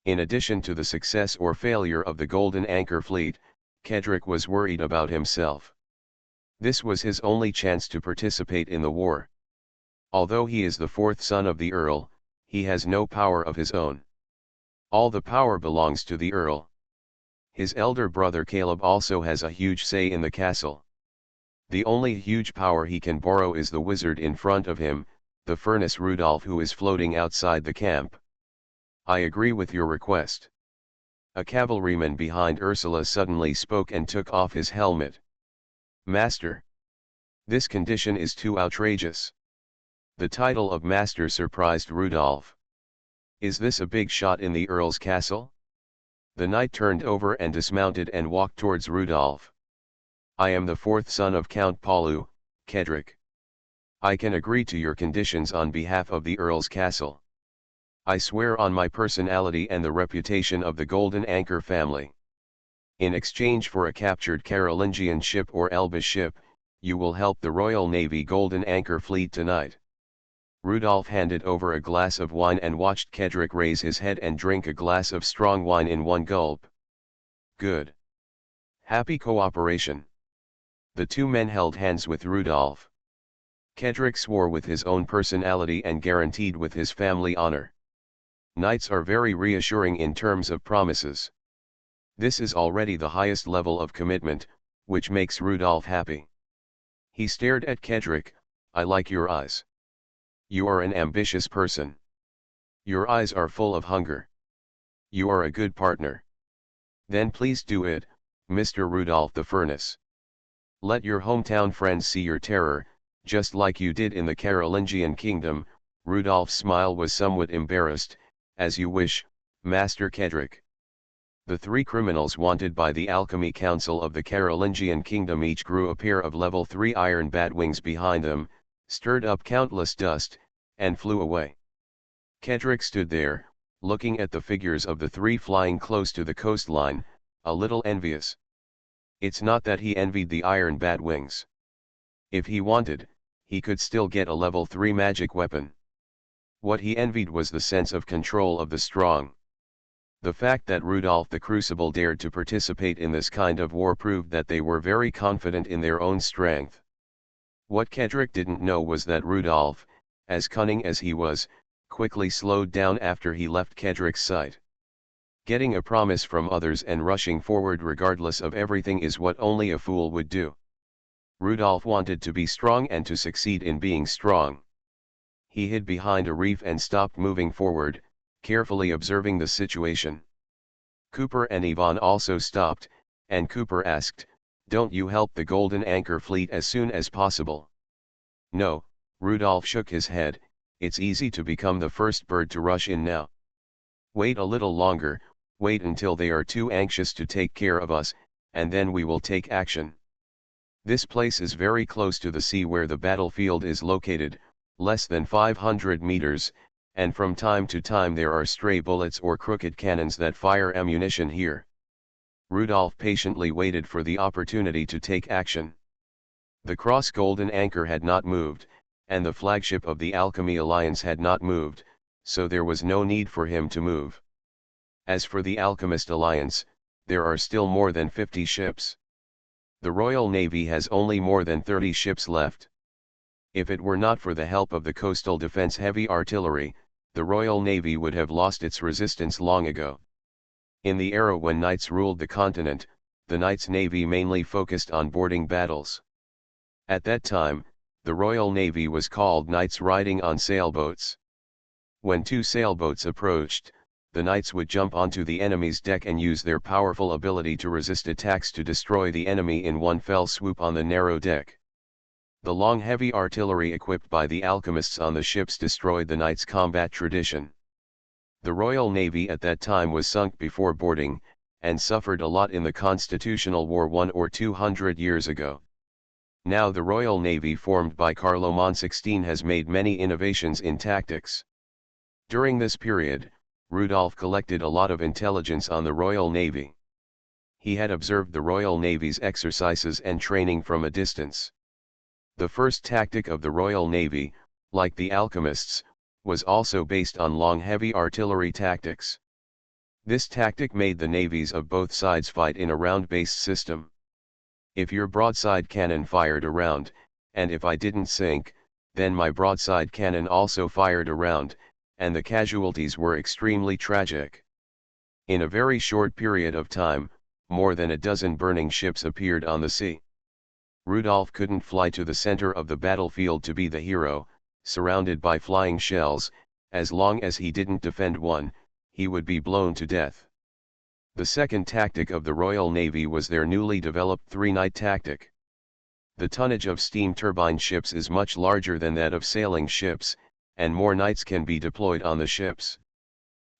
In addition to the success or failure of the Golden Anchor fleet, Kedrick was worried about himself. This was his only chance to participate in the war. Although he is the fourth son of the Earl, he has no power of his own. All the power belongs to the Earl. His elder brother Caleb also has a huge say in the castle. The only huge power he can borrow is the wizard in front of him, the furnace Rudolph, who is floating outside the camp. I agree with your request. A cavalryman behind Ursula suddenly spoke and took off his helmet. Master. This condition is too outrageous. The title of master surprised Rudolph. Is this a big shot in the Earl's castle? The knight turned over and dismounted and walked towards Rudolph. I am the fourth son of Count Paulu, Kedrick. I can agree to your conditions on behalf of the Earl's castle. I swear on my personality and the reputation of the Golden Anchor family. In exchange for a captured Carolingian ship or Elba ship, you will help the Royal Navy Golden Anchor fleet tonight. Rudolph handed over a glass of wine and watched Kedrick raise his head and drink a glass of strong wine in one gulp. Good. Happy cooperation. The two men held hands with Rudolph. Kedrick swore with his own personality and guaranteed with his family honor. Knights are very reassuring in terms of promises. This is already the highest level of commitment, which makes Rudolph happy. He stared at Kedrick. I like your eyes. You are an ambitious person. Your eyes are full of hunger. You are a good partner. Then please do it, Mr. Rudolph the Furnace. Let your hometown friends see your terror, just like you did in the Carolingian kingdom. Rudolph's smile was somewhat embarrassed. As you wish, Master Kedrick. The three criminals wanted by the Alchemy Council of the Carolingian kingdom each grew a pair of level 3 iron bat wings behind them, stirred up countless dust, and flew away. Kedrick stood there, looking at the figures of the three flying close to the coastline, a little envious. It's not that he envied the iron bat wings. If he wanted, he could still get a level 3 magic weapon. What he envied was the sense of control of the strong. The fact that Rudolph the Crucible dared to participate in this kind of war proved that they were very confident in their own strength. What Kedrick didn't know was that Rudolph, as cunning as he was, quickly slowed down after he left Kedrick's sight. Getting a promise from others and rushing forward regardless of everything is what only a fool would do. Rudolph wanted to be strong and to succeed in being strong. He hid behind a reef and stopped moving forward, carefully observing the situation. Cooper and Yvonne also stopped, and Cooper asked, "Don't you help the Golden Anchor fleet as soon as possible?" "No," Rudolph shook his head, "it's easy to become the first bird to rush in now. Wait a little longer, wait until they are too anxious to take care of us, and then we will take action. This place is very close to the sea where the battlefield is located, less than 500 meters, and from time to time there are stray bullets or crooked cannons that fire ammunition here." Rudolph patiently waited for the opportunity to take action. The Cross Golden Anchor had not moved, and the flagship of the Alchemy Alliance had not moved, so there was no need for him to move. As for the Alchemist Alliance, there are still more than 50 ships. The Royal Navy has only more than 30 ships left. If it were not for the help of the coastal defense heavy artillery, the Royal Navy would have lost its resistance long ago. In the era when knights ruled the continent, the Knights' Navy mainly focused on boarding battles. At that time, the Royal Navy was called knights riding on sailboats. When two sailboats approached, the knights would jump onto the enemy's deck and use their powerful ability to resist attacks to destroy the enemy in one fell swoop on the narrow deck. The long heavy artillery equipped by the alchemists on the ships destroyed the knights' combat tradition. The Royal Navy at that time was sunk before boarding, and suffered a lot in the Constitutional War 100 or 200 years ago. Now the Royal Navy formed by Carloman XVI has made many innovations in tactics. During this period, Rudolph collected a lot of intelligence on the Royal Navy. He had observed the Royal Navy's exercises and training from a distance. The first tactic of the Royal Navy, like the alchemists, was also based on long heavy artillery tactics. This tactic made the navies of both sides fight in a round-based system. If your broadside cannon fired a round, and if I didn't sink, then my broadside cannon also fired a round, and the casualties were extremely tragic. In a very short period of time, more than a dozen burning ships appeared on the sea. Rudolph couldn't fly to the center of the battlefield to be the hero, surrounded by flying shells. As long as he didn't defend one, he would be blown to death. The second tactic of the Royal Navy was their newly developed three-knight tactic. The tonnage of steam turbine ships is much larger than that of sailing ships, and more knights can be deployed on the ships.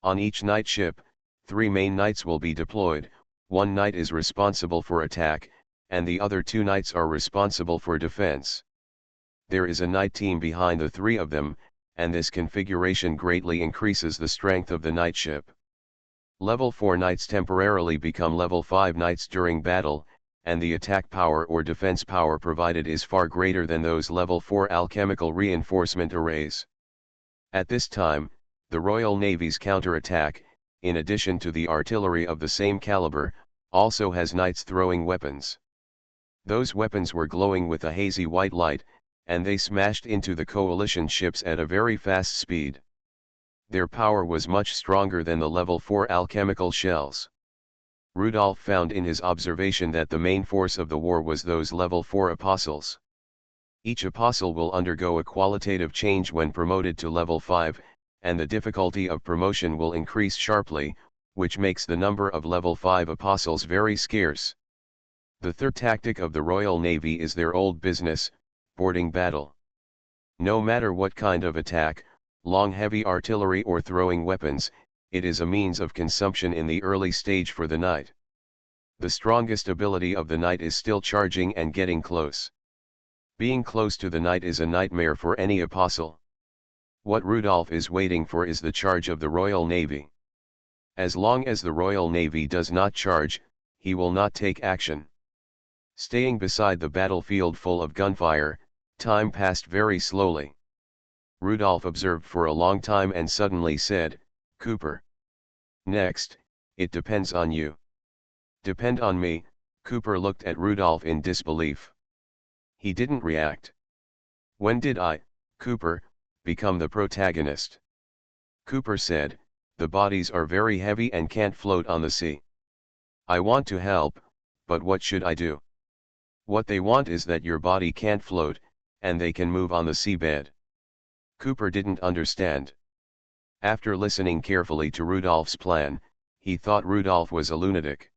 On each knight ship, 3 main knights will be deployed. One knight is responsible for attack, and the other 2 knights are responsible for defense. There is a knight team behind the 3 of them, and this configuration greatly increases the strength of the knight ship. Level 4 knights temporarily become level 5 knights during battle, and the attack power or defense power provided is far greater than those level 4 alchemical reinforcement arrays. At this time, the Royal Navy's counterattack, in addition to the artillery of the same caliber, also has knights throwing weapons. Those weapons were glowing with a hazy white light, and they smashed into the coalition ships at a very fast speed. Their power was much stronger than the level 4 alchemical shells. Rudolph found in his observation that the main force of the war was those level 4 apostles. Each apostle will undergo a qualitative change when promoted to level 5, and the difficulty of promotion will increase sharply, which makes the number of level 5 apostles very scarce. The third tactic of the Royal Navy is their old business, boarding battle. No matter what kind of attack, long heavy artillery or throwing weapons, it is a means of consumption in the early stage for the knight. The strongest ability of the knight is still charging and getting close. Being close to the knight is a nightmare for any apostle. What Rudolph is waiting for is the charge of the Royal Navy. As long as the Royal Navy does not charge, he will not take action. Staying beside the battlefield full of gunfire, time passed very slowly. Rudolph observed for a long time and suddenly said, "Cooper. Next, it depends on you." "Depend on me?" Cooper looked at Rudolph in disbelief. He didn't react. "When did I, Cooper, become the protagonist?" Cooper said, "The bodies are very heavy and can't float on the sea. I want to help, but what should I do?" "What they want is that your body can't float, and they can move on the seabed." Cooper didn't understand. After listening carefully to Rudolph's plan, he thought Rudolph was a lunatic.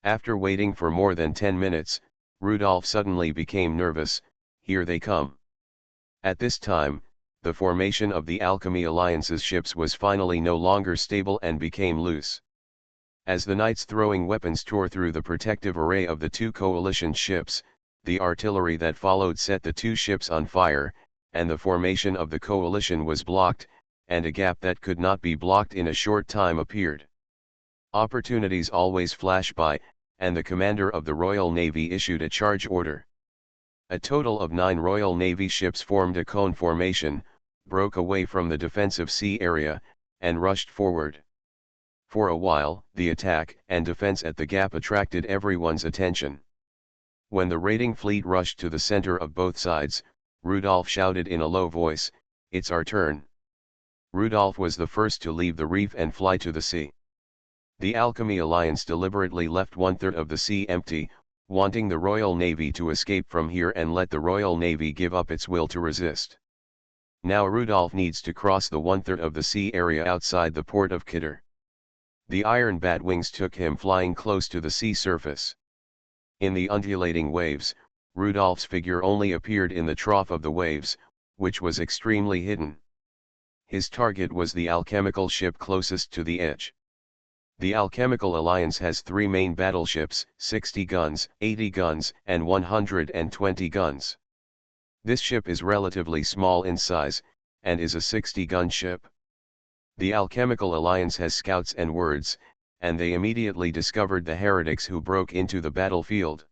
After waiting for more than 10 minutes, Rudolph suddenly became nervous. "Here they come." At this time, the formation of the Alchemy Alliance's ships was finally no longer stable and became loose. As the knights throwing weapons tore through the protective array of the 2 coalition ships, the artillery that followed set the 2 ships on fire, and the formation of the coalition was blocked, and a gap that could not be blocked in a short time appeared. Opportunities always flash by, and the commander of the Royal Navy issued a charge order. A total of 9 Royal Navy ships formed a cone formation, broke away from the defensive sea area, and rushed forward. For a while, the attack and defense at the gap attracted everyone's attention. When the raiding fleet rushed to the center of both sides, Rudolph shouted in a low voice, "It's our turn." Rudolph was the first to leave the reef and fly to the sea. The Alchemy Alliance deliberately left one-third of the sea empty, wanting the Royal Navy to escape from here and let the Royal Navy give up its will to resist. Now Rudolph needs to cross the one-third of the sea area outside the port of Kidder. The iron bat wings took him flying close to the sea surface. In the undulating waves, Rudolph's figure only appeared in the trough of the waves, which was extremely hidden. His target was the alchemical ship closest to the edge. The Alchemical Alliance has 3 main battleships, 60 guns, 80 guns, and 120 guns. This ship is relatively small in size, and is a 60-gun ship. The Alchemical Alliance has scouts and words, and they immediately discovered the heretics who broke into the battlefield.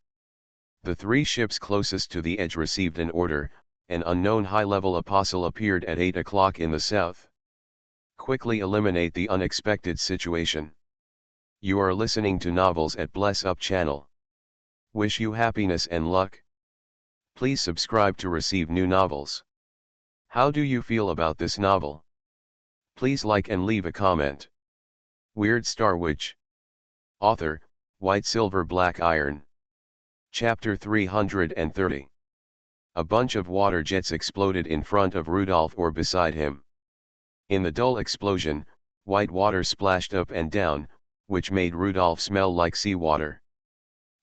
The 3 ships closest to the edge received an order. An unknown high-level apostle appeared at 8 o'clock in the south. Quickly eliminate the unexpected situation. You are listening to Novels at Bless Up channel. Wish you happiness and luck. Please subscribe to receive new novels. How do you feel about this novel? Please like and leave a comment. Weird Star Witch. Author, White Silver Black Iron. Chapter 330. A bunch of water jets exploded in front of Rudolph or beside him. In the dull explosion, white water splashed up and down, which made Rudolph smell like seawater.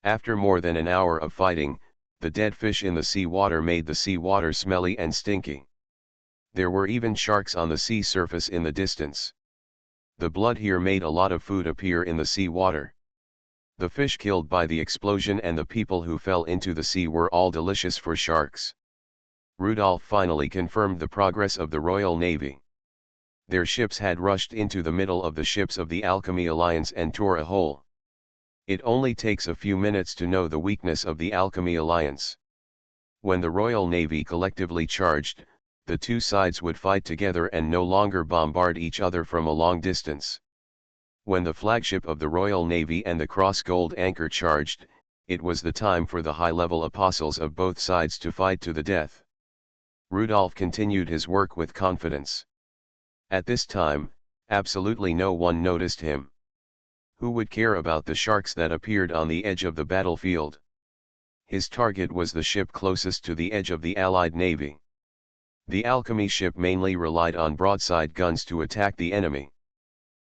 After more than an hour of fighting, the dead fish in the seawater made the seawater smelly and stinky. There were even sharks on the sea surface in the distance. The blood here made a lot of food appear in the seawater. The fish killed by the explosion and the people who fell into the sea were all delicious for sharks. Rudolph finally confirmed the progress of the Royal Navy. Their ships had rushed into the middle of the ships of the Alchemy Alliance and tore a hole. It only takes a few minutes to know the weakness of the Alchemy Alliance. When the Royal Navy collectively charged, the 2 sides would fight together and no longer bombard each other from a long distance. When the flagship of the Royal Navy and the Cross Gold Anchor charged, it was the time for the high-level apostles of both sides to fight to the death. Rudolph continued his work with confidence. At this time, absolutely no one noticed him. Who would care about the sharks that appeared on the edge of the battlefield? His target was the ship closest to the edge of the Allied Navy. The alchemy ship mainly relied on broadside guns to attack the enemy.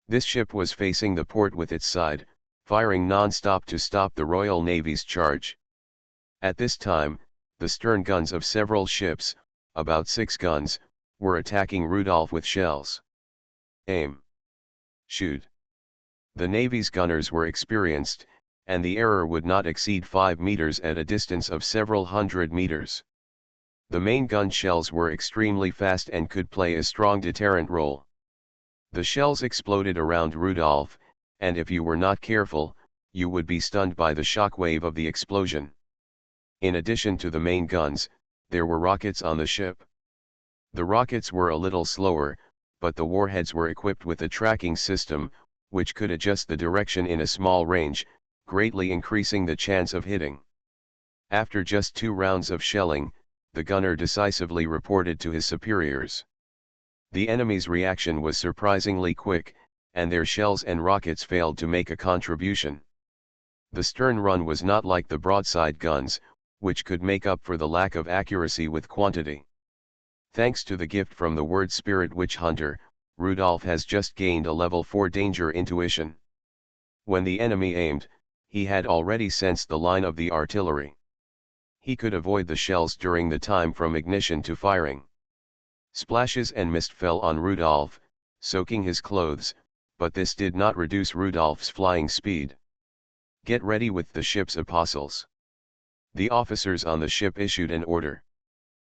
This ship was facing the port with its side, firing non-stop to stop the Royal Navy's charge. At this time, the stern guns of several ships, about 6 guns, were attacking Rudolph with shells. Aim. Shoot. The Navy's gunners were experienced, and the error would not exceed 5 meters at a distance of several hundred meters. The main gun shells were extremely fast and could play a strong deterrent role. The shells exploded around Rudolph, and if you were not careful, you would be stunned by the shock wave of the explosion. In addition to the main guns, there were rockets on the ship. The rockets were a little slower, but the warheads were equipped with a tracking system, which could adjust the direction in a small range, greatly increasing the chance of hitting. After just 2 rounds of shelling, the gunner decisively reported to his superiors. The enemy's reaction was surprisingly quick, and their shells and rockets failed to make a contribution. The stern run was not like the broadside guns, which could make up for the lack of accuracy with quantity. Thanks to the gift from the word Spirit Witch Hunter, Rudolph has just gained a level 4 danger intuition. When the enemy aimed, he had already sensed the line of the artillery. He could avoid the shells during the time from ignition to firing. Splashes and mist fell on Rudolph, soaking his clothes, but this did not reduce Rudolph's flying speed. Get ready with the ship's apostles. The officers on the ship issued an order.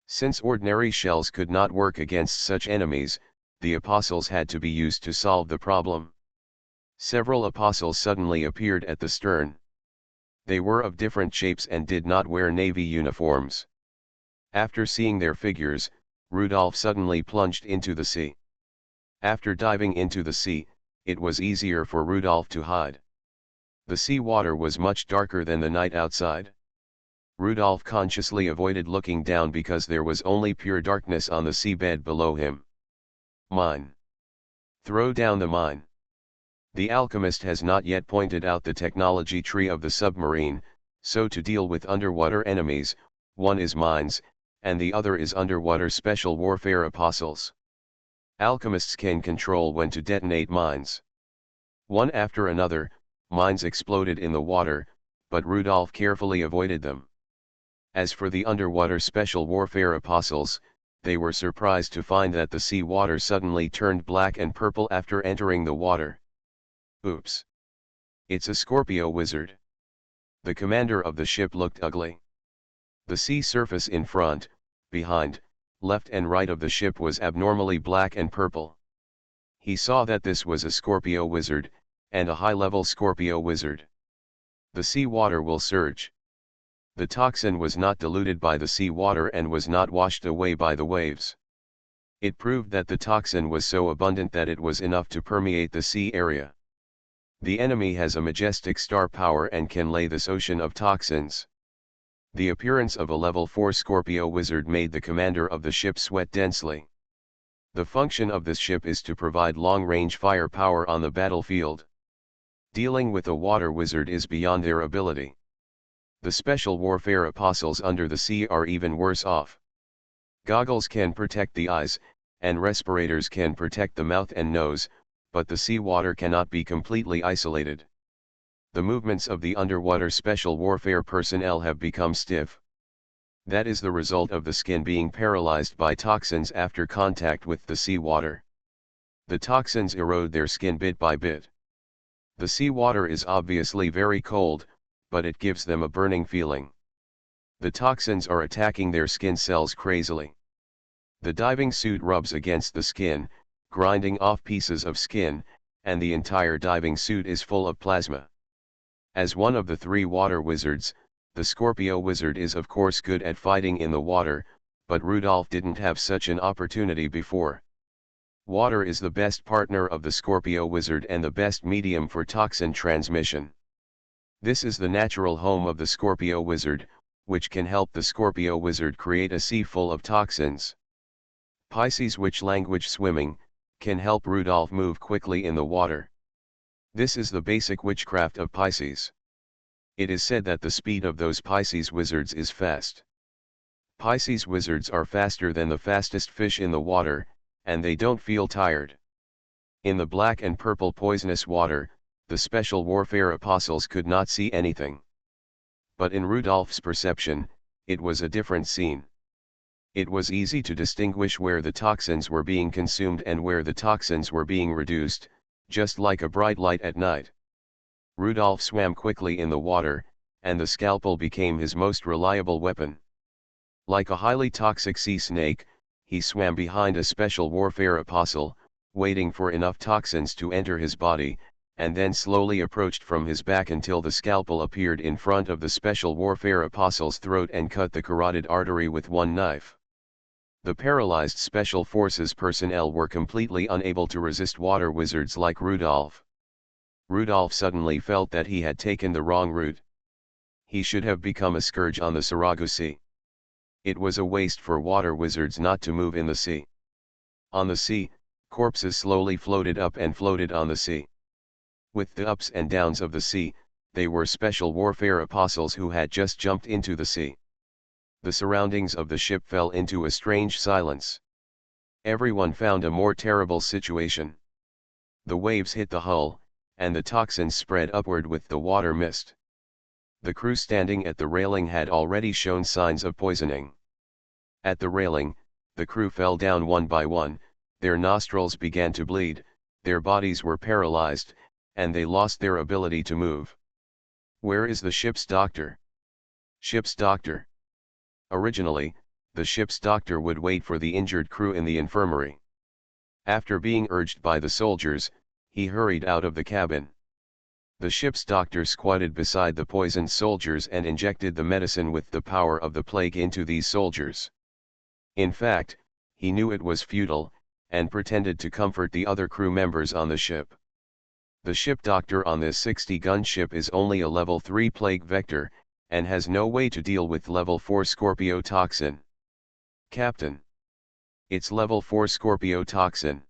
Since ordinary shells could not work against such enemies, the apostles had to be used to solve the problem. Several apostles suddenly appeared at the stern. They were of different shapes and did not wear navy uniforms. After seeing their figures, Rudolph suddenly plunged into the sea. After diving into the sea, it was easier for Rudolph to hide. The sea water was much darker than the night outside. Rudolph consciously avoided looking down because there was only pure darkness on the seabed below him. Mine. Throw down the mine. The alchemist has not yet pointed out the technology tree of the submarine, so to deal with underwater enemies, one is mines, and the other is underwater special warfare apostles. Alchemists can control when to detonate mines. One after another, mines exploded in the water, but Rudolph carefully avoided them. As for the underwater special warfare apostles, they were surprised to find that the sea water suddenly turned black and purple after entering the water. Oops! It's a Scorpio wizard. The commander of the ship looked ugly. The sea surface in front, behind, left and right of the ship was abnormally black and purple. He saw that this was a Scorpio wizard, and a high-level Scorpio wizard. The sea water will surge. The toxin was not diluted by the sea water and was not washed away by the waves. It proved that the toxin was so abundant that it was enough to permeate the sea area. The enemy has a majestic star power and can lay this ocean of toxins. The appearance of a level 4 Scorpio wizard made the commander of the ship sweat densely. The function of this ship is to provide long-range firepower on the battlefield. Dealing with a water wizard is beyond their ability. The special warfare apostles under the sea are even worse off. Goggles can protect the eyes, and respirators can protect the mouth and nose, but the sea water cannot be completely isolated. The movements of the underwater special warfare personnel have become stiff. That is the result of the skin being paralyzed by toxins after contact with the sea water. The toxins erode their skin bit by bit. The sea water is obviously very cold, but it gives them a burning feeling. The toxins are attacking their skin cells crazily. The diving suit rubs against the skin, grinding off pieces of skin, and the entire diving suit is full of plasma. As one of the 3 water wizards, the Scorpio wizard is of course good at fighting in the water, but Rudolph didn't have such an opportunity before. Water is the best partner of the Scorpio wizard and the best medium for toxin transmission. This is the natural home of the Scorpio wizard, which can help the Scorpio wizard create a sea full of toxins. Pisces, which language swimming, can help Rudolph move quickly in the water. This is the basic witchcraft of Pisces. It is said that the speed of those Pisces wizards is fast. Pisces wizards are faster than the fastest fish in the water, and they don't feel tired. In the black and purple poisonous water, the special warfare apostles could not see anything. But in Rudolph's perception, it was a different scene. It was easy to distinguish where the toxins were being consumed and where the toxins were being reduced, just like a bright light at night. Rudolph swam quickly in the water, and the scalpel became his most reliable weapon. Like a highly toxic sea snake, he swam behind a special warfare apostle, waiting for enough toxins to enter his body, and then slowly approached from his back until the scalpel appeared in front of the special warfare apostle's throat and cut the carotid artery with one knife. The paralyzed special forces personnel were completely unable to resist water wizards like Rudolph. Rudolph suddenly felt that he had taken the wrong route. He should have become a scourge on the Sarago Sea. It was a waste for water wizards not to move in the sea. On the sea, corpses slowly floated up and floated on the sea. With the ups and downs of the sea, they were special warfare apostles who had just jumped into the sea. The surroundings of the ship fell into a strange silence. Everyone found a more terrible situation. The waves hit the hull, and the toxins spread upward with the water mist. The crew standing at the railing had already shown signs of poisoning. At the railing, the crew fell down one by one, their nostrils began to bleed, their bodies were paralyzed, and they lost their ability to move. Where is the ship's doctor? Ship's doctor. Originally, the ship's doctor would wait for the injured crew in the infirmary. After being urged by the soldiers, he hurried out of the cabin. The ship's doctor squatted beside the poisoned soldiers and injected the medicine with the power of the plague into these soldiers. In fact, he knew it was futile, and pretended to comfort the other crew members on the ship. The ship doctor on this 60-gun ship is only a level 3 plague vector, and has no way to deal with level 4 Scorpio toxin. Captain. It's level 4 Scorpio toxin.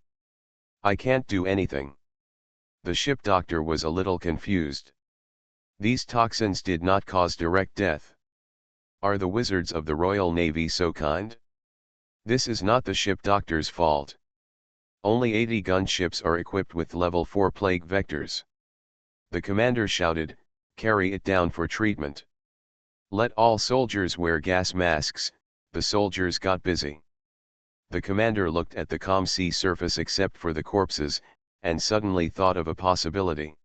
I can't do anything. The ship doctor was a little confused. These toxins did not cause direct death. Are the wizards of the Royal Navy so kind? This is not the ship doctor's fault. Only 80 gunships are equipped with level 4 plague vectors. The commander shouted, "Carry it down for treatment. Let all soldiers wear gas masks." The soldiers got busy. The commander looked at the calm sea surface except for the corpses, and suddenly thought of a possibility.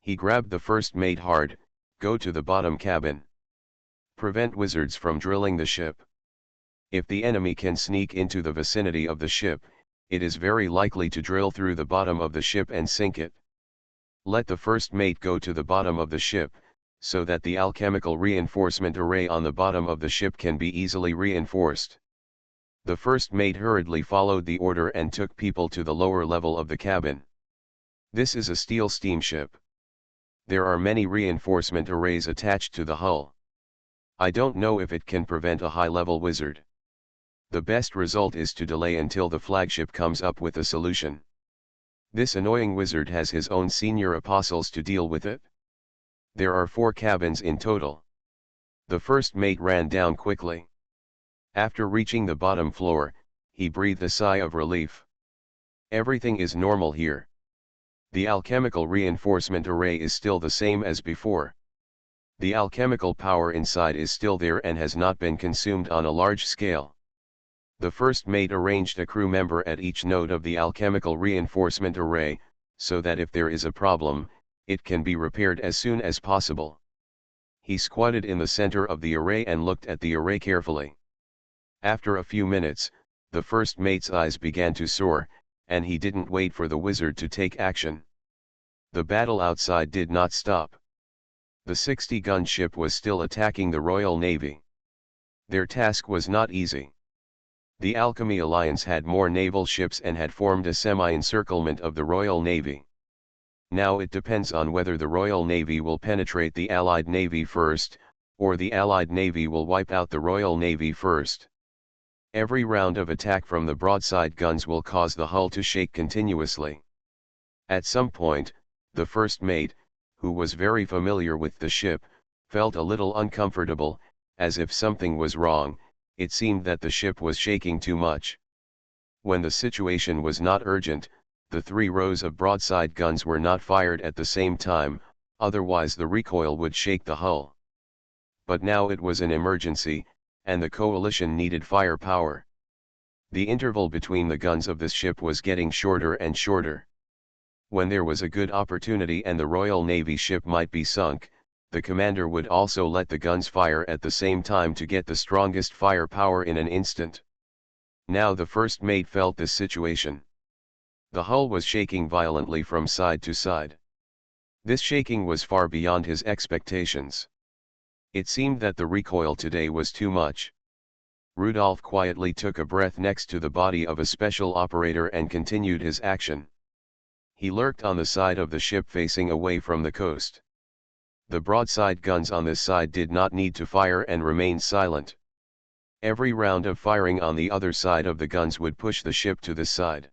He grabbed the first mate hard. "Go to the bottom cabin. Prevent wizards from drilling the ship. If the enemy can sneak into the vicinity of the ship, it is very likely to drill through the bottom of the ship and sink it. Let the first mate go to the bottom of the ship, so that the alchemical reinforcement array on the bottom of the ship can be easily reinforced." The first mate hurriedly followed the order and took people to the lower level of the cabin. This is a steel steamship. There are many reinforcement arrays attached to the hull. I don't know if it can prevent a high-level wizard. The best result is to delay until the flagship comes up with a solution. This annoying wizard has his own senior apostles to deal with it. There are 4 cabins in total. The first mate ran down quickly. After reaching the bottom floor, he breathed a sigh of relief. Everything is normal here. The alchemical reinforcement array is still the same as before. The alchemical power inside is still there and has not been consumed on a large scale. The first mate arranged a crew member at each node of the alchemical reinforcement array, so that if there is a problem, it can be repaired as soon as possible. He squatted in the center of the array and looked at the array carefully. After a few minutes, the first mate's eyes began to soar, and he didn't wait for the wizard to take action. The battle outside did not stop. The 60-gun ship was still attacking the Royal Navy. Their task was not easy. The Alchemy Alliance had more naval ships and had formed a semi-encirclement of the Royal Navy. Now it depends on whether the Royal Navy will penetrate the Allied Navy first, or the Allied Navy will wipe out the Royal Navy first. Every round of attack from the broadside guns will cause the hull to shake continuously. At some point, the first mate, who was very familiar with the ship, felt a little uncomfortable, as if something was wrong. It seemed that the ship was shaking too much. When the situation was not urgent, the 3 rows of broadside guns were not fired at the same time, otherwise the recoil would shake the hull. But now it was an emergency, and the coalition needed firepower. The interval between the guns of this ship was getting shorter and shorter. When there was a good opportunity and the Royal Navy ship might be sunk, the commander would also let the guns fire at the same time to get the strongest firepower in an instant. Now the first mate felt this situation. The hull was shaking violently from side to side. This shaking was far beyond his expectations. It seemed that the recoil today was too much. Rudolph quietly took a breath next to the body of a special operator and continued his action. He lurked on the side of the ship facing away from the coast. The broadside guns on this side did not need to fire and remained silent. Every round of firing on the other side of the guns would push the ship to this side.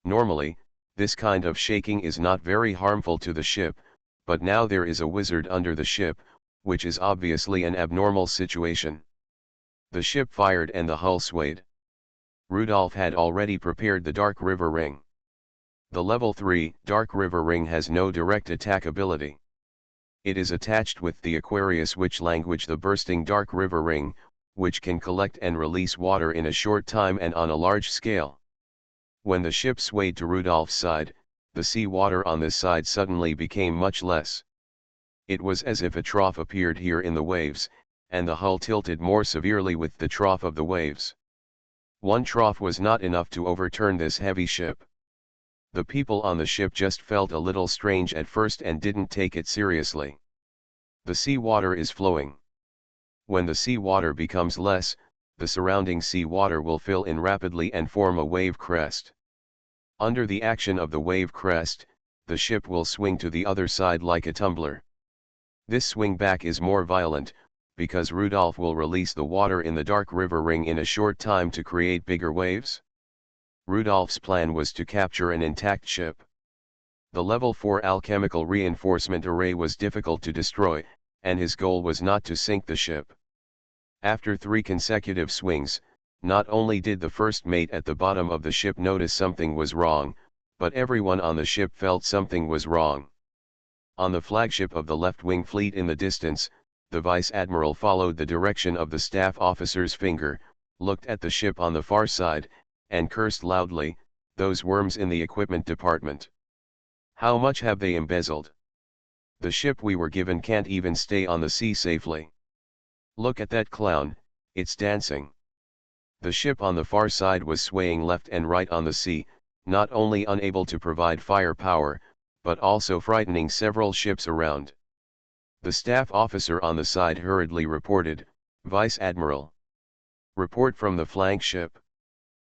Normally, this kind of shaking is not very harmful to the ship, but now there is a wizard under the ship, which is obviously an abnormal situation. The ship fired and the hull swayed. Rudolph had already prepared the Dark River Ring. The Level 3 Dark River Ring has no direct attack ability. It is attached with the Aquarius witch language, the bursting Dark River Ring, which can collect and release water in a short time and on a large scale. When the ship swayed to Rudolph's side, the sea water on this side suddenly became much less. It was as if a trough appeared here in the waves, and the hull tilted more severely with the trough of the waves. One trough was not enough to overturn this heavy ship. The people on the ship just felt a little strange at first and didn't take it seriously. The sea water is flowing. When the sea water becomes less, the surrounding sea water will fill in rapidly and form a wave crest. Under the action of the wave crest, the ship will swing to the other side like a tumbler. This swing back is more violent, because Rudolph will release the water in the Dark River Ring in a short time to create bigger waves. Rudolph's plan was to capture an intact ship. The level 4 alchemical reinforcement array was difficult to destroy, and his goal was not to sink the ship. After 3 consecutive swings, not only did the first mate at the bottom of the ship notice something was wrong, but everyone on the ship felt something was wrong. On the flagship of the left-wing fleet in the distance, the vice admiral followed the direction of the staff officer's finger, looked at the ship on the far side, and cursed loudly, "Those worms in the equipment department. How much have they embezzled? The ship we were given can't even stay on the sea safely. Look at that clown, it's dancing." The ship on the far side was swaying left and right on the sea, not only unable to provide firepower, but also frightening several ships around. The staff officer on the side hurriedly reported, "Vice Admiral. Report from the flank ship.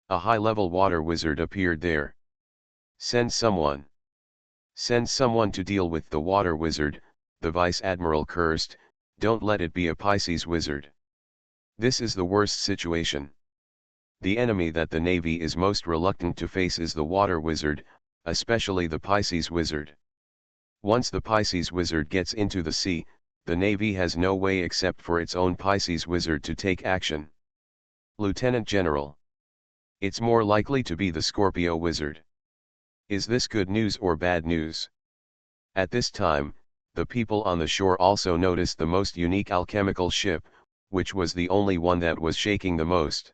A high-level water wizard appeared there. Send someone. Send someone to deal with the water wizard," the vice admiral cursed. "Don't let it be a Pisces wizard. This is the worst situation. The enemy that the Navy is most reluctant to face is the water wizard, especially the Pisces wizard. Once the Pisces wizard gets into the sea, the Navy has no way except for its own Pisces wizard to take action. Lieutenant General. It's more likely to be the Scorpio wizard. Is this good news or bad news?" At this time, the people on the shore also noticed the most unique alchemical ship, which was the only one that was shaking the most.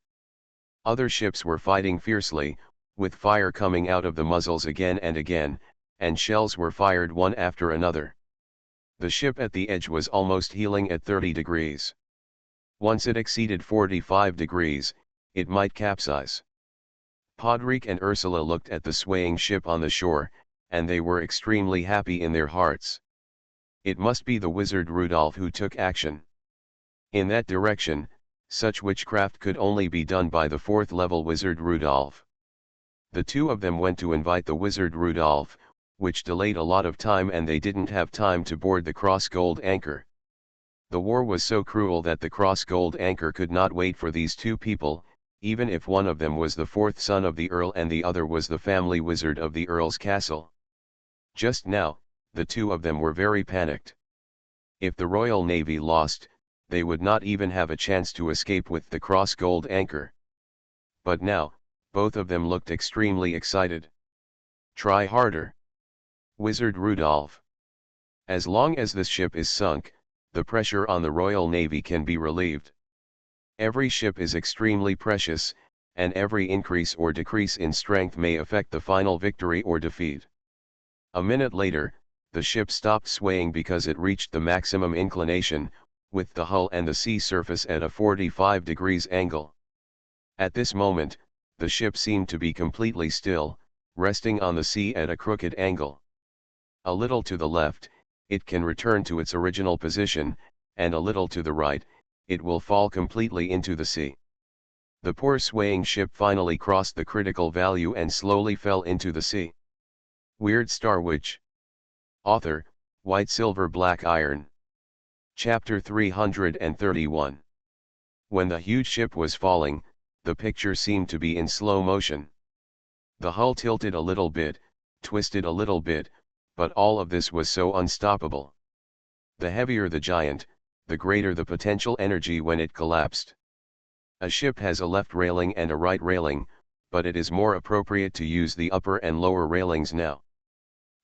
Other ships were fighting fiercely, with fire coming out of the muzzles again and again, and shells were fired one after another. The ship at the edge was almost heeling at 30 degrees. Once it exceeded 45 degrees, it might capsize. Podrick and Ursula looked at the swaying ship on the shore, and they were extremely happy in their hearts. It must be the wizard Rudolph who took action. In that direction, such witchcraft could only be done by the 4th-level wizard Rudolph. The two of them went to invite the wizard Rudolph, which delayed a lot of time, and they didn't have time to board the Cross Gold anchor. The war was so cruel that the Cross Gold anchor could not wait for these two people, even if one of them was the 4th son of the Earl and the other was the family wizard of the Earl's castle. Just now, the two of them were very panicked. If the Royal Navy lost, they would not even have a chance to escape with the Cross Gold anchor. But now, both of them looked extremely excited. "Try harder, Wizard Rudolph. As long as this ship is sunk, the pressure on the Royal Navy can be relieved. Every ship is extremely precious, and every increase or decrease in strength may affect the final victory or defeat." A minute later, the ship stopped swaying because it reached the maximum inclination, with the hull and the sea surface at a 45 degrees angle. At this moment, the ship seemed to be completely still, resting on the sea at a crooked angle. A little to the left, it can return to its original position, and a little to the right, it will fall completely into the sea. The poor swaying ship finally crossed the critical value and slowly fell into the sea. Weird Star Witch. Author, White Silver Black Iron. Chapter 331. When the huge ship was falling, the picture seemed to be in slow motion. The hull tilted a little bit, twisted a little bit, but all of this was so unstoppable. The heavier the giant, the greater the potential energy when it collapsed. A ship has a left railing and a right railing, but it is more appropriate to use the upper and lower railings now.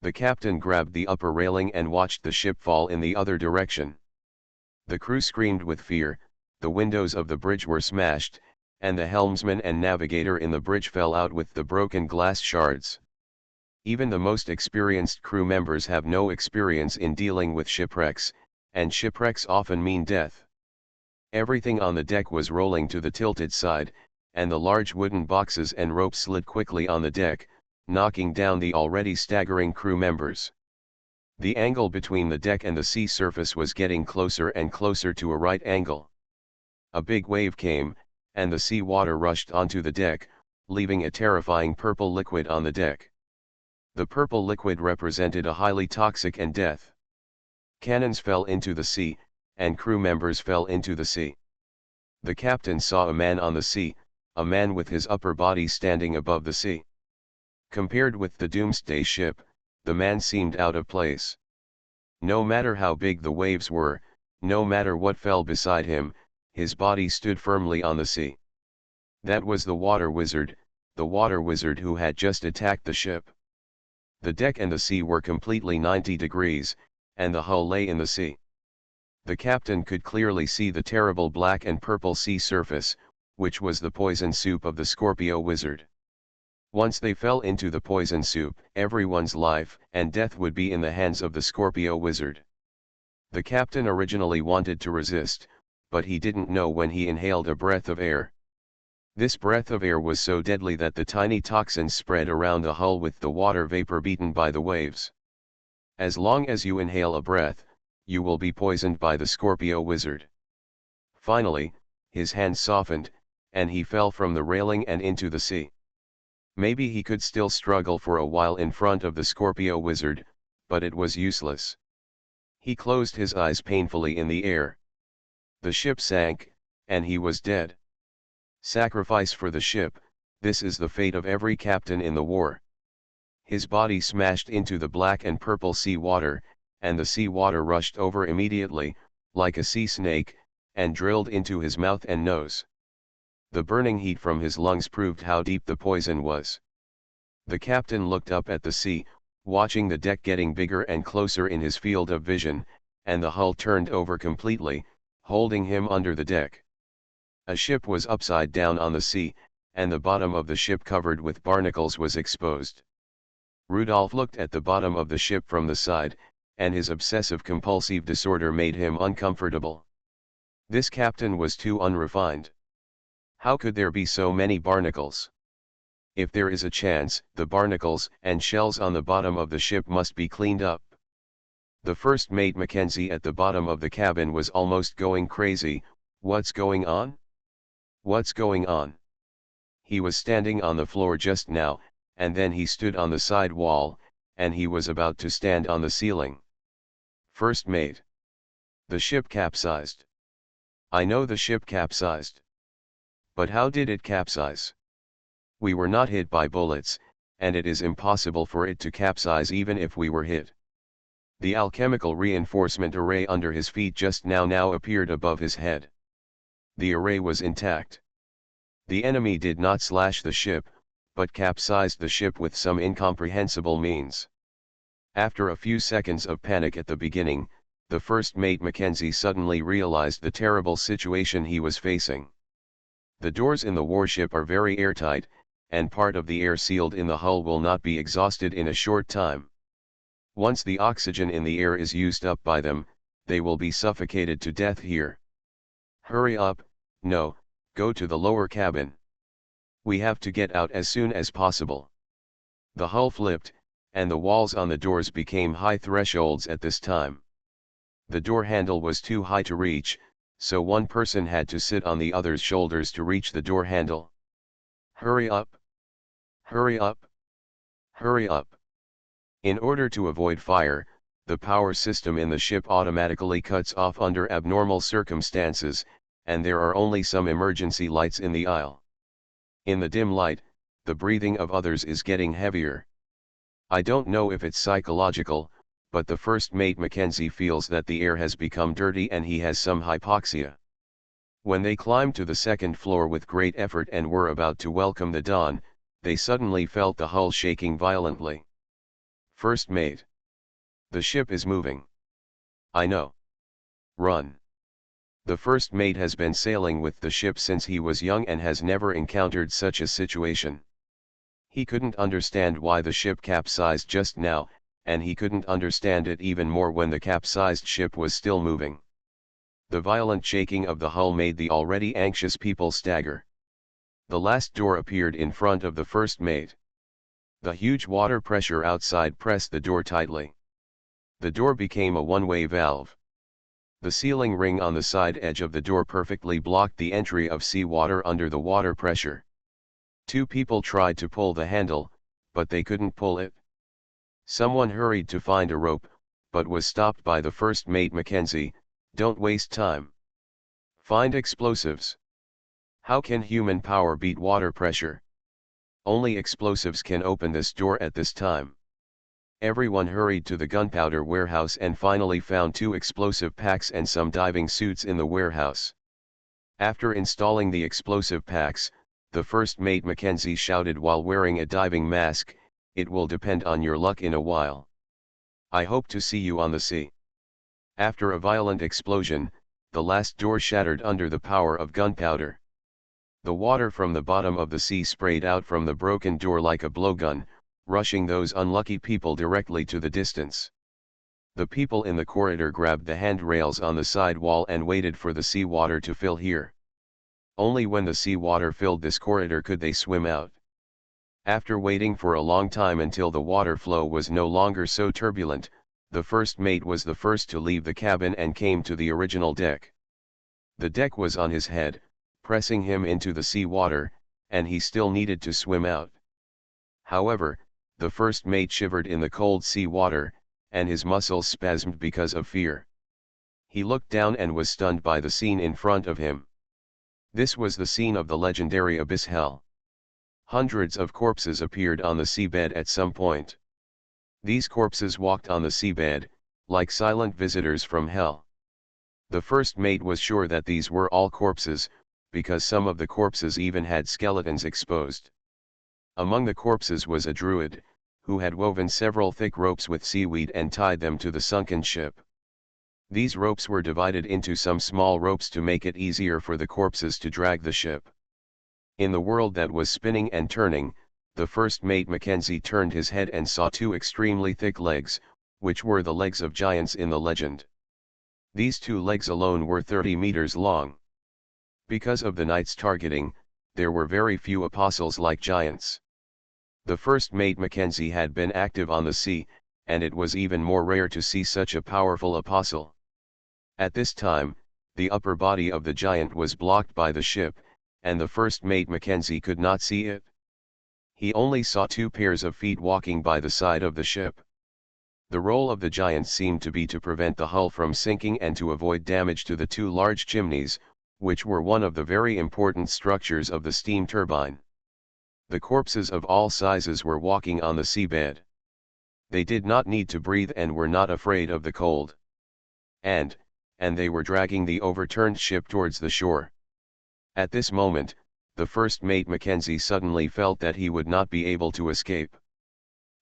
The captain grabbed the upper railing and watched the ship fall in the other direction. The crew screamed with fear, the windows of the bridge were smashed, and the helmsman and navigator in the bridge fell out with the broken glass shards. Even the most experienced crew members have no experience in dealing with shipwrecks, and shipwrecks often mean death. Everything on the deck was rolling to the tilted side, and the large wooden boxes and ropes slid quickly on the deck, knocking down the already staggering crew members. The angle between the deck and the sea surface was getting closer and closer to a right angle. A big wave came, and the sea water rushed onto the deck, leaving a terrifying purple liquid on the deck. The purple liquid represented a highly toxic and death. Cannons fell into the sea, and crew members fell into the sea. The captain saw a man on the sea, a man with his upper body standing above the sea. Compared with the doomsday ship, The man seemed out of place. No matter how big the waves were, no matter what fell beside him, his body stood firmly on the sea. That was the water wizard who had just attacked the ship. The deck and the sea were completely 90 degrees, and the hull lay in the sea. The captain could clearly see the terrible black and purple sea surface, which was the poison soup of the Scorpio wizard. Once they fell into the poison soup, everyone's life and death would be in the hands of the Scorpio wizard. The captain originally wanted to resist, but he didn't know when he inhaled a breath of air. This breath of air was so deadly that the tiny toxins spread around the hull with the water vapor beaten by the waves. As long as you inhale a breath, you will be poisoned by the Scorpio wizard. Finally, his hands softened, and he fell from the railing and into the sea. Maybe he could still struggle for a while in front of the Scorpio wizard, but it was useless. He closed his eyes painfully in the air. The ship sank, and he was dead. Sacrifice for the ship, this is the fate of every captain in the war. His body smashed into the black and purple sea water, and the sea water rushed over immediately, like a sea snake, and drilled into his mouth and nose. The burning heat from his lungs proved how deep the poison was. The captain looked up at the sea, watching the deck getting bigger and closer in his field of vision, and the hull turned over completely, holding him under the deck. A ship was upside down on the sea, and the bottom of the ship covered with barnacles was exposed. Rudolph looked at the bottom of the ship from the side, and his obsessive-compulsive disorder made him uncomfortable. This captain was too unrefined. How could there be so many barnacles? If there is a chance, the barnacles and shells on the bottom of the ship must be cleaned up. The first mate Mackenzie at the bottom of the cabin was almost going crazy. What's going on? What's going on? He was standing on the floor just now, and then he stood on the side wall, and he was about to stand on the ceiling. First mate. The ship capsized. I know the ship capsized. But how did it capsize? We were not hit by bullets, and it is impossible for it to capsize even if we were hit. The alchemical reinforcement array under his feet just now appeared above his head. The array was intact. The enemy did not slash the ship, but capsized the ship with some incomprehensible means. After a few seconds of panic at the beginning, the first mate Mackenzie suddenly realized the terrible situation he was facing. The doors in the warship are very airtight, and part of the air sealed in the hull will not be exhausted in a short time. Once the oxygen in the air is used up by them, they will be suffocated to death here. Hurry up, no, go to the lower cabin. We have to get out as soon as possible. The hull flipped, and the walls on the doors became high thresholds at this time. The door handle was too high to reach, so one person had to sit on the other's shoulders to reach the door handle. Hurry up! Hurry up! Hurry up! In order to avoid fire, the power system in the ship automatically cuts off under abnormal circumstances, and there are only some emergency lights in the aisle. In the dim light, the breathing of others is getting heavier. I don't know if it's psychological, but the first mate Mackenzie feels that the air has become dirty and he has some hypoxia. When they climbed to the second floor with great effort and were about to welcome the dawn, they suddenly felt the hull shaking violently. First mate. The ship is moving. I know. Run. The first mate has been sailing with the ship since he was young and has never encountered such a situation. He couldn't understand why the ship capsized just now, and he couldn't understand it even more when the capsized ship was still moving. The violent shaking of the hull made the already anxious people stagger. The last door appeared in front of the first mate. The huge water pressure outside pressed the door tightly. The door became a one-way valve. The sealing ring on the side edge of the door perfectly blocked the entry of seawater under the water pressure. Two people tried to pull the handle, but they couldn't pull it. Someone hurried to find a rope, but was stopped by the first mate Mackenzie. Don't waste time. Find explosives. How can human power beat water pressure? Only explosives can open this door at this time. Everyone hurried to the gunpowder warehouse and finally found 2 explosive packs and some diving suits in the warehouse. After installing the explosive packs, the first mate Mackenzie shouted while wearing a diving mask, "It will depend on your luck in a while. I hope to see you on the sea." After a violent explosion, the last door shattered under the power of gunpowder. The water from the bottom of the sea sprayed out from the broken door like a blowgun, rushing those unlucky people directly to the distance. The people in the corridor grabbed the handrails on the side wall and waited for the sea water to fill here. Only when the sea water filled this corridor could they swim out. After waiting for a long time until the water flow was no longer so turbulent, the first mate was the first to leave the cabin and came to the original deck. The deck was on his head, pressing him into the sea water, and he still needed to swim out. However, the first mate shivered in the cold sea water, and his muscles spasmed because of fear. He looked down and was stunned by the scene in front of him. This was the scene of the legendary Abyss Hell. Hundreds of corpses appeared on the seabed at some point. These corpses walked on the seabed, like silent visitors from hell. The first mate was sure that these were all corpses, because some of the corpses even had skeletons exposed. Among the corpses was a druid, who had woven several thick ropes with seaweed and tied them to the sunken ship. These ropes were divided into some small ropes to make it easier for the corpses to drag the ship. In the world that was spinning and turning, the first mate Mackenzie turned his head and saw 2 extremely thick legs, which were the legs of giants in the legend. These 2 legs alone were 30 meters long. Because of the knight's targeting, there were very few apostles like giants. The first mate Mackenzie had been active on the sea, and it was even more rare to see such a powerful apostle. At this time, the upper body of the giant was blocked by the ship, and the first mate Mackenzie could not see it. He only saw 2 pairs of feet walking by the side of the ship. The role of the giant seemed to be to prevent the hull from sinking and to avoid damage to the 2 large chimneys, which were one of the very important structures of the steam turbine. The corpses of all sizes were walking on the seabed. They did not need to breathe and were not afraid of the cold. And they were dragging the overturned ship towards the shore. At this moment, the first mate Mackenzie suddenly felt that he would not be able to escape.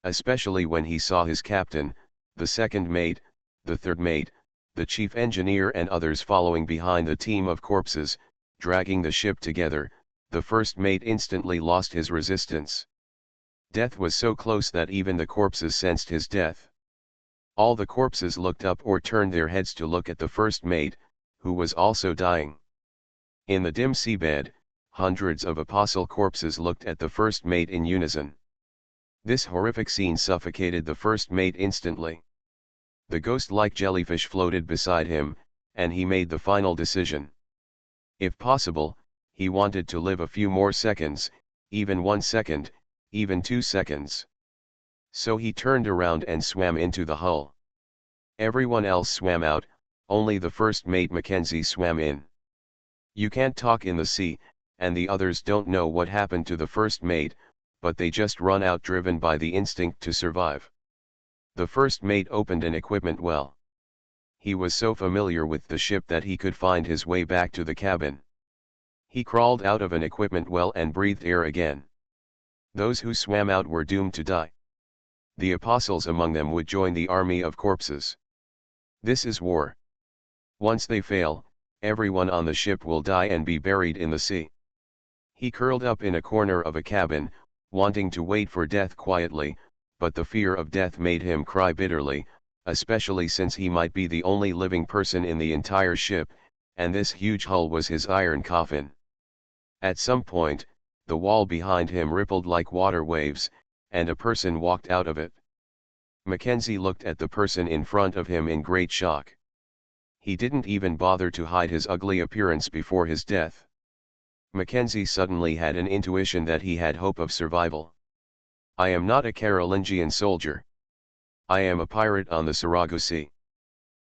Especially when he saw his captain, the second mate, the third mate, the chief engineer and others following behind the team of corpses, dragging the ship together. The first mate instantly lost his resistance. Death was so close that even the corpses sensed his death. All the corpses looked up or turned their heads to look at the first mate, who was also dying. In the dim seabed, hundreds of apostle corpses looked at the first mate in unison. This horrific scene suffocated the first mate instantly. The ghost-like jellyfish floated beside him, and he made the final decision. If possible, he wanted to live a few more seconds, even 1 second, even 2 seconds. So he turned around and swam into the hull. Everyone else swam out, only the first mate Mackenzie swam in. You can't talk in the sea, and the others don't know what happened to the first mate, but they just run out driven by the instinct to survive. The first mate opened an equipment well. He was so familiar with the ship that he could find his way back to the cabin. He crawled out of an equipment well and breathed air again. Those who swam out were doomed to die. The apostles among them would join the army of corpses. This is war. Once they fail, everyone on the ship will die and be buried in the sea. He curled up in a corner of a cabin, wanting to wait for death quietly, but the fear of death made him cry bitterly, especially since he might be the only living person in the entire ship, and this huge hull was his iron coffin. At some point, the wall behind him rippled like water waves, and a person walked out of it. Mackenzie looked at the person in front of him in great shock. He didn't even bother to hide his ugly appearance before his death. Mackenzie suddenly had an intuition that he had hope of survival. I am not a Carolingian soldier. I am a pirate on the Sarago Sea.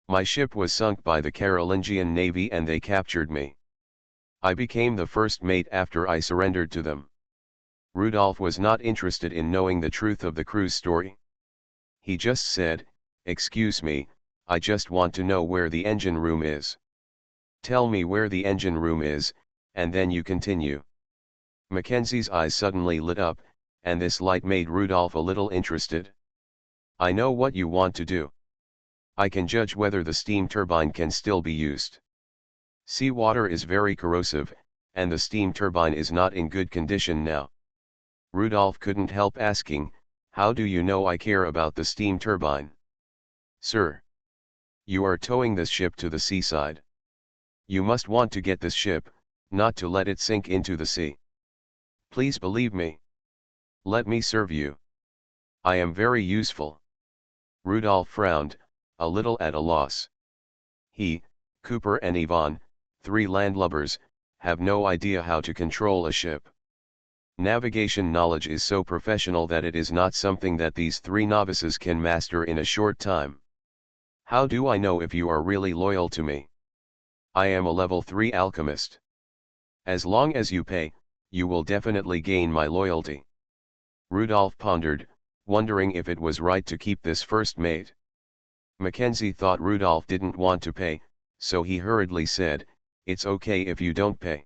My ship was sunk by the Carolingian Navy and they captured me. I became the first mate after I surrendered to them. Rudolph was not interested in knowing the truth of the crew's story. He just said, "Excuse me, I just want to know where the engine room is." "Tell me where the engine room is, and then you continue." Mackenzie's eyes suddenly lit up, and this light made Rudolph a little interested. "I know what you want to do. I can judge whether the steam turbine can still be used. Seawater is very corrosive, and the steam turbine is not in good condition now." Rudolph couldn't help asking, "How do you know I care about the steam turbine?" "Sir, you are towing this ship to the seaside. You must want to get this ship, not to let it sink into the sea. Please believe me. Let me serve you. I am very useful." Rudolph frowned, a little at a loss. He, Cooper and Yvonne, three landlubbers, have no idea how to control a ship. Navigation knowledge is so professional that it is not something that these three novices can master in a short time. "How do I know if you are really loyal to me? I am a level 3 alchemist. As long as you pay, you will definitely gain my loyalty." Rudolph pondered, wondering if it was right to keep this first mate. Mackenzie thought Rudolph didn't want to pay, so he hurriedly said, "It's okay if you don't pay."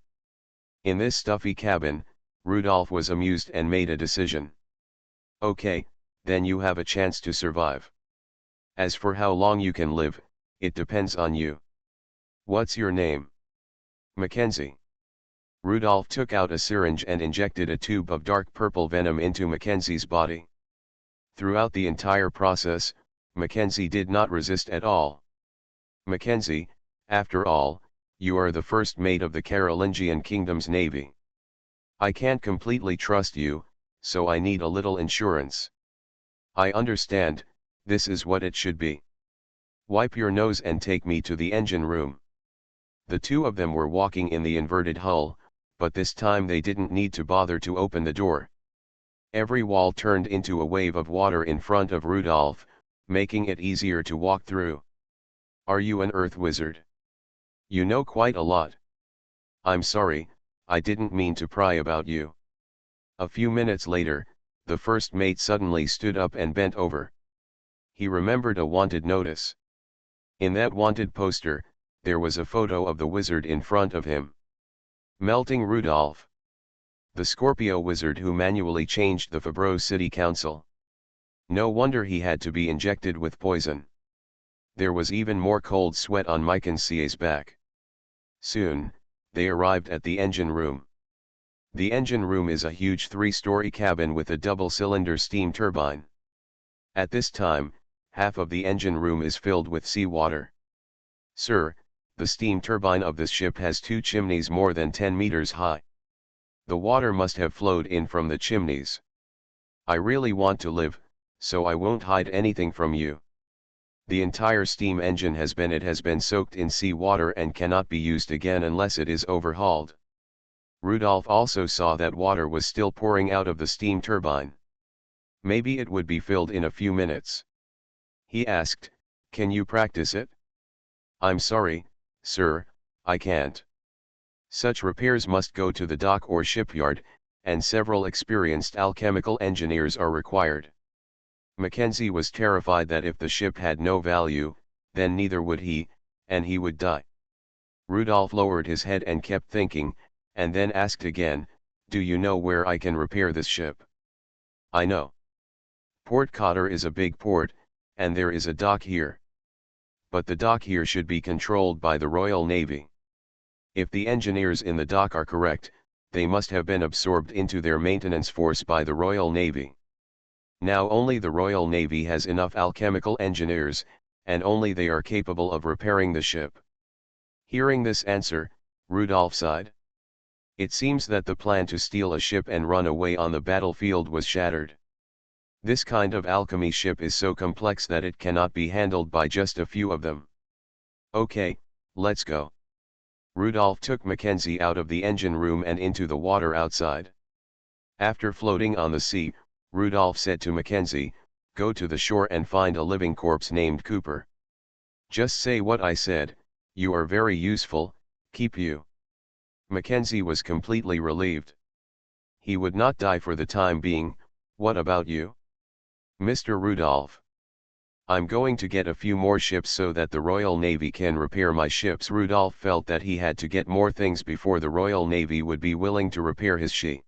In this stuffy cabin, Rudolph was amused and made a decision. "Okay, then you have a chance to survive. As for how long you can live, it depends on you. What's your name?" "Mackenzie." Rudolph took out a syringe and injected a tube of dark purple venom into Mackenzie's body. Throughout the entire process, Mackenzie did not resist at all. "Mackenzie, after all, you are the first mate of the Carolingian Kingdom's navy. I can't completely trust you, so I need a little insurance." "I understand, this is what it should be. Wipe your nose and take me to the engine room." The two of them were walking in the inverted hull, but this time they didn't need to bother to open the door. Every wall turned into a wave of water in front of Rudolph, making it easier to walk through. "Are you an earth wizard? You know quite a lot." "I'm sorry, I didn't mean to pry about you." A few minutes later, the first mate suddenly stood up and bent over. He remembered a wanted notice. In that wanted poster, there was a photo of the wizard in front of him. Melting Rudolph. The Scorpio wizard who manually changed the Fabreau City Council. No wonder he had to be injected with poison. There was even more cold sweat on Mackenzie's back. Soon, they arrived at the engine room. The engine room is a huge 3-story cabin with a double-cylinder steam turbine. At this time, half of the engine room is filled with seawater. "Sir, the steam turbine of this ship has 2 chimneys more than 10 meters high. The water must have flowed in from the chimneys. I really want to live, so I won't hide anything from you. The entire steam engine has been soaked in seawater and cannot be used again unless it is overhauled." Rudolph also saw that water was still pouring out of the steam turbine. Maybe it would be filled in a few minutes. He asked, "Can you practice it?" "I'm sorry, sir, I can't. Such repairs must go to the dock or shipyard, and several experienced alchemical engineers are required." Mackenzie was terrified that if the ship had no value, then neither would he, and he would die. Rudolph lowered his head and kept thinking, and then asked again, "Do you know where I can repair this ship?" "I know. Port Cotter is a big port, and there is a dock here. But the dock here should be controlled by the Royal Navy. If the engineers in the dock are correct, they must have been absorbed into their maintenance force by the Royal Navy. Now only the Royal Navy has enough alchemical engineers, and only they are capable of repairing the ship." Hearing this answer, Rudolph sighed. It seems that the plan to steal a ship and run away on the battlefield was shattered. This kind of alchemy ship is so complex that it cannot be handled by just a few of them. "Okay, let's go." Rudolph took Mackenzie out of the engine room and into the water outside. After floating on the sea, Rudolph said to Mackenzie, "Go to the shore and find a living corpse named Cooper. Just say what I said, you are very useful, keep you." Mackenzie was completely relieved. He would not die for the time being. "What about you?" "Mr. Rudolph. I'm going to get a few more ships so that the Royal Navy can repair my ships. Rudolph felt that he had to get more things before the Royal Navy would be willing to repair his ship.